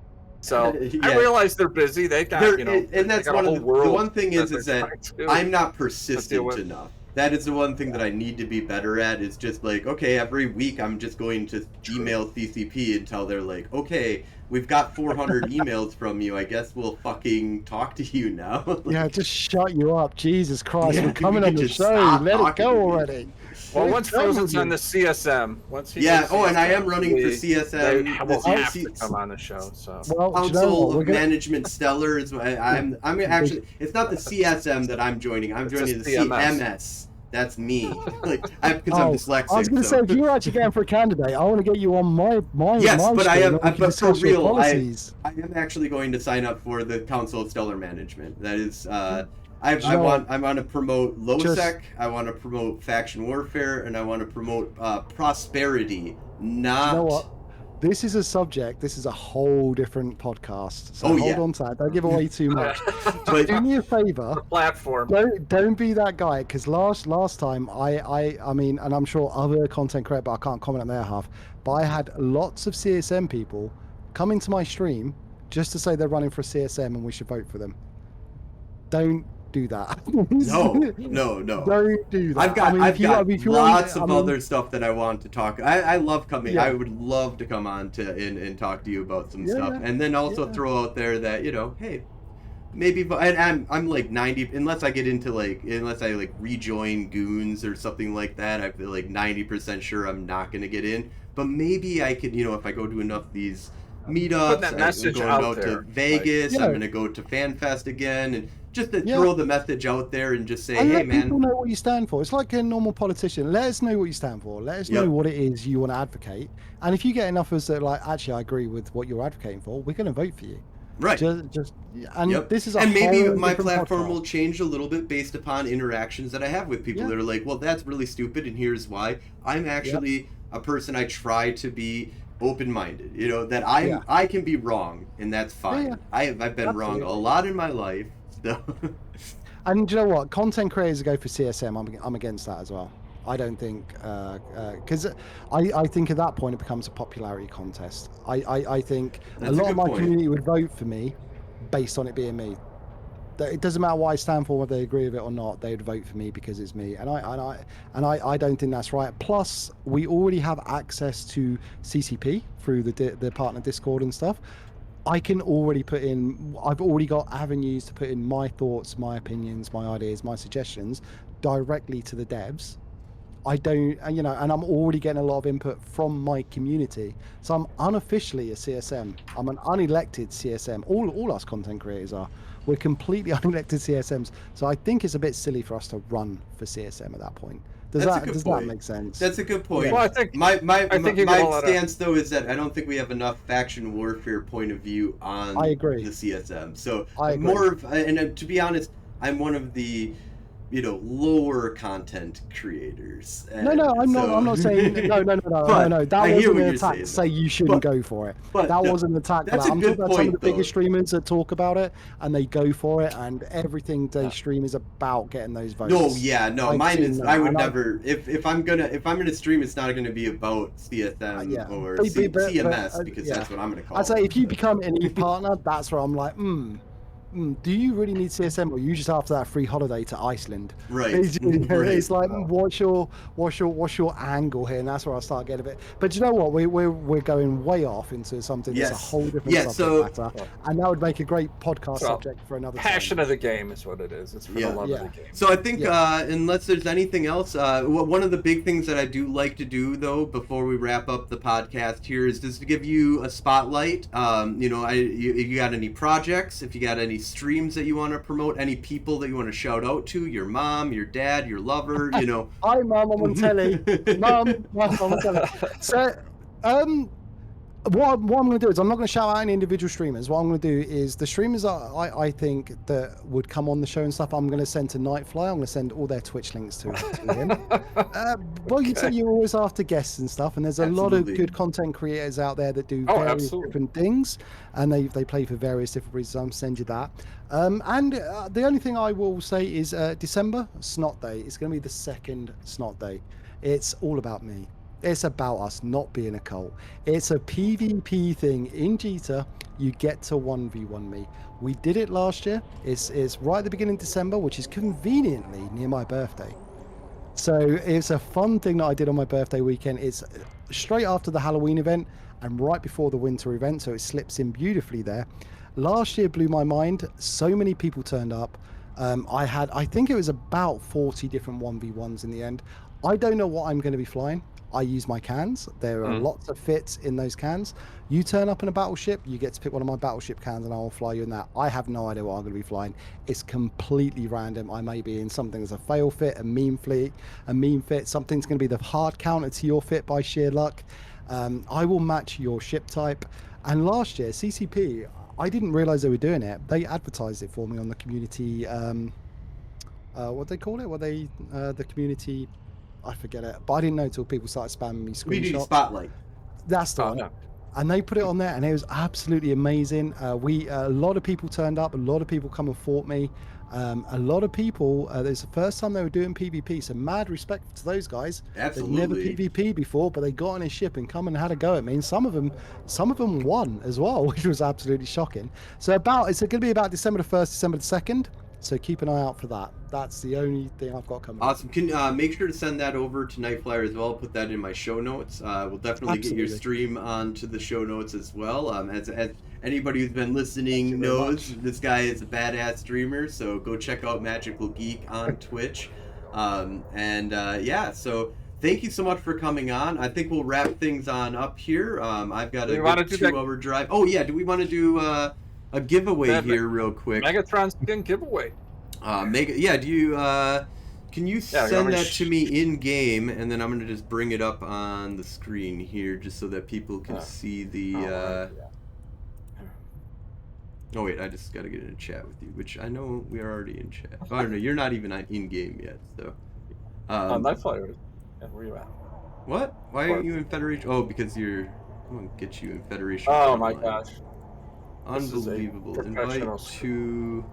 [SPEAKER 3] So I realize they're busy. They got
[SPEAKER 2] and that's one of the one thing is that I'm not persistent enough. That is the one thing that I need to be better at. Is just like, okay, every week I'm just going to email CCP until they're like, okay, we've got 400 emails from you. I guess we'll fucking talk to you now. Like,
[SPEAKER 5] just shut you up. Jesus Christ, we're coming on the show. Let it go already.
[SPEAKER 3] Well, once Frozen's on the CSM,
[SPEAKER 2] and I am running for CSM.
[SPEAKER 3] We'll have to come on the show. So
[SPEAKER 2] Council of Management Stellar is. I'm actually. It's not the CSM that I'm joining. I'm joining the CMS. That's me. Like, because I'm dyslexic.
[SPEAKER 5] I was going to say, if you were actually going for a candidate, I want to get you on my.
[SPEAKER 2] Yes, but I am. But for real, I
[SPEAKER 5] am
[SPEAKER 2] actually going to sign up for the Council of Stellar Management. That is. I want to promote LowSec, I want to promote faction warfare, and I want to promote prosperity, not...
[SPEAKER 5] You know what? This is a subject, this is a whole different podcast, so hold on to that, don't give away too much. But do me a favor,
[SPEAKER 3] platform.
[SPEAKER 5] Don't be that guy, because last time, I mean, and I'm sure other content creators, but I can't comment on their half, but I had lots of CSM people come into my stream just to say they're running for a CSM and we should vote for them. Don't do that.
[SPEAKER 2] No.
[SPEAKER 5] Don't do that.
[SPEAKER 2] I've got lots of other stuff that I want to talk. I love coming. I would love to come on and talk to you about some stuff, and then also throw out there that, you know, hey, maybe. And I'm like 90, unless I rejoin Goons or something like that. I feel like 90% sure I'm not gonna get in, but maybe I could, you know, if I go to enough of these meetups, I'm going out to Vegas. I'm gonna go to FanFest again, and just to throw the message out there and just say,
[SPEAKER 5] and
[SPEAKER 2] hey, man.
[SPEAKER 5] People know what you stand for. It's like a normal politician. Let us know what you stand for. Let us know what it is you want to advocate. And if you get enough of us that are like, actually, I agree with what you're advocating for, we're going to vote for you.
[SPEAKER 2] Right.
[SPEAKER 5] This is
[SPEAKER 2] and maybe my platform will change a little bit based upon interactions that I have with people that are like, well, that's really stupid, and here's why. I'm actually a person, I try to be open-minded, you know, that I can be wrong, and that's fine. I've been wrong a lot in my life. So.
[SPEAKER 5] And you know what? Content creators go for CSM. I'm against that as well. I don't think, because I think at that point it becomes a popularity contest. I think a lot of my community would vote for me based on it being me. It doesn't matter what I stand for, whether they agree with it or not. They would vote for me because it's me, and I don't think that's right. Plus, we already have access to CCP through the partner Discord and stuff. I can already put in. I've already got avenues to put in my thoughts, my opinions, my ideas, my suggestions directly to the devs. I don't, and I'm already getting a lot of input from my community. So I'm unofficially a CSM. I'm an unelected CSM. All us content creators are. We're completely unelected CSMs. So I think it's a bit silly for us to run for CSM at that point. Does that make sense?
[SPEAKER 2] That's a good point.
[SPEAKER 5] Yeah.
[SPEAKER 3] Well, I think
[SPEAKER 2] my
[SPEAKER 3] you get all that
[SPEAKER 2] stance though is that I don't think we have enough faction warfare point of view on
[SPEAKER 5] I agree.
[SPEAKER 2] the CSM. So
[SPEAKER 5] I agree.
[SPEAKER 2] more of, and to be honest, I'm one of the lower content creators.
[SPEAKER 5] No, I'm not saying no. That
[SPEAKER 2] I hear
[SPEAKER 5] wasn't
[SPEAKER 2] what
[SPEAKER 5] an
[SPEAKER 2] you're
[SPEAKER 5] attack
[SPEAKER 2] saying,
[SPEAKER 5] to say you shouldn't go for it.
[SPEAKER 2] but
[SPEAKER 5] That
[SPEAKER 2] no,
[SPEAKER 5] wasn't an attack for
[SPEAKER 2] that's
[SPEAKER 5] that.
[SPEAKER 2] a
[SPEAKER 5] I'm
[SPEAKER 2] good
[SPEAKER 5] talking about some of the
[SPEAKER 2] point,
[SPEAKER 5] biggest
[SPEAKER 2] though.
[SPEAKER 5] streamers that talk about it and they go for it, and everything they stream is about getting those votes.
[SPEAKER 2] No, yeah, no,
[SPEAKER 5] I've
[SPEAKER 2] mine
[SPEAKER 5] seen
[SPEAKER 2] is.
[SPEAKER 5] that,
[SPEAKER 2] I would
[SPEAKER 5] and
[SPEAKER 2] never. If I'm gonna stream, it's not gonna be about CSM
[SPEAKER 5] yeah.
[SPEAKER 2] or
[SPEAKER 5] But-
[SPEAKER 2] CMS because
[SPEAKER 5] yeah.
[SPEAKER 2] that's what I'm gonna call
[SPEAKER 5] I'd say
[SPEAKER 2] it.
[SPEAKER 5] if you become an EVE partner, that's where I'm like, do you really need CSM, or you just after that free holiday to Iceland?
[SPEAKER 2] Right.
[SPEAKER 5] It's like, what's your angle here? And that's where I start getting a bit. But you know what? We're going way off into something that's a
[SPEAKER 2] Yes.
[SPEAKER 5] whole different
[SPEAKER 2] Yeah,
[SPEAKER 5] subject matter, and that would make a great podcast
[SPEAKER 3] So,
[SPEAKER 5] subject for another
[SPEAKER 3] passion
[SPEAKER 5] time.
[SPEAKER 3] of the game is what it is. It's for
[SPEAKER 2] Yeah.
[SPEAKER 3] the love
[SPEAKER 5] Yeah.
[SPEAKER 3] of the game.
[SPEAKER 2] So I think unless there's anything else, one of the big things that I do like to do though before we wrap up the podcast here is just to give you a spotlight. If you got any projects, if you got any streams that you want to promote, any people that you want to shout out to, your mom, your dad, your lover,
[SPEAKER 5] Hi, Mum, I'm on telly. Mum, I'm on telly. So, what I'm going to do is I'm not going to shout out any individual streamers. What I'm going to do is the streamers I think that would come on the show and stuff, I'm going to send to Nightfly. I'm going to send all their Twitch links to him. Well, you say you're always after guests and stuff, and there's a lot of good content creators out there that do various different things, and they play for various different reasons. I'll send you that. And the only thing I will say is December, Snot Day. It's going to be the second Snot Day. It's all about me. It's about us not being a cult. It's a PvP thing in Jita. You get to 1v1 me. We did it last year. It's right at the beginning of December, which is conveniently near my birthday. So it's a fun thing that I did on my birthday weekend. It's straight after the Halloween event and right before the winter event, so it slips in beautifully there. Last year blew my mind. So many people turned up. I think it was about 40 different 1v1s in the end. I don't know what I'm going to be flying. I use my cans. There are lots of fits in those cans. You turn up in a battleship, you get to pick one of my battleship cans and I will fly you in that. I have no idea what I'm going to be flying. It's completely random. I may be in something as a fail fit, a meme fit. Something's going to be the hard counter to your fit by sheer luck. I will match your ship type. And last year, CCP, I didn't realize they were doing it. They advertised it for me on the community, what they call it? The community... I forget it, but I didn't know until people started spamming me screenshots.
[SPEAKER 2] Community Spotlight.
[SPEAKER 5] That's the one.
[SPEAKER 3] No.
[SPEAKER 5] And they put it on there, and it was absolutely amazing. A lot of people turned up. A lot of people come and fought me. A lot of people. It's the first time they were doing PvP, so mad respect to those guys.
[SPEAKER 2] Absolutely.
[SPEAKER 5] They've never PvP before, but they got on a ship and come and had a go at me. And some of them won as well, which was absolutely shocking. So it's going to be about December the 1st, December the 2nd. So keep an eye out for that. That's the only thing I've got coming.
[SPEAKER 2] Awesome. Can make sure to send that over to Nightflyer as well. Put that in my show notes. We'll definitely get your stream onto the show notes as well. As anybody who's been listening knows, this guy is a badass streamer. So go check out Magical Geek on Twitch. So thank you so much for coming on. I think we'll wrap things on up here. I've got a 2-hour drive. Oh yeah, do we want to do a giveaway here real quick?
[SPEAKER 3] Megatron skin giveaway.
[SPEAKER 2] Do you can you send that to me in game, and then I'm gonna just bring it up on the screen here just so that people can see the oh wait, I just gotta get in a chat with you, which I know we are already in chat. Oh no, you're not even in game yet, so
[SPEAKER 3] Nightflyer. Yeah, where you at?
[SPEAKER 2] What? Why aren't you in Federation? Oh, because I'm gonna get you in Federation.
[SPEAKER 3] Oh my gosh.
[SPEAKER 2] Unbelievable. Invite to...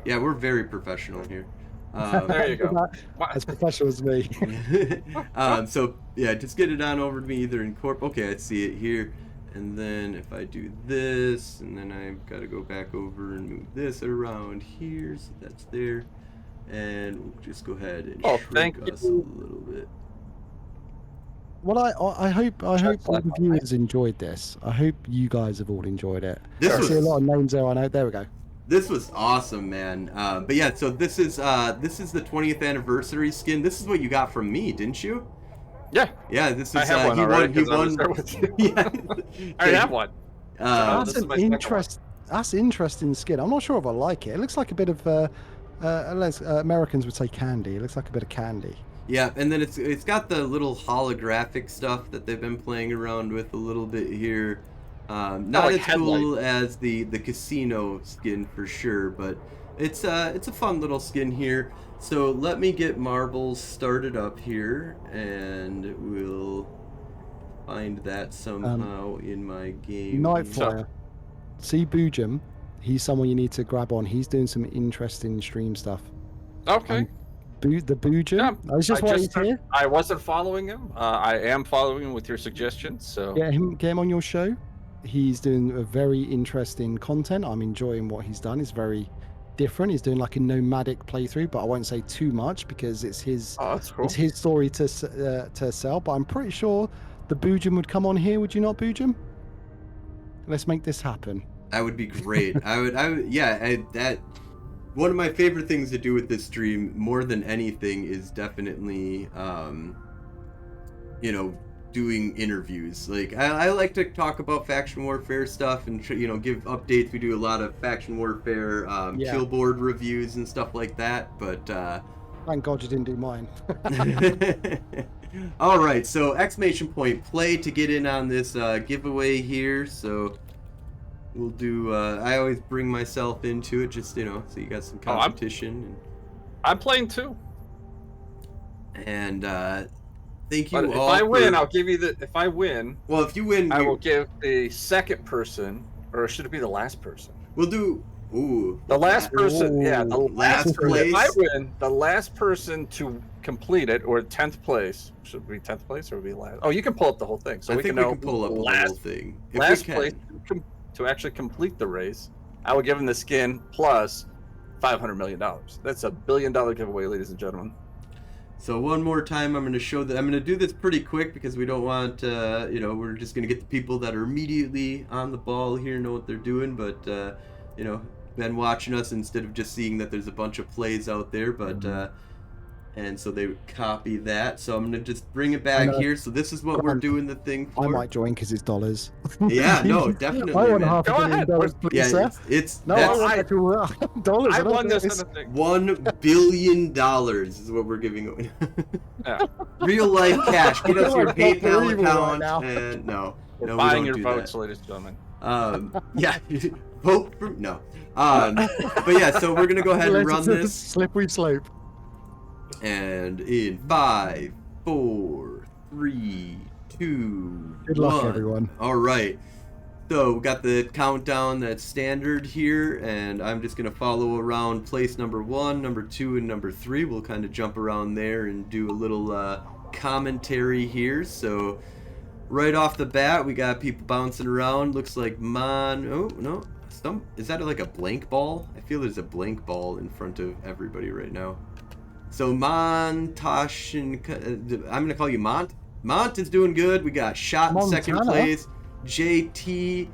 [SPEAKER 2] Yeah, we're very professional here.
[SPEAKER 3] There you go.
[SPEAKER 5] As professional as me.
[SPEAKER 2] Just get it on over to me either in Corp. Okay, I see it here. And then if I do this, and then I've got to go back over and move this around here, so that's there. And we'll just go ahead and shrink us a little bit.
[SPEAKER 5] Well, I hope all the
[SPEAKER 3] slap on
[SPEAKER 5] viewers enjoyed this. I hope you guys have all enjoyed it.
[SPEAKER 2] This
[SPEAKER 5] I see a
[SPEAKER 2] was-
[SPEAKER 5] lot of names there. I know. There we go.
[SPEAKER 2] This was awesome, man. But yeah, so this is the 20th anniversary skin. This is what you got from me, didn't you?
[SPEAKER 3] Yeah,
[SPEAKER 2] Yeah, this is
[SPEAKER 3] I have one
[SPEAKER 2] he
[SPEAKER 3] already.
[SPEAKER 2] won. He
[SPEAKER 3] 'cause I was
[SPEAKER 2] won.
[SPEAKER 3] there with you.
[SPEAKER 2] Yeah.
[SPEAKER 3] I already have one.
[SPEAKER 5] That's
[SPEAKER 3] this is
[SPEAKER 5] an
[SPEAKER 3] my second one.
[SPEAKER 5] That's interesting skin. I'm not sure if I like it. It looks like a bit of unless Americans would say candy. It looks like a bit of candy.
[SPEAKER 2] Yeah, and then it's got the little holographic stuff that they've been playing around with a little bit here. Not
[SPEAKER 3] like
[SPEAKER 2] as cool as the casino skin for sure, but it's a fun little skin here. So let me get marbles started up here, and we'll find that somehow in my game.
[SPEAKER 5] Nightfire. See Boojum. He's someone you need to grab on. He's doing some interesting stream stuff.
[SPEAKER 3] Okay.
[SPEAKER 5] The Boojum.
[SPEAKER 3] Yeah,
[SPEAKER 5] I was just waiting here.
[SPEAKER 3] I wasn't following him. I am following him with your suggestions. So
[SPEAKER 5] Get him on your show. He's doing a very interesting content. I'm enjoying what he's done. It's very different. He's doing like a nomadic playthrough, but I won't say too much because it's his
[SPEAKER 3] that's cool.
[SPEAKER 5] it's his story to sell. But I'm pretty sure the Boojum would come on here. Would you not, Boojum? Let's make this happen.
[SPEAKER 2] That would be great. I would, yeah. That one of my favorite things to do with this stream, more than anything, is definitely, doing interviews. Like I like to talk about faction warfare stuff and give updates. We do a lot of faction warfare kill board reviews and stuff like that. But
[SPEAKER 5] thank God you didn't do mine.
[SPEAKER 2] all right, so exclamation point play to get in on this giveaway here. So we'll do. I always bring myself into it, just so you got some competition.
[SPEAKER 3] I'm playing too.
[SPEAKER 2] And thank you
[SPEAKER 3] But
[SPEAKER 2] all.
[SPEAKER 3] if I win, I'll give you the. If I win,
[SPEAKER 2] well, if you win,
[SPEAKER 3] I will give the second person, or should it be the last person?
[SPEAKER 2] We'll do. Ooh.
[SPEAKER 3] The last person, yeah, the
[SPEAKER 2] Last
[SPEAKER 3] last person.
[SPEAKER 2] place.
[SPEAKER 3] If I win, the last person to complete it, or 10th place. Should it be 10th place or be last? Oh, you can pull up the whole thing, so
[SPEAKER 2] I
[SPEAKER 3] we
[SPEAKER 2] think
[SPEAKER 3] can
[SPEAKER 2] we
[SPEAKER 3] know
[SPEAKER 2] can pull up the
[SPEAKER 3] last,
[SPEAKER 2] whole thing. If
[SPEAKER 3] last
[SPEAKER 2] we can.
[SPEAKER 3] place to actually complete the race. I will give him the skin plus $500 million. That's $1 billion giveaway, ladies and gentlemen.
[SPEAKER 2] So one more time, I'm going to show that. I'm going to do this pretty quick because we don't want, we're just going to get the people that are immediately on the ball here know what they're doing. But, been watching us instead of just seeing that there's a bunch of plays out there. But, and so they would copy that. So I'm going to just bring it back here. So this is what we're doing the thing for.
[SPEAKER 5] I might join because it's dollars.
[SPEAKER 2] Yeah, no, definitely.
[SPEAKER 5] I want
[SPEAKER 2] man.
[SPEAKER 5] half
[SPEAKER 3] Go
[SPEAKER 5] $1
[SPEAKER 3] ahead.
[SPEAKER 5] billion, please,
[SPEAKER 2] Yeah,
[SPEAKER 5] sir.
[SPEAKER 2] it's
[SPEAKER 5] No,
[SPEAKER 2] that's
[SPEAKER 5] I want actual dollars.
[SPEAKER 3] I
[SPEAKER 5] don't
[SPEAKER 3] won
[SPEAKER 5] think
[SPEAKER 3] this
[SPEAKER 5] it's-
[SPEAKER 3] in a thing.
[SPEAKER 2] $1 billion is what we're giving away.
[SPEAKER 3] Yeah.
[SPEAKER 2] Real life cash. Get us
[SPEAKER 5] Oh,
[SPEAKER 2] your
[SPEAKER 5] I feel
[SPEAKER 2] PayPal
[SPEAKER 5] evil right
[SPEAKER 2] account.
[SPEAKER 5] now.
[SPEAKER 2] And no,
[SPEAKER 3] We're
[SPEAKER 2] we
[SPEAKER 3] buying
[SPEAKER 2] don't
[SPEAKER 3] your
[SPEAKER 2] do
[SPEAKER 3] votes,
[SPEAKER 2] that.
[SPEAKER 3] ladies and gentlemen.
[SPEAKER 2] Yeah, vote for no. But yeah, so we're gonna go ahead and
[SPEAKER 5] Let's-
[SPEAKER 2] run
[SPEAKER 5] it's a
[SPEAKER 2] this,
[SPEAKER 5] slippery slope.
[SPEAKER 2] and in 5, 4, 3, 2,
[SPEAKER 5] Good luck,
[SPEAKER 2] 1.
[SPEAKER 5] everyone.
[SPEAKER 2] All right. So we got the countdown that's standard here, and I'm just gonna follow around place number 1, number 2, and number 3. We'll kind of jump around there and do a little commentary here. So right off the bat, we got people bouncing around. Looks like Mon. Oh no, is that like a blank ball? I feel there's a blank ball in front of everybody right now. So Montosh and I'm gonna call you Mont. Mont is doing good. We got Shot in second
[SPEAKER 5] Montana.
[SPEAKER 2] place. J1T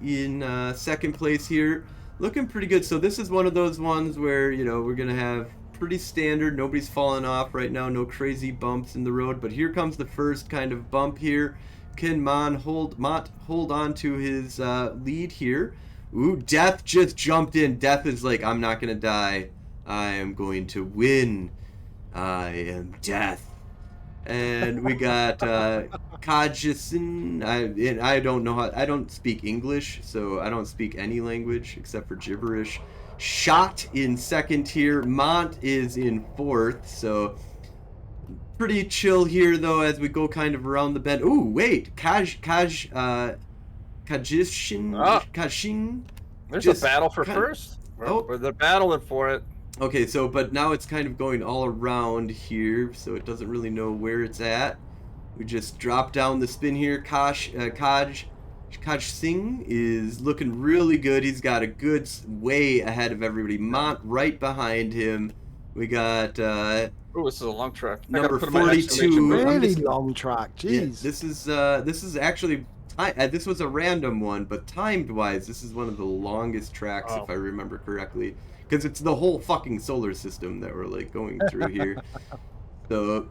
[SPEAKER 2] in second place here. Looking pretty good. So this is one of those ones where, we're going to have pretty standard. Nobody's falling off right now. No crazy bumps in the road. But here comes the first kind of bump here. Can Mont hold on to his lead here? Ooh, Death just jumped in. Death is like, I'm not going to die. I am going to win. I am Death. And we got Kajisin. I don't know how. I don't speak English, so I don't speak any language except for gibberish. Shot in second here. Mont is in fourth, so pretty chill here though as we go kind of around the bend. Ooh, wait, Kajishin. Kajin.
[SPEAKER 3] There's
[SPEAKER 2] Just
[SPEAKER 3] a battle for
[SPEAKER 2] kind-
[SPEAKER 3] first.
[SPEAKER 2] Oh.
[SPEAKER 3] They're battling for it.
[SPEAKER 2] Okay, so but now it's kind of going all around here, so it doesn't really know where it's at. We just drop down the spin here. Kaj Singh is looking really good. He's got a good way ahead of everybody. Mont right behind him. We got
[SPEAKER 3] Oh, this is a long track. I
[SPEAKER 2] Number
[SPEAKER 3] gotta put my
[SPEAKER 2] 42.
[SPEAKER 3] exclamation mark.
[SPEAKER 2] I'm
[SPEAKER 5] Really
[SPEAKER 2] just-
[SPEAKER 5] long track.
[SPEAKER 2] yeah,
[SPEAKER 5] Jeez.
[SPEAKER 2] this is actually this was a random one, but timed wise, this is one of the longest tracks
[SPEAKER 3] Oh.
[SPEAKER 2] if I remember correctly, because it's the whole fucking solar system that we're like going through here. So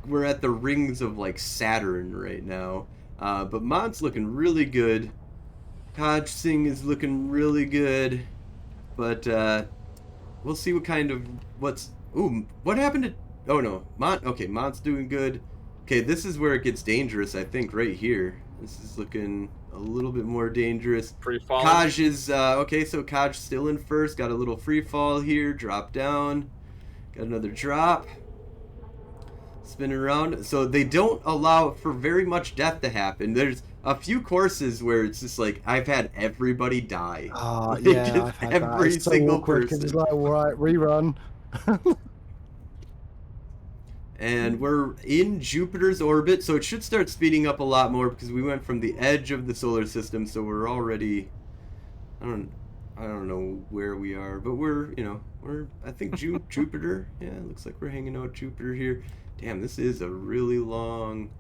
[SPEAKER 2] we're at the rings of like Saturn right now, but Mont's looking really good. Kaj Singh is looking really good, but we'll see what kind of what happened to. Oh no, Mont. Okay, Mont's doing good. Okay, this is where it gets dangerous, I think, right here. This is looking a little bit more dangerous.
[SPEAKER 3] Free fall.
[SPEAKER 2] Kaj is, okay, so Kaj still in first. Got a little free fall here. Drop down. Got another drop. Spin around. So they don't allow for very much death to happen. There's a few courses where it's just like, I've had everybody die. Like,
[SPEAKER 5] Yeah,
[SPEAKER 2] just
[SPEAKER 5] I've had that.
[SPEAKER 2] every
[SPEAKER 5] It's so
[SPEAKER 2] single
[SPEAKER 5] awkward 'cause
[SPEAKER 2] person.
[SPEAKER 5] it's like, all right, rerun.
[SPEAKER 2] And we're in Jupiter's orbit, so it should start speeding up a lot more because we went from the edge of the solar system, so we're already, I don't know where we are, but we're I think Jupiter. Yeah, it looks like we're hanging out Jupiter here. Damn, this is a really long.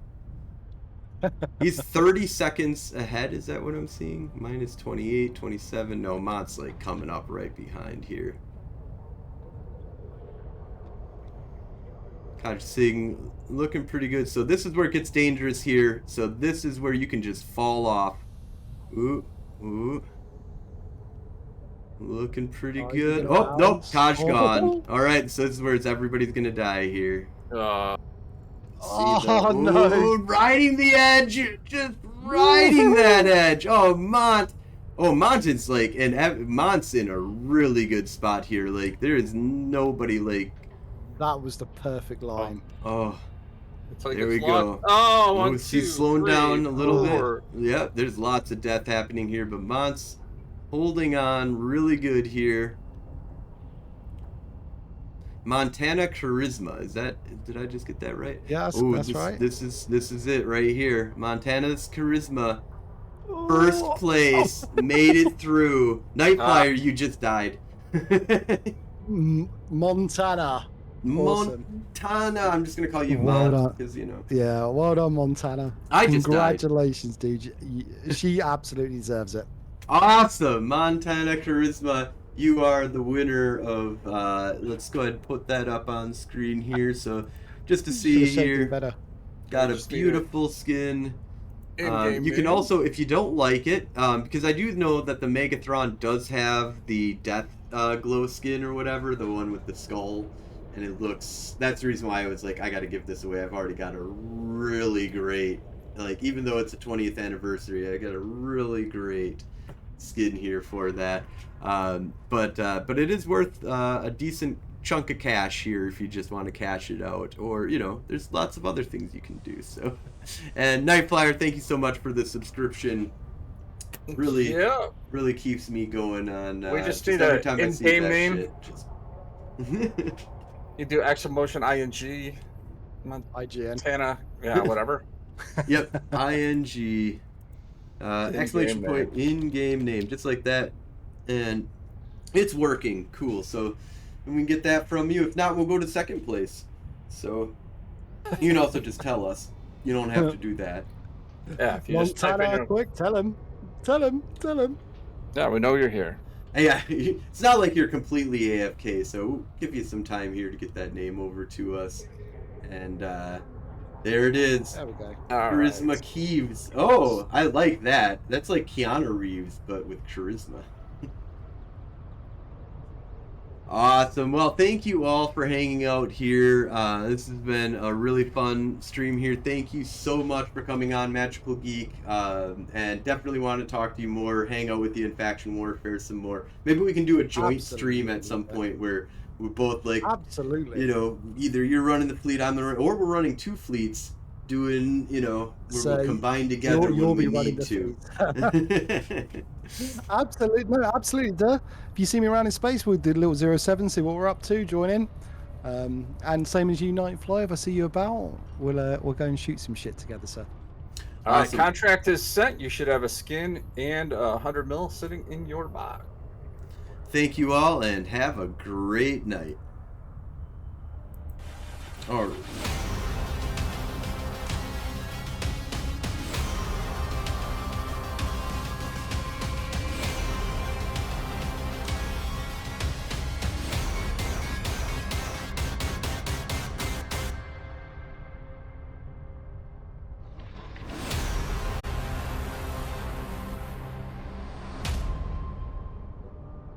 [SPEAKER 2] He's 30 seconds ahead, is that what I'm seeing? Minus 28, 27. No, Mott's like coming up right behind here. Kaj Singh looking pretty good. So this is where it gets dangerous here. So this is where you can just fall off. Ooh, ooh. Looking pretty
[SPEAKER 5] Oh,
[SPEAKER 2] good.
[SPEAKER 5] you're gonna
[SPEAKER 2] Oh, nope.
[SPEAKER 5] bounce.
[SPEAKER 2] Kaj
[SPEAKER 5] Oh.
[SPEAKER 2] gone. All right, so this is where everybody's going to die here.
[SPEAKER 5] Oh,
[SPEAKER 2] Ooh,
[SPEAKER 5] no.
[SPEAKER 2] riding the edge. Just riding that edge. Oh, Mont. Oh, Mont is like, and Mont's in a really good spot here. Like, there is nobody like,
[SPEAKER 5] That was the perfect line.
[SPEAKER 2] oh.
[SPEAKER 3] It's like
[SPEAKER 2] There
[SPEAKER 3] it's
[SPEAKER 2] we go.
[SPEAKER 3] locked. Oh,
[SPEAKER 2] Oh,
[SPEAKER 3] 1, 2,
[SPEAKER 2] he's slowing
[SPEAKER 3] 3,
[SPEAKER 2] down a little
[SPEAKER 3] 4.
[SPEAKER 2] bit. Yep, there's lots of death happening here, but Mont's holding on really good here. Montana Charisma, did I just get that right?
[SPEAKER 5] Yeah,
[SPEAKER 2] Ooh,
[SPEAKER 5] that's right.
[SPEAKER 2] This is it right here. Montana's Charisma, first place, made it through. Nightflyer, you just died.
[SPEAKER 5] Montana. Awesome.
[SPEAKER 2] Montana, I'm just gonna call you
[SPEAKER 5] Well
[SPEAKER 2] Mont
[SPEAKER 5] done.
[SPEAKER 2] because
[SPEAKER 5] Yeah, well done, Montana.
[SPEAKER 2] I just died.
[SPEAKER 5] Congratulations, dude. She absolutely deserves it.
[SPEAKER 2] Awesome, Montana Charisma. You are the winner of. Let's go ahead and put that up on screen here. So, just to see
[SPEAKER 5] Should've shaped it
[SPEAKER 2] here,
[SPEAKER 5] better.
[SPEAKER 2] got a
[SPEAKER 3] Just need
[SPEAKER 2] beautiful skin.
[SPEAKER 3] In-game
[SPEAKER 2] You can
[SPEAKER 3] name.
[SPEAKER 2] also, if you don't like it, because I do know that the Megatron does have the Death Glow skin or whatever, the one with the skull, and it looks. That's the reason why I was like, I got to give this away. I've already got a really great, like, even though it's a 20th anniversary, I got a really great skin here for that. But it is worth a decent chunk of cash here if you just want to cash it out, or there's lots of other things you can do. So, and Nightflyer, thank you so much for the subscription. Really,
[SPEAKER 3] Yeah.
[SPEAKER 2] really keeps me going on.
[SPEAKER 3] We just need
[SPEAKER 2] every
[SPEAKER 3] a
[SPEAKER 2] time I see
[SPEAKER 3] in-game
[SPEAKER 2] that
[SPEAKER 3] name.
[SPEAKER 2] shit, just-
[SPEAKER 3] You do action motion ing.
[SPEAKER 5] IGN.
[SPEAKER 3] Montana. Yeah, whatever.
[SPEAKER 2] Yep, ing. Exclamation
[SPEAKER 3] In-game
[SPEAKER 2] point, in-game name, just like that, and it's working. Cool. So we can get that from you. If not, we'll go to second place. So you can also just tell us. You don't have to do that.
[SPEAKER 3] Yeah, if you just type in
[SPEAKER 5] Montana,
[SPEAKER 3] your...
[SPEAKER 5] quick, tell him.
[SPEAKER 3] Yeah, we know you're here.
[SPEAKER 2] Yeah, it's not like you're completely AFK. So we'll give you some time here to get that name over to us, and there it is.
[SPEAKER 5] There we go.
[SPEAKER 3] All
[SPEAKER 2] Charisma
[SPEAKER 3] right.
[SPEAKER 2] Keeves. Oh, I like that. That's like Keanu Reeves, but with charisma. Awesome. Well, thank you all for hanging out here. This has been a really fun stream here. Thank you so much for coming on, Magical Geek. And definitely want to talk to you more, hang out with you in Faction Warfare some more. Maybe we can do a joint stream at some point where we're both like,
[SPEAKER 5] Absolutely.
[SPEAKER 2] either you're running the fleet, I'm the or we're running two fleets, doing, where
[SPEAKER 5] So
[SPEAKER 2] we'll combine together
[SPEAKER 5] you'll
[SPEAKER 2] when we
[SPEAKER 5] be running
[SPEAKER 2] need
[SPEAKER 5] the
[SPEAKER 2] to.
[SPEAKER 5] Absolutely, no, absolutely. Duh. If you see me around in space, we'll do a little 07, see what we're up to, join in. And same as you, Nightfly, if I see you about, we'll go and shoot some shit together, sir.
[SPEAKER 3] All right,
[SPEAKER 2] Awesome.
[SPEAKER 3] contract is sent. You should have a skin and 100 mil sitting in your box.
[SPEAKER 2] Thank you all and have a great night. Alright.